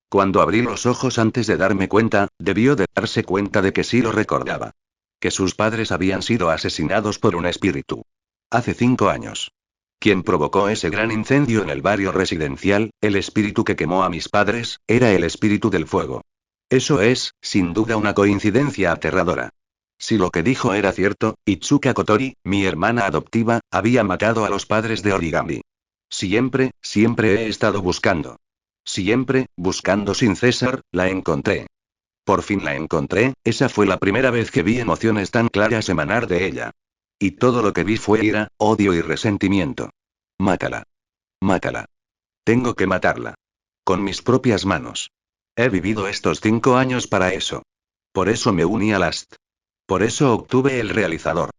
Cuando abrí los ojos antes de darme cuenta, debió de darse cuenta de que sí lo recordaba. Que sus padres habían sido asesinados por un espíritu. Hace 5 años. Quien provocó ese gran incendio en el barrio residencial, el espíritu que quemó a mis padres, era el espíritu del fuego. Eso es, sin duda, una coincidencia aterradora. Si lo que dijo era cierto, Itsuka Kotori, mi hermana adoptiva, había matado a los padres de Origami. Siempre he estado buscando. Siempre, buscando sin cesar, la encontré. Por fin la encontré, esa fue la primera vez que vi emociones tan claras emanar de ella. Y todo lo que vi fue ira, odio y resentimiento. Mátala. Mátala. Tengo que matarla. Con mis propias manos. He vivido estos 5 años para eso. Por eso me uní a Last. Por eso obtuve el realizador.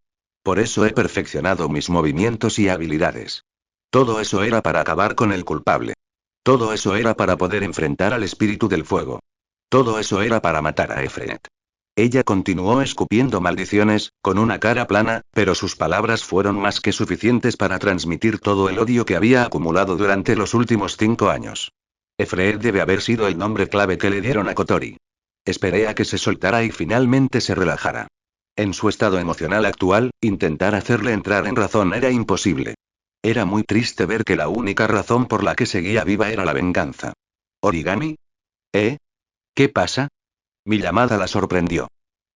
Por eso he perfeccionado mis movimientos y habilidades. Todo eso era para acabar con el culpable. Todo eso era para poder enfrentar al espíritu del fuego. Todo eso era para matar a Efreet. Ella continuó escupiendo maldiciones, con una cara plana, pero sus palabras fueron más que suficientes para transmitir todo el odio que había acumulado durante los últimos 5 años. Efreet debe haber sido el nombre clave que le dieron a Kotori. Esperé a que se soltara y finalmente se relajara. En su estado emocional actual, intentar hacerle entrar en razón era imposible. Era muy triste ver que la única razón por la que seguía viva era la venganza. ¿Origami? ¿Eh? ¿Qué pasa? Mi llamada la sorprendió.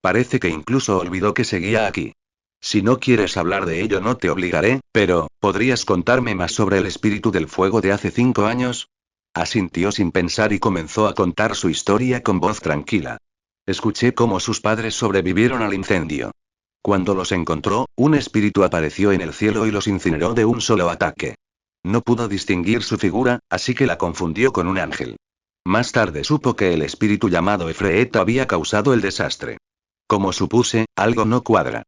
Parece que incluso olvidó que seguía aquí. Si no quieres hablar de ello no te obligaré, pero, ¿podrías contarme más sobre el espíritu del fuego de hace 5 años? Asintió sin pensar y comenzó a contar su historia con voz tranquila. Escuché cómo sus padres sobrevivieron al incendio. Cuando los encontró, un espíritu apareció en el cielo y los incineró de un solo ataque. No pudo distinguir su figura, así que la confundió con un ángel. Más tarde supo que el espíritu llamado Efreet había causado el desastre. Como supuse, algo no cuadra.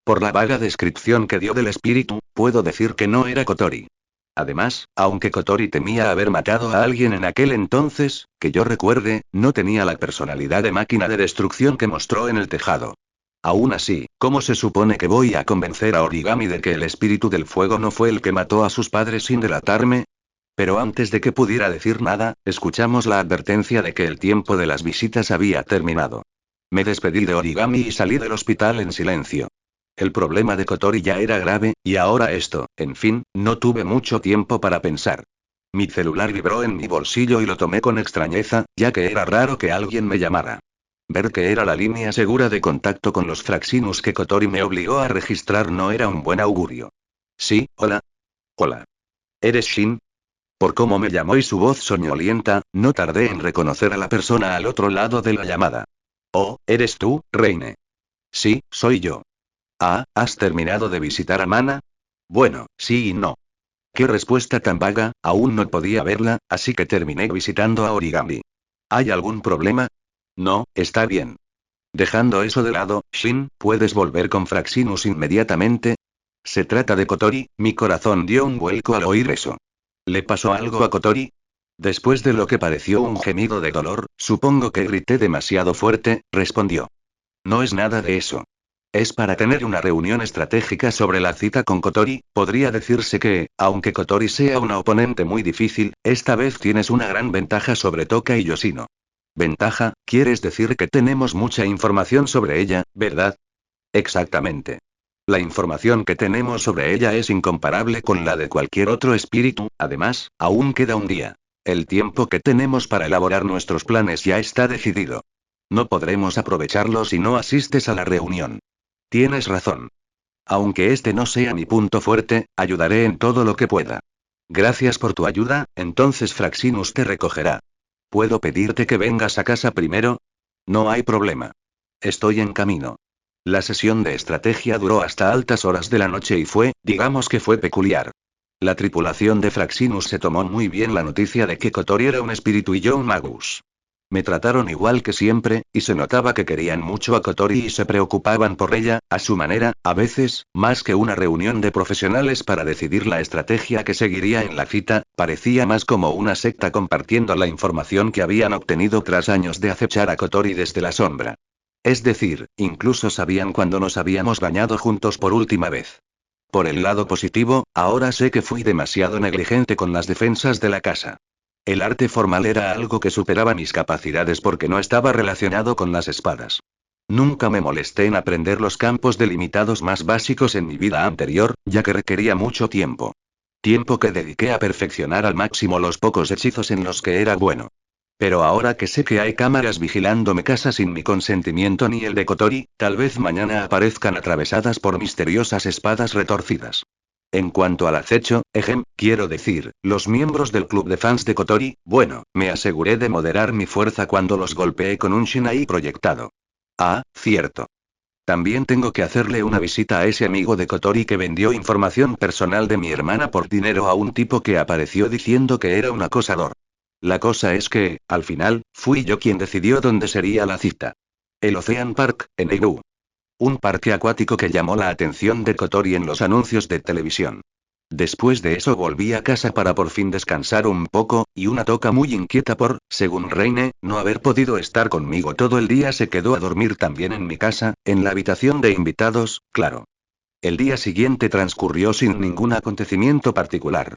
Por la vaga descripción que dio del espíritu, puedo decir que no era Kotori. Además, aunque Kotori temía haber matado a alguien en aquel entonces, que yo recuerde, no tenía la personalidad de máquina de destrucción que mostró en el tejado. Aún así, ¿cómo se supone que voy a convencer a Origami de que el espíritu del fuego no fue el que mató a sus padres sin delatarme? Pero antes de que pudiera decir nada, escuchamos la advertencia de que el tiempo de las visitas había terminado. Me despedí de Origami y salí del hospital en silencio. El problema de Kotori ya era grave, y ahora esto, en fin, no tuve mucho tiempo para pensar. Mi celular vibró en mi bolsillo y lo tomé con extrañeza, ya que era raro que alguien me llamara. Ver que era la línea segura de contacto con los Fraxinus que Kotori me obligó a registrar no era un buen augurio. Sí, hola. Hola. ¿Eres Shin? Por cómo me llamó y su voz soñolienta, no tardé en reconocer a la persona al otro lado de la llamada. Oh, ¿eres tú, Reine? Sí, soy yo. Ah, ¿has terminado de visitar a Mana? Bueno, sí y no. Qué respuesta tan vaga, aún no podía verla, así que terminé visitando a Origami. ¿Hay algún problema? No, está bien. Dejando eso de lado, Shin, ¿puedes volver con Fraxinus inmediatamente? Se trata de Kotori, mi corazón dio un vuelco al oír eso. ¿Le pasó algo a Kotori? Después de lo que pareció un gemido de dolor, supongo que grité demasiado fuerte, respondió. No es nada de eso. Es para tener una reunión estratégica sobre la cita con Kotori. Podría decirse que, aunque Kotori sea una oponente muy difícil, esta vez tienes una gran ventaja sobre Toka y Yoshino. ¿Ventaja? ¿Quieres decir que tenemos mucha información sobre ella, verdad? Exactamente. La información que tenemos sobre ella es incomparable con la de cualquier otro espíritu. Además, aún queda un día. El tiempo que tenemos para elaborar nuestros planes ya está decidido. No podremos aprovecharlo si no asistes a la reunión. Tienes razón. Aunque este no sea mi punto fuerte, ayudaré en todo lo que pueda. Gracias por tu ayuda, entonces Fraxinus te recogerá. ¿Puedo pedirte que vengas a casa primero? No hay problema. Estoy en camino. La sesión de estrategia duró hasta altas horas de la noche y digamos que fue peculiar. La tripulación de Fraxinus se tomó muy bien la noticia de que Kotori era un espíritu y yo un magus. Me trataron igual que siempre, y se notaba que querían mucho a Kotori y se preocupaban por ella, a su manera, a veces, más que una reunión de profesionales para decidir la estrategia que seguiría en la cita, parecía más como una secta compartiendo la información que habían obtenido tras años de acechar a Kotori desde la sombra. Es decir, incluso sabían cuándo nos habíamos bañado juntos por última vez. Por el lado positivo, ahora sé que fui demasiado negligente con las defensas de la casa. El arte formal era algo que superaba mis capacidades porque no estaba relacionado con las espadas. Nunca me molesté en aprender los campos delimitados más básicos en mi vida anterior, ya que requería mucho tiempo. Tiempo que dediqué a perfeccionar al máximo los pocos hechizos en los que era bueno. Pero ahora que sé que hay cámaras vigilando mi casa sin mi consentimiento ni el de Kotori, tal vez mañana aparezcan atravesadas por misteriosas espadas retorcidas. En cuanto al acecho, quiero decir, los miembros del club de fans de Kotori, bueno, me aseguré de moderar mi fuerza cuando los golpeé con un Shinai proyectado. Ah, cierto. También tengo que hacerle una visita a ese amigo de Kotori que vendió información personal de mi hermana por dinero a un tipo que apareció diciendo que era un acosador. La cosa es que, al final, fui yo quien decidió dónde sería la cita. El Ocean Park, en Eigu. Un parque acuático que llamó la atención de Kotori en los anuncios de televisión. Después de eso volví a casa para por fin descansar un poco, y una Toka muy inquieta por, según Reine, no haber podido estar conmigo todo el día se quedó a dormir también en mi casa, en la habitación de invitados, claro. El día siguiente transcurrió sin ningún acontecimiento particular.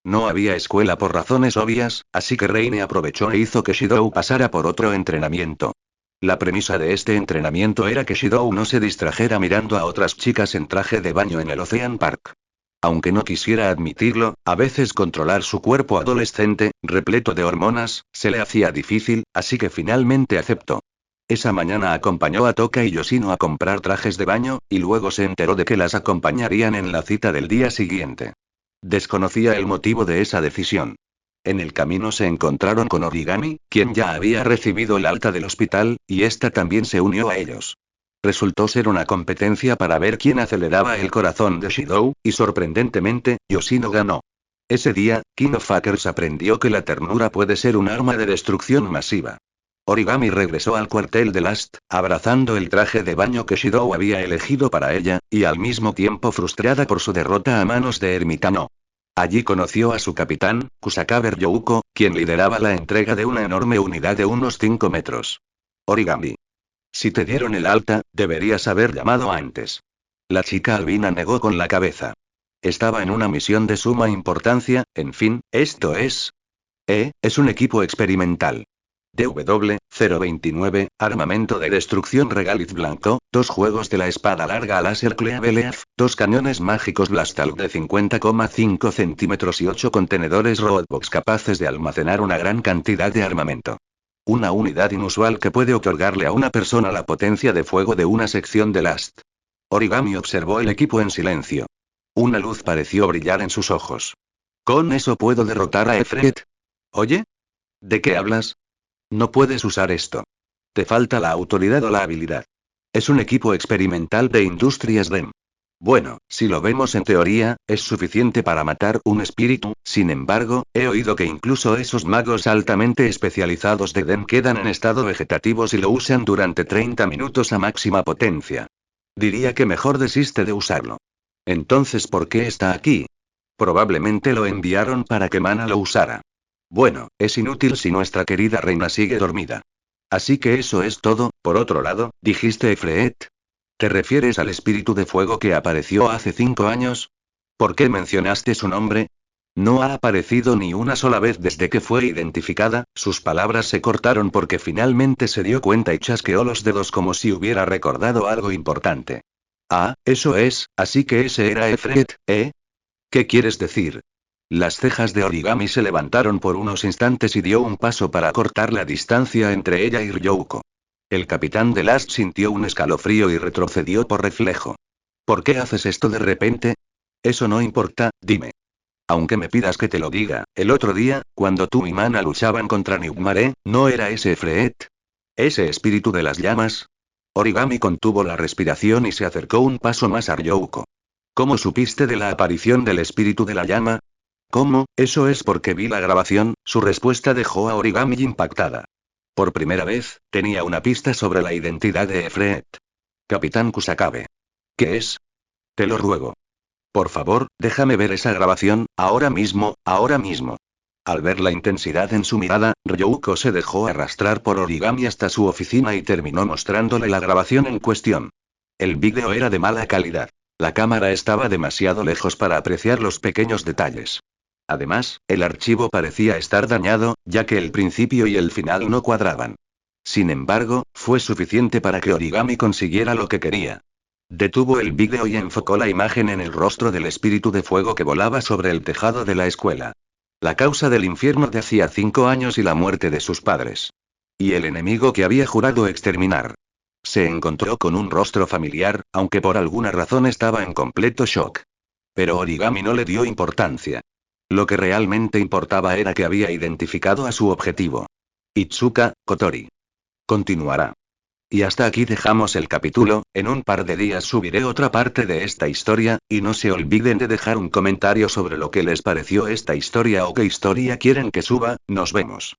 No había escuela por razones obvias, así que Reine aprovechó e hizo que Shidou pasara por otro entrenamiento. La premisa de este entrenamiento era que Shidou no se distrajera mirando a otras chicas en traje de baño en el Ocean Park. Aunque no quisiera admitirlo, a veces controlar su cuerpo adolescente, repleto de hormonas, se le hacía difícil, así que finalmente aceptó. Esa mañana acompañó a Toka y Yoshino a comprar trajes de baño, y luego se enteró de que las acompañarían en la cita del día siguiente. Desconocía el motivo de esa decisión. En el camino se encontraron con Origami, quien ya había recibido el alta del hospital, y esta también se unió a ellos. Resultó ser una competencia para ver quién aceleraba el corazón de Shidou, y sorprendentemente, Yoshino ganó. Ese día, King of Hackers aprendió que la ternura puede ser un arma de destrucción masiva. Origami regresó al cuartel de Last, abrazando el traje de baño que Shidou había elegido para ella, y al mismo tiempo frustrada por su derrota a manos de Ermitano. Allí conoció a su capitán, Kusakabe Ryouko, quien lideraba la entrega de una enorme unidad de unos 5 metros. Origami. Si te dieron el alta, deberías haber llamado antes. La chica albina negó con la cabeza. Estaba en una misión de suma importancia, en fin, esto es... es un equipo experimental. DW-029, armamento de destrucción Regaliz Blanco, 2 juegos de la espada larga láser Cleaveleaf, 2 cañones mágicos Blastalk de 50,5 centímetros y 8 contenedores Roadbox capaces de almacenar una gran cantidad de armamento. Una unidad inusual que puede otorgarle a una persona la potencia de fuego de una sección de Last. Origami observó el equipo en silencio. Una luz pareció brillar en sus ojos. Con eso puedo derrotar a Efreet. Oye, ¿de qué hablas? No puedes usar esto. Te falta la autoridad o la habilidad. Es un equipo experimental de Industrias REM. Bueno, si lo vemos en teoría, es suficiente para matar un espíritu. Sin embargo, he oído que incluso esos magos altamente especializados de DEM quedan en estado vegetativo si lo usan durante 30 minutos a máxima potencia. Diría que mejor desiste de usarlo. Entonces, ¿por qué está aquí? Probablemente lo enviaron para que Mana lo usara. Bueno, es inútil si nuestra querida reina sigue dormida. Así que eso es todo. Por otro lado, dijiste Efreet. ¿Te refieres al espíritu de fuego que apareció hace 5 años? ¿Por qué mencionaste su nombre? No ha aparecido ni una sola vez desde que fue identificada. Sus palabras se cortaron porque finalmente se dio cuenta y chasqueó los dedos como si hubiera recordado algo importante. Ah, eso es, así que ese era Efreet, ¿eh? ¿Qué quieres decir? Las cejas de Origami se levantaron por unos instantes y dio un paso para cortar la distancia entre ella y Ryouko. El capitán de Last sintió un escalofrío y retrocedió por reflejo. ¿Por qué haces esto de repente? Eso no importa, dime. Aunque me pidas que te lo diga, el otro día, cuando tú y Mana luchaban contra Nigmare, ¿no era ese Efreet? ¿Ese espíritu de las llamas? Origami contuvo la respiración y se acercó un paso más a Ryouko. ¿Cómo supiste de la aparición del espíritu de la llama? ¿Cómo? Eso es porque vi la grabación. Su respuesta dejó a Origami impactada. Por primera vez, tenía una pista sobre la identidad de Efreet. Capitán Kusakabe. ¿Qué es? Te lo ruego. Por favor, déjame ver esa grabación, ahora mismo, ahora mismo. Al ver la intensidad en su mirada, Ryouko se dejó arrastrar por Origami hasta su oficina y terminó mostrándole la grabación en cuestión. El vídeo era de mala calidad. La cámara estaba demasiado lejos para apreciar los pequeños detalles. Además, el archivo parecía estar dañado, ya que el principio y el final no cuadraban. Sin embargo, fue suficiente para que Origami consiguiera lo que quería. Detuvo el vídeo y enfocó la imagen en el rostro del espíritu de fuego que volaba sobre el tejado de la escuela. La causa del infierno de hacía 5 años y la muerte de sus padres. Y el enemigo que había jurado exterminar. Se encontró con un rostro familiar, aunque por alguna razón estaba en completo shock. Pero Origami no le dio importancia. Lo que realmente importaba era que había identificado a su objetivo. Itsuka Kotori. Continuará. Y hasta aquí dejamos el capítulo. En un par de días subiré otra parte de esta historia, y no se olviden de dejar un comentario sobre lo que les pareció esta historia o qué historia quieren que suba. Nos vemos.